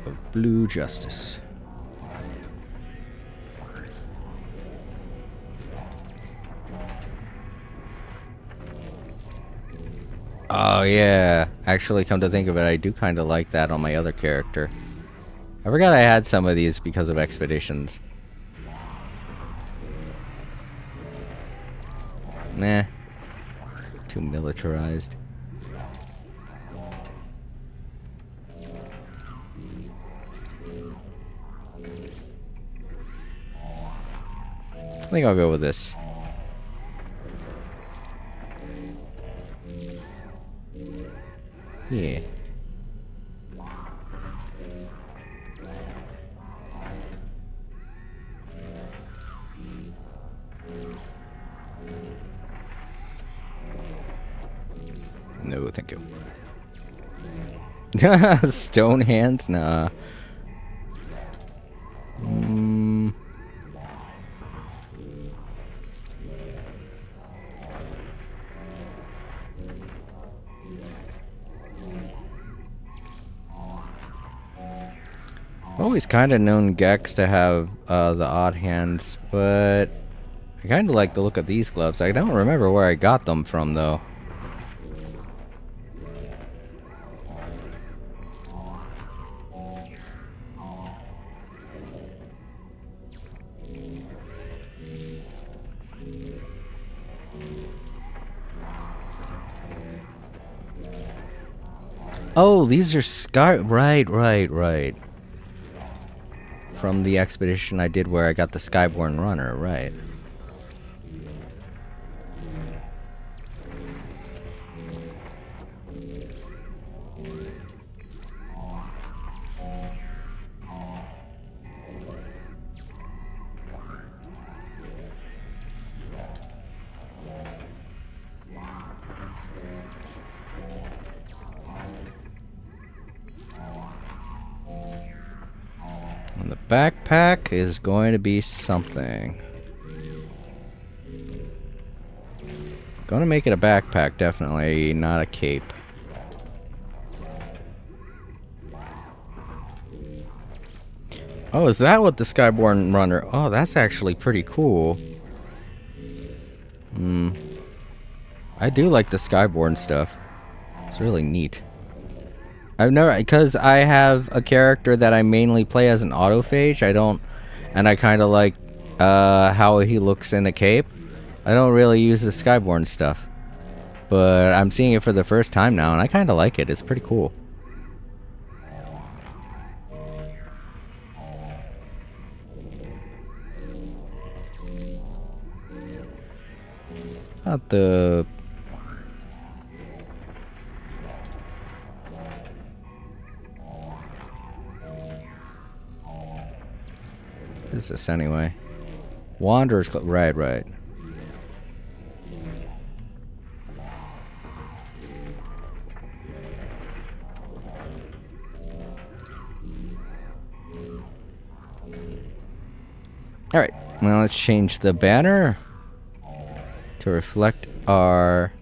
Of blue justice. Oh yeah, actually come to think of it, I do kind of like that on my other character. I forgot I had some of these because of expeditions. Nah. Too militarized. I think I'll go with this. Yeah. No, thank you. Stone hands? Nah. I've always kind of known Gex to have the odd hands, but I kind of like the look of these gloves. I don't remember where I got them from, though. Oh, these are sky. Right. From the expedition I did where I got the Skyborn Runner, right. And the backpack is going to be something. Gonna make it a backpack, definitely, not a cape. Oh, is that what the Skyborn Runner... Oh, that's actually pretty cool. I do like the Skyborn stuff. It's really neat. I've never... Because I have a character that I mainly play as an autophage, I don't... And I kind of like how he looks in a cape. I don't really use the Skyborn stuff. But I'm seeing it for the first time now, and I kind of like it. It's pretty cool. About the... What is this anyway? Wanderer's Club. Right. Alright, now let's change the banner to reflect our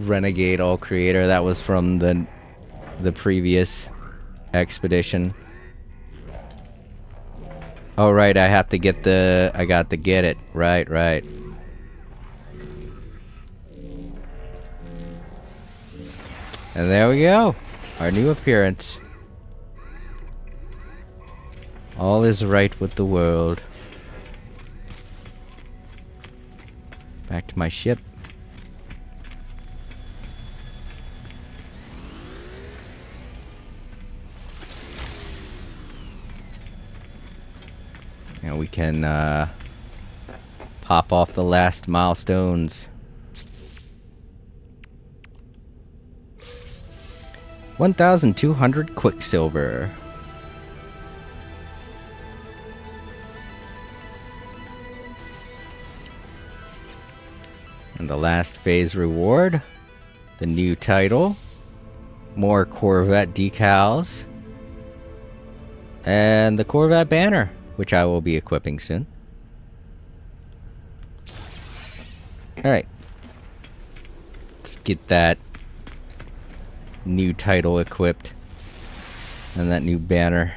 Renegade All Creator. That was from the previous expedition. Oh right, I got to get it. Right. And there we go. Our new appearance. All is right with the world. Back to my ship. And we can pop off the last milestones. 1,200 Quicksilver. And the last phase reward, the new title, more Corvette decals, and the Corvette banner, which I will be equipping soon. Alright. Let's get that new title equipped and that new banner.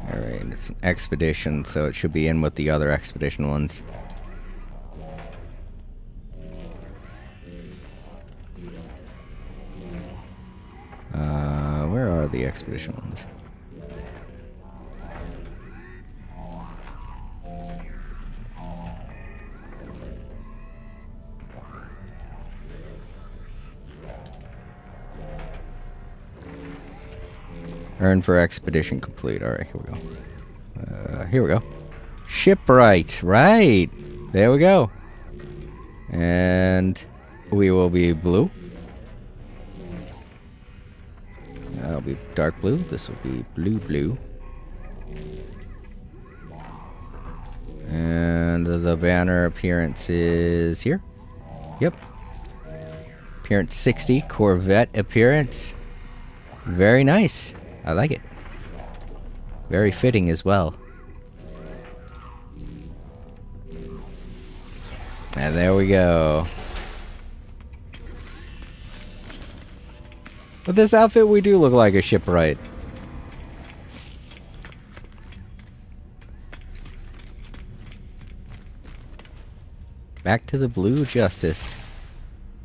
Alright, it's an expedition, so it should be in with the other expedition ones. Where are the expedition ones? Earn for expedition complete. Alright, here we go. Here we go. Shipwright. Right. There we go. And we will be blue. That'll be dark blue. This will be blue. And the banner appearance is here. Yep. Appearance 60. Corvette appearance. Very nice. I like it. Very fitting as well. And there we go. With this outfit, we do look like a shipwright. Back to the Blue Justice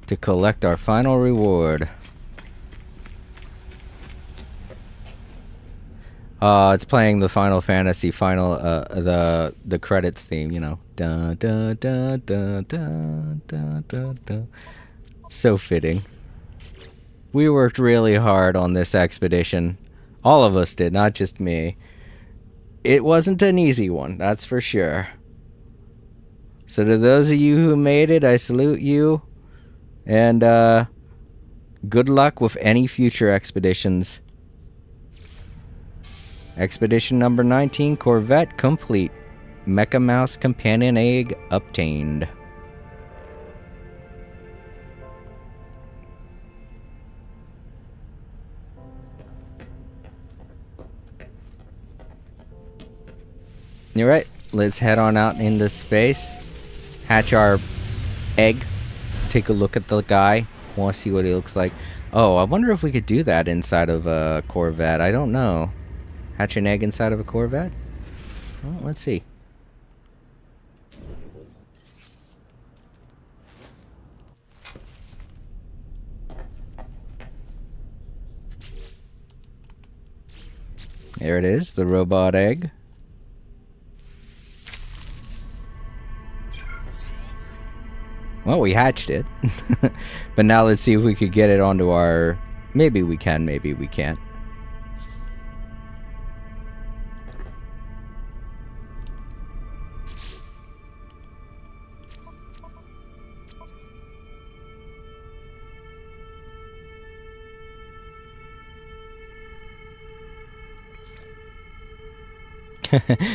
to collect our final reward. It's playing the Final Fantasy the credits theme, you know. Dun, dun, dun, dun, dun, dun, dun, dun. So fitting. We worked really hard on this expedition. All of us did, not just me. It wasn't an easy one, that's for sure. So to those of you who made it, I salute you. And good luck with any future expeditions. Expedition number 19, Corvette complete. Mecha Mouse companion egg obtained. Alright, let's head on out into space. Hatch our egg. Take a look at the guy. Want to see what he looks like. Oh, I wonder if we could do that inside of a Corvette. I don't know. Hatch an egg inside of a Corvette? Well, let's see. There it is, the robot egg. Well, we hatched it. But now let's see if we could get it onto our... Maybe we can, maybe we can't.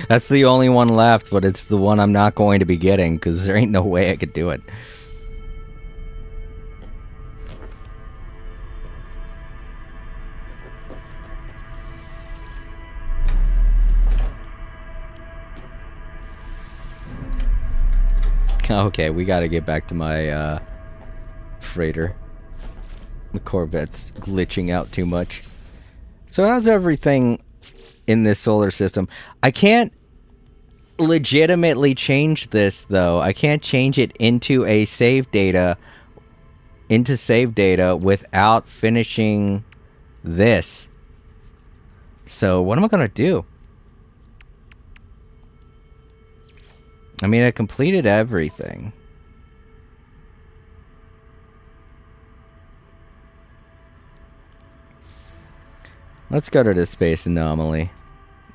That's the only one left, but it's the one I'm not going to be getting, because there ain't no way I could do it. Okay, we gotta get back to my, freighter. The Corvette's glitching out too much. So how's everything in this solar system? I can't legitimately change this, though. I can't change it into a save data, without finishing this. So what am I gonna do? I mean, I completed everything. Let's go to the space anomaly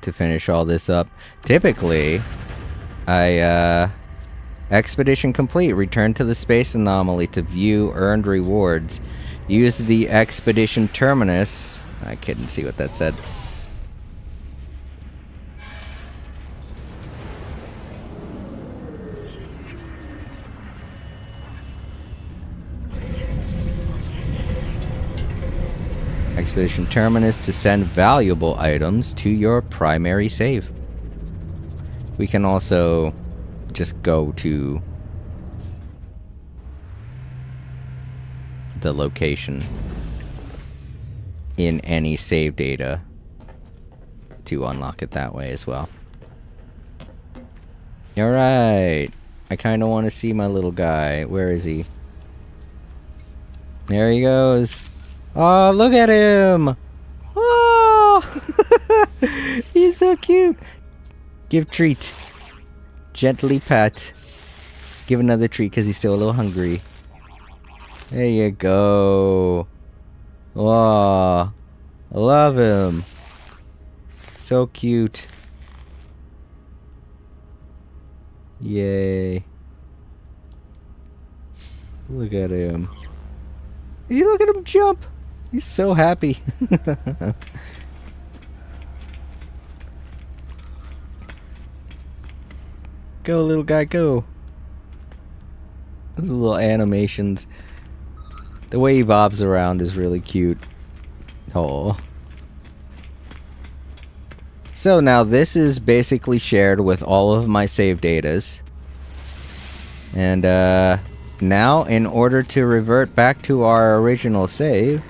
to finish all this up. Typically, expedition complete. Return to the space anomaly to view earned rewards. Use the expedition terminus. I couldn't see what that said. Expedition terminus to send valuable items to your primary save. We can also just go to the location in any save data to unlock it that way as well. Alright. I kind of want to see my little guy. Where is he? There he goes. Oh, look at him! Oh! He's so cute! Give treat. Gently pet. Give another treat because he's still a little hungry. There you go. Oh, I love him. So cute. Yay. Look at him. You look at him jump. He's so happy. Go, little guy, go. Those little animations. The way he bobs around is really cute. Oh. So now this is basically shared with all of my save datas. And now in order to revert back to our original save,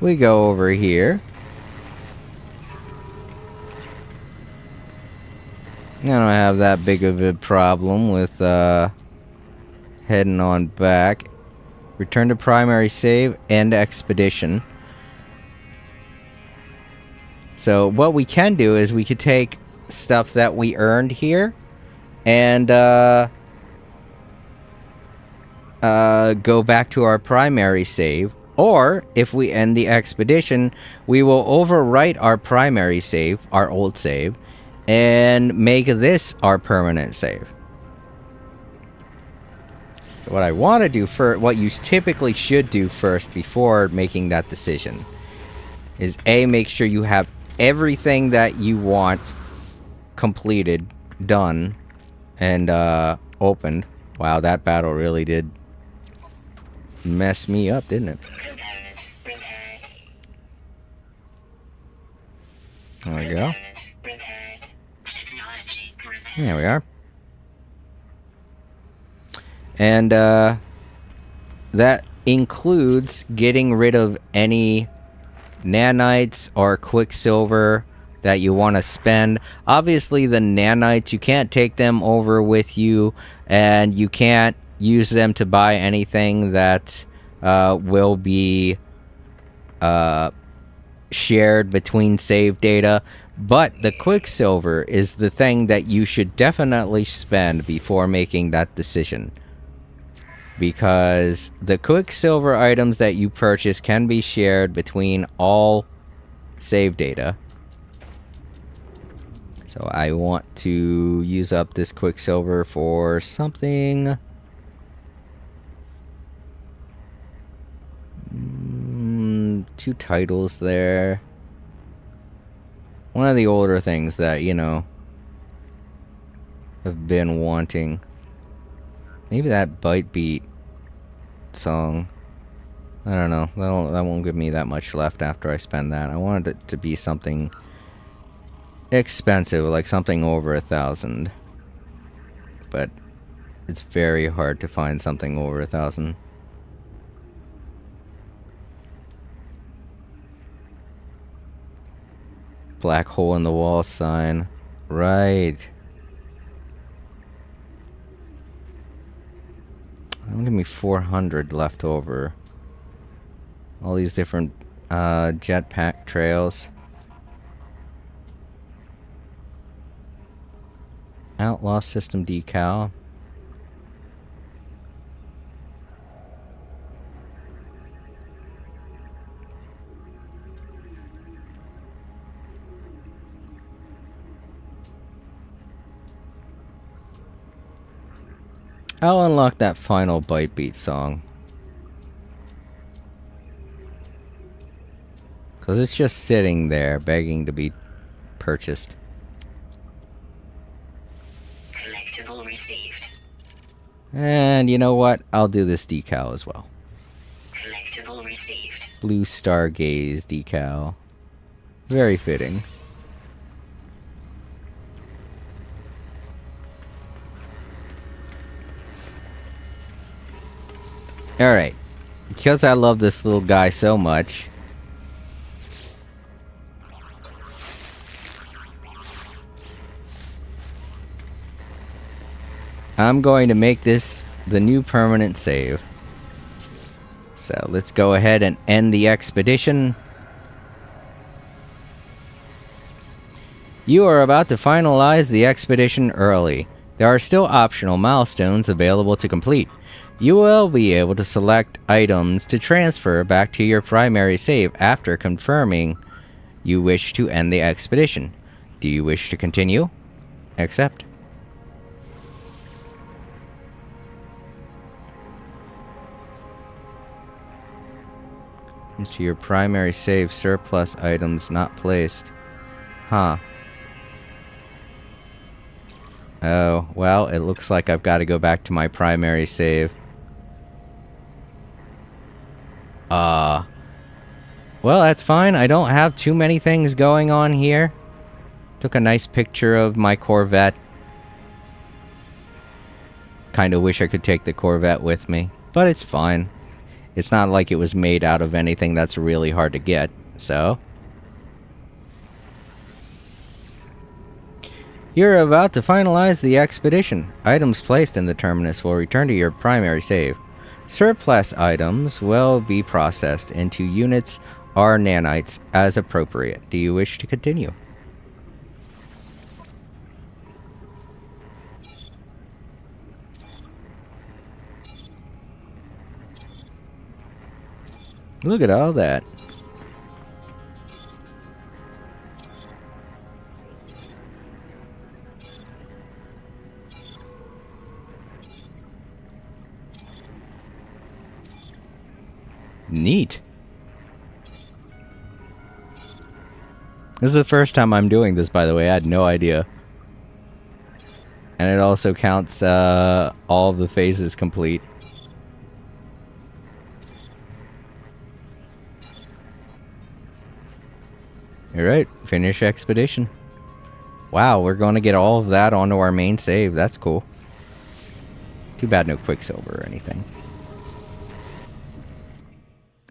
we go over here. I don't have that big of a problem with heading on back. Return to primary save, end expedition. So what we can do is we could take stuff that we earned here and go back to our primary save. Or, if we end the expedition, we will overwrite our primary save, our old save, and make this our permanent save. So what I want to do first, what you typically should do first before making that decision, is A, make sure you have everything that you want completed, done, and opened. Wow, that battle really did mess me up, didn't it? Component prepared. There we go. Prepared. Technology prepared. There we are. And that includes getting rid of any nanites or quicksilver that you want to spend. Obviously, the nanites, you can't take them over with you, and you can't use them to buy anything that will be shared between save data. But the quicksilver is the thing that you should definitely spend before making that decision. because the Quicksilver items that you purchase can be shared between all save data. So I want to use up this Quicksilver for something. Two titles there. One of the older things that, you know, have been wanting. Maybe that Bite Beat song. I don't know. That won't give me that much left after I spend that. I wanted it to be something expensive, like something over 1,000. But it's very hard to find something over 1,000. Black hole in the wall sign. Right. That'll give me 400 left over. All these different jetpack trails. Outlaw system decal. I'll unlock that final Bite Beat song. Because it's just sitting there, begging to be purchased. Collectible received. And you know what? I'll do this decal as well. Collectible received. Blue Stargaze decal. Very fitting. Alright. Because I love this little guy so much, I'm going to make this the new permanent save. So let's go ahead and end the expedition. You are about to finalize the expedition early. There are still optional milestones available to complete. You will be able to select items to transfer back to your primary save after confirming you wish to end the expedition. Do you wish to continue? Accept. Into your primary save, surplus items not placed. Huh. Oh, well, it looks like I've got to go back to my primary save. Well, that's fine. I don't have too many things going on here. Took a nice picture of my Corvette. Kinda wish I could take the Corvette with me, but it's fine. It's not like it was made out of anything that's really hard to get, so. You're about to finalize the expedition. Items placed in the terminus will return to your primary save. Surplus items will be processed into units or nanites as appropriate. Do you wish to continue? Look at all that. Neat. This is the first time I'm doing this, by the way. I had no idea. And it also counts all of the phases complete. Alright, finish expedition. Wow, we're going to get all of that onto our main save. That's cool. Too bad no Quicksilver or anything.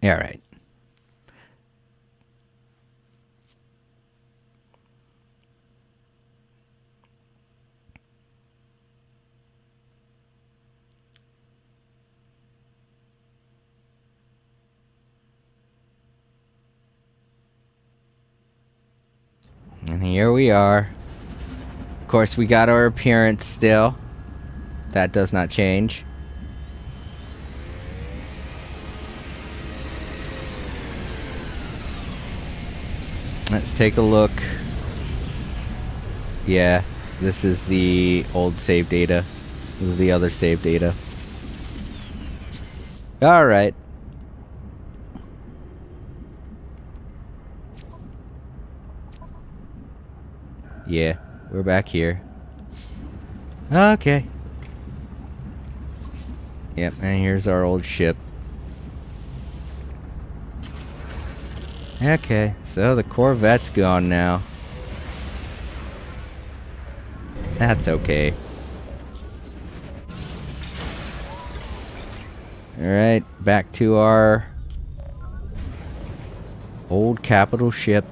Alright. And here we are. Of course, we got our appearance still. That does not change. Let's take a look. Yeah, this is the old save data. This is the other save data. Alright. Yeah, we're back here. Okay. Yep, and here's our old ship. Okay, so the Corvette's gone now. That's okay. Alright, back to our old capital ship.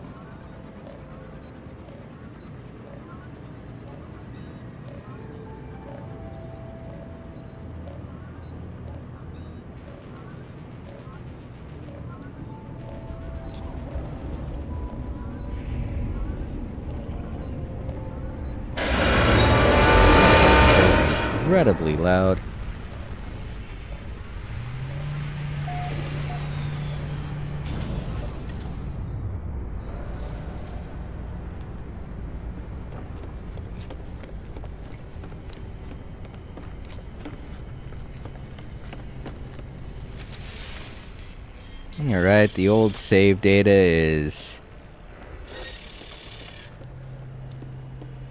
Incredibly loud. Alright, the old save data is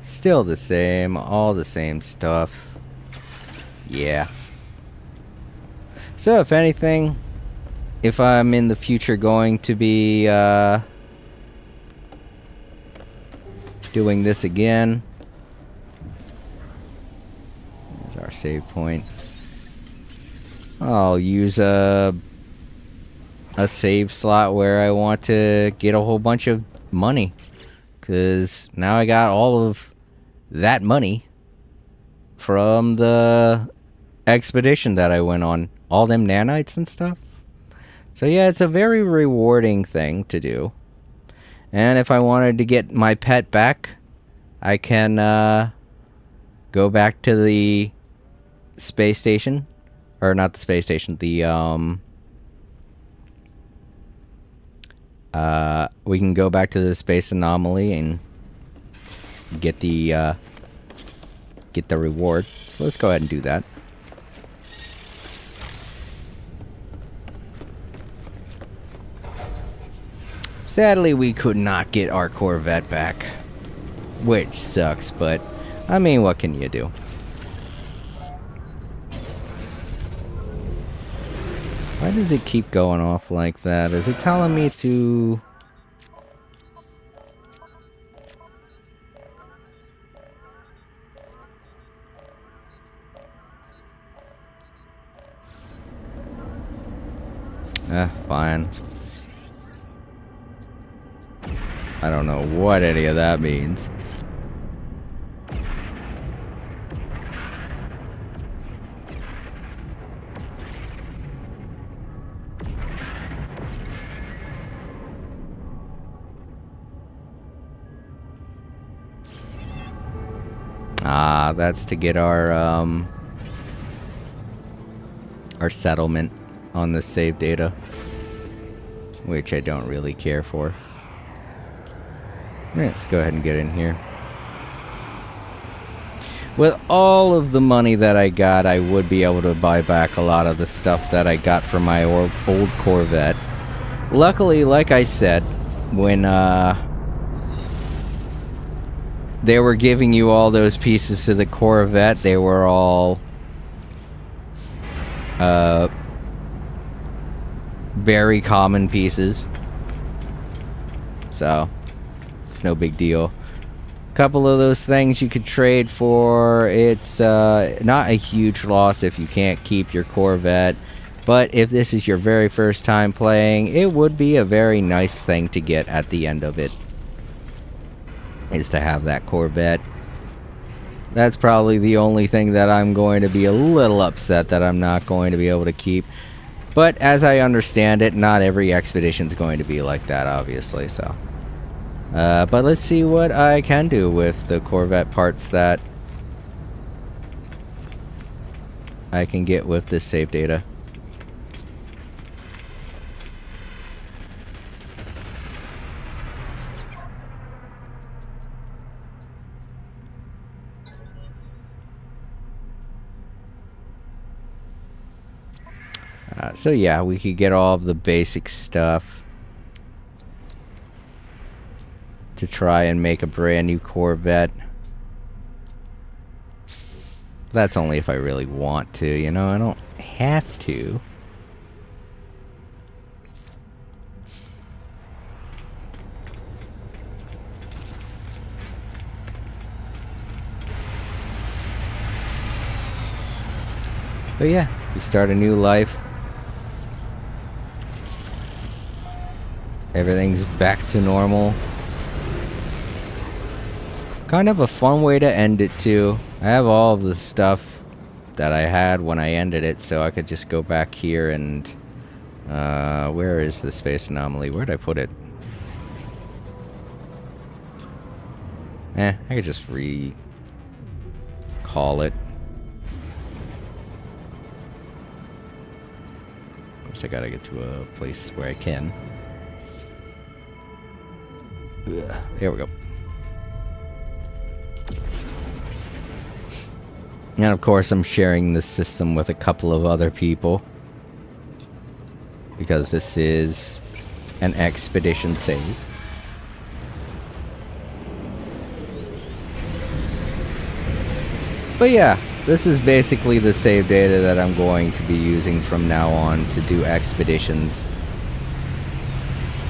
still the same, all the same stuff. Yeah. So if anything, if I'm in the future going to be doing this again, there's our save point. I'll use a save slot where I want to get a whole bunch of money, because now I got all of that money from the expedition that I went on, all them nanites and stuff. So yeah, it's a very rewarding thing to do. And if I wanted to get my pet back, I can go back to the space station, or not the space station, the we can go back to the space anomaly and get the reward. So let's go ahead and do that. Sadly, we could not get our Corvette back, which sucks, but I mean, what can you do? Why does it keep going off like that? Is it telling me to... fine. I don't know what any of that means. Ah, that's to get our settlement on the save data, which I don't really care for. Let's go ahead and get in here. With all of the money that I got, I would be able to buy back a lot of the stuff that I got from my old Corvette. Luckily, like I said, when they were giving you all those pieces to the Corvette, they were all very common pieces. So it's no big deal. Couple of those things you could trade for. It's not a huge loss if you can't keep your Corvette, but if this is your very first time playing, it would be a very nice thing to get at the end of it, is to have that Corvette. That's probably the only thing that I'm going to be a little upset that I'm not going to be able to keep. But as I understand it, not every expedition is going to be like that, obviously, so. But let's see what I can do with the Corvette parts that I can get with this save data. So yeah, we could get all of the basic stuff to try and make a brand new Corvette. That's only if I really want to, you know, I don't have to. But yeah, we start a new life. Everything's back to normal. Kind of a fun way to end it too. I have all of the stuff that I had when I ended it, so I could just go back here and... where is the space anomaly? Where'd I put it? I could just recall it. I gotta get to a place where I can. Ugh, there we go. And of course I'm sharing this system with a couple of other people, because this is an expedition save. But yeah, this is basically the save data that I'm going to be using from now on to do expeditions.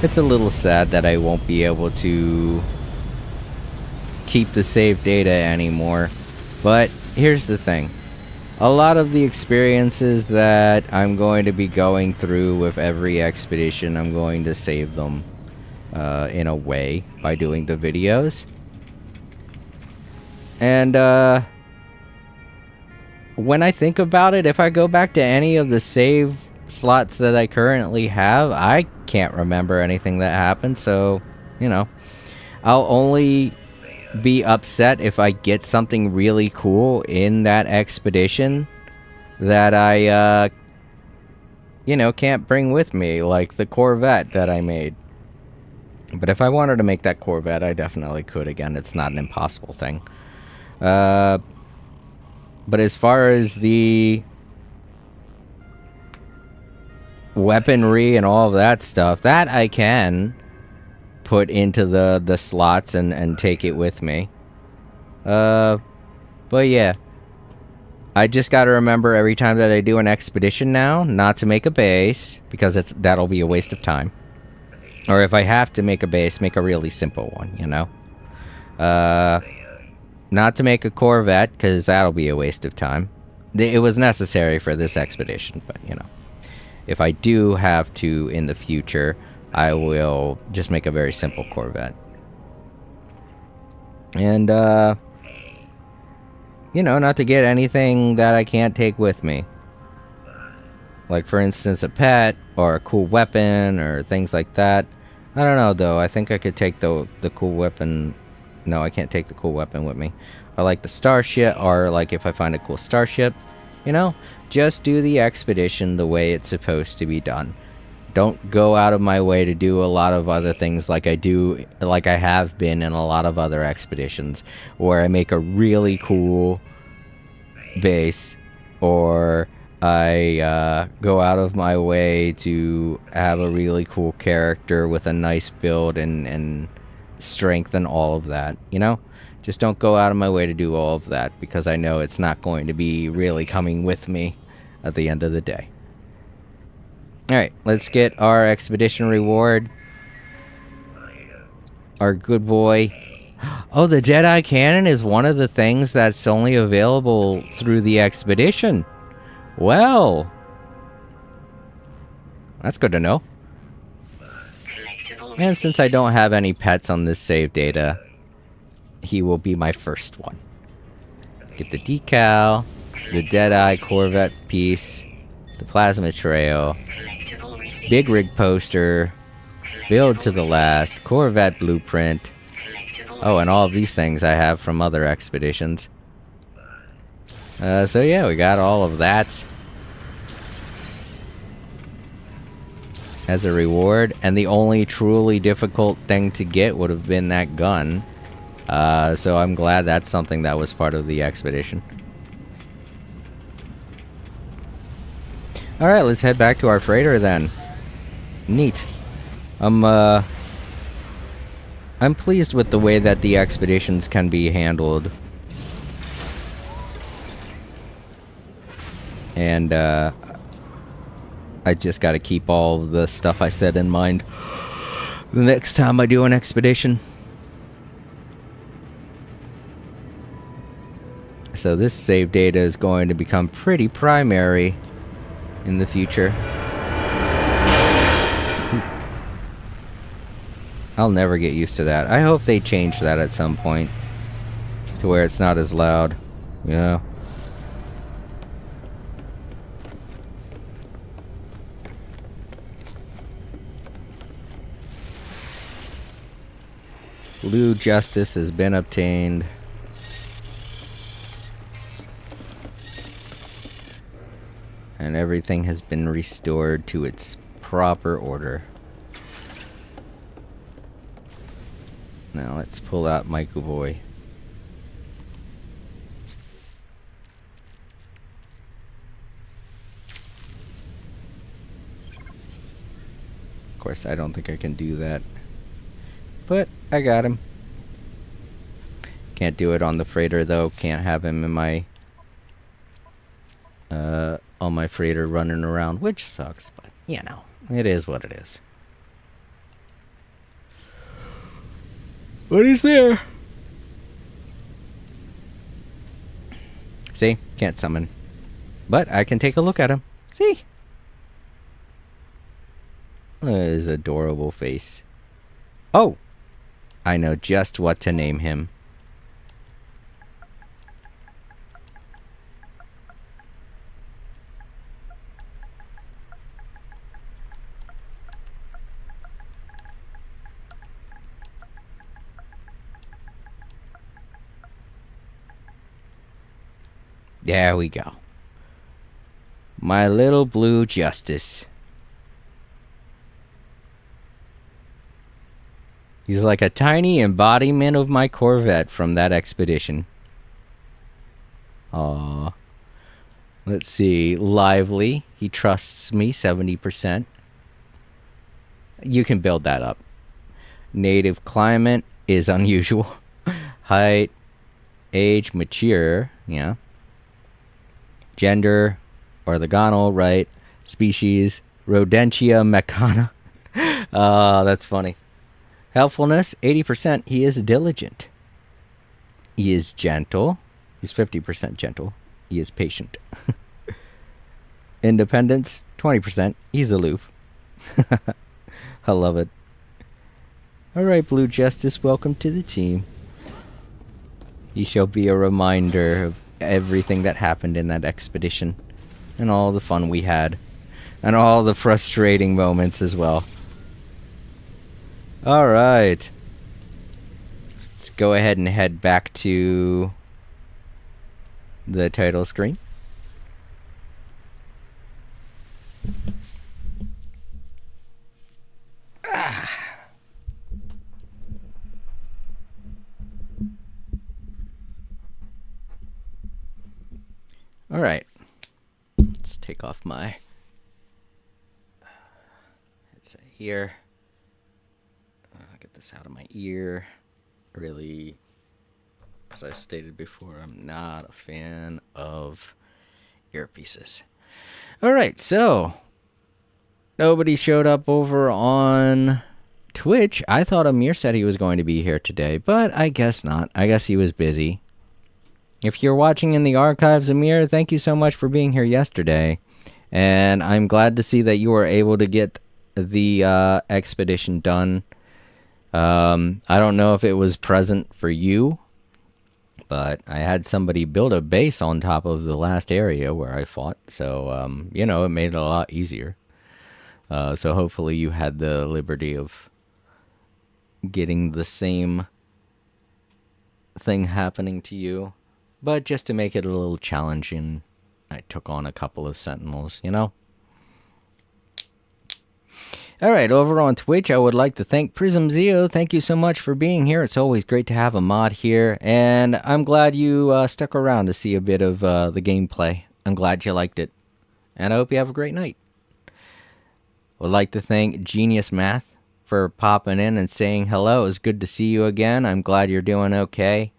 It's a little sad that I won't be able to keep the save data anymore, but here's the thing. A lot of the experiences that I'm going to be going through with every expedition, I'm going to save them in a way by doing the videos. And when I think about it, if I go back to any of the save slots that I currently have, I can't remember anything that happened, so, you know, I'll only be upset if I get something really cool in that expedition that I, you know, can't bring with me, like the Corvette that I made. But if I wanted to make that Corvette, I definitely could. Again, it's not an impossible thing. But as far as the weaponry and all of that stuff, that I can put into the slots and take it with me. But yeah, I just gotta remember every time that I do an expedition now, not to make a base, because that'll be a waste of time. Or if I have to make a base, make a really simple one, you know? Not to make a Corvette, because that'll be a waste of time. It was necessary for this expedition, but, you know. If I do have to in the future, I will just make a very simple Corvette. And, you know, not to get anything that I can't take with me. Like, for instance, a pet, or a cool weapon, or things like that. I don't know, though. I think I could take the cool weapon... No, I can't take the cool weapon with me. I like the starship, or like if I find a cool starship, you know, just do the expedition the way it's supposed to be done. Don't go out of my way to do a lot of other things like I have been in a lot of other expeditions, where I make a really cool base, or I go out of my way to have a really cool character with a nice build and strength and all of that, you know? Just don't go out of my way to do all of that, because I know it's not going to be really coming with me at the end of the day. Alright, let's get our expedition reward. Our good boy. Oh, the Deadeye Cannon is one of the things that's only available through the expedition. Well, that's good to know. And since I don't have any pets on this save data, he will be my first one. Get the decal, the Deadeye Corvette piece, the plasma trail, big rig poster, build to the last, Corvette blueprint. Oh, and all of these things I have from other expeditions. So yeah, we got all of that as a reward, and the only truly difficult thing to get would have been that gun. So I'm glad that's something that was part of the expedition. Alright, let's head back to our freighter then. Neat. I'm pleased with the way that the expeditions can be handled. And, I just gotta keep all the stuff I said in mind the next time I do an expedition. So this save data is going to become pretty primary in the future. I'll never get used to that. I hope they change that at some point to where it's not as loud. Yeah. Blue Justice has been obtained. And everything has been restored to its proper order. Now let's pull out Michael Boy. Of course, I don't think I can do that. But I got him. Can't do it on the freighter though. Can't have him in my on my freighter running around, which sucks, but you know, it is what it is. But he's there. See? Can't summon. But I can take a look at him. See? His adorable face. Oh! I know just what to name him. There we go. My little Blue Justice. He's like a tiny embodiment of my Corvette from that expedition. Aww. Let's see. Lively. He trusts me 70%. You can build that up. Native climate is unusual. Height. Age. Mature. Yeah. Gender. Orthogonal. Right. Species. Rodentia mecana. That's funny. Helpfulness, 80%. He is diligent. He is gentle. He's 50% gentle. He is patient. Independence, 20%. He's aloof. I love it. Alright, Blue Justice, welcome to the team. He shall be a reminder of everything that happened in that expedition. And all the fun we had. And all the frustrating moments as well. Alright. Let's go ahead and head back to the title screen. Alright. Let's take off my headset here. Get this out of my ear. Really, as I stated before, I'm not a fan of earpieces. Alright, so nobody showed up over on Twitch. I thought Amir said he was going to be here today, but I guess not. I guess he was busy. If you're watching in the archives, Amir, thank you so much for being here yesterday. And I'm glad to see that you were able to get the expedition done. I don't know if it was present for you, but I had somebody build a base on top of the last area where I fought. So, you know, it made it a lot easier. So hopefully you had the liberty of getting the same thing happening to you. But just to make it a little challenging, I took on a couple of sentinels, you know? Alright, over on Twitch, I would like to thank Prism Zeo. Thank you so much for being here. It's always great to have a mod here. And I'm glad you stuck around to see a bit of the gameplay. I'm glad you liked it. and I hope you have a great night. Would like to thank Genius Math for popping in and saying hello. It's good to see you again. I'm glad you're doing okay.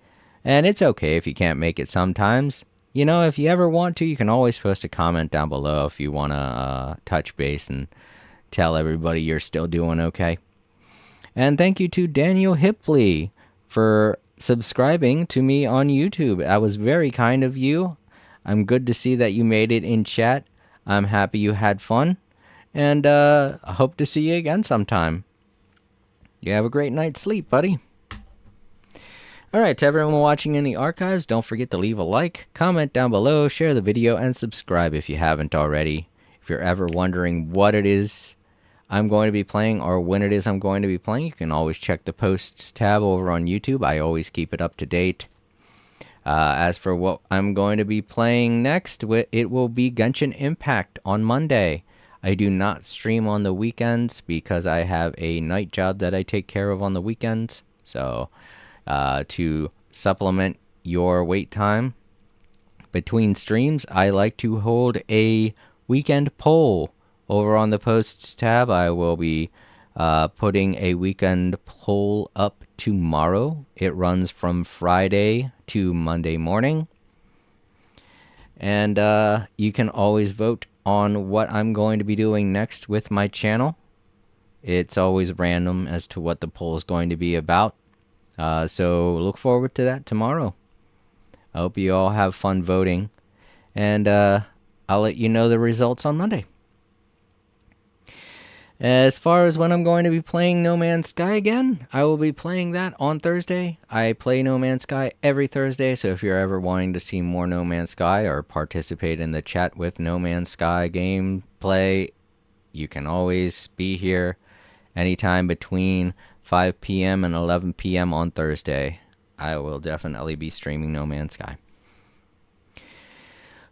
And it's okay if you can't make it sometimes. You know, if you ever want to, you can always post a comment down below if you want to touch base and tell everybody you're still doing okay. And thank you to Daniel Hipley for subscribing to me on YouTube. That was very kind of you. I'm good to see that you made it in chat. I'm happy you had fun. And I hope to see you again sometime. You have a great night's sleep, buddy. Alright, to everyone watching in the archives, don't forget to leave a like, comment down below, share the video, and subscribe if you haven't already. If you're ever wondering what it is I'm going to be playing or when it is I'm going to be playing, you can always check the posts tab over on YouTube. I always keep it up to date. As for what I'm going to be playing next, it will be Genshin Impact on Monday. I do not stream on the weekends because I have a night job that I take care of on the weekends. So, to supplement your wait time between streams, I like to hold a weekend poll. Over on the posts tab, I will be putting a weekend poll up tomorrow. It runs from Friday to Monday morning. And you can always vote on what I'm going to be doing next with my channel. It's always random as to what the poll is going to be about. So look forward to that tomorrow. I hope you all have fun voting. And I'll let you know the results on Monday. As far as when I'm going to be playing No Man's Sky again, I will be playing that on Thursday. I play No Man's Sky every Thursday, so if you're ever wanting to see more No Man's Sky or participate in the chat with No Man's Sky gameplay, you can always be here anytime between 5 p.m. and 11 p.m. on Thursday. I will definitely be streaming No Man's Sky.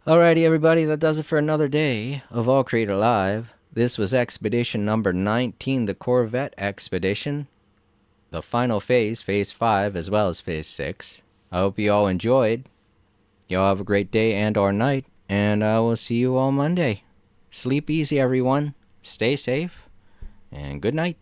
Alrighty, everybody, that does it for another day of All Creator Live. This was Expedition number 19, the Corvette Expedition. The final phase, Phase 5, as well as Phase 6. I hope you all enjoyed. Y'all have a great day and or night, and I will see you all Monday. Sleep easy, everyone. Stay safe, and good night.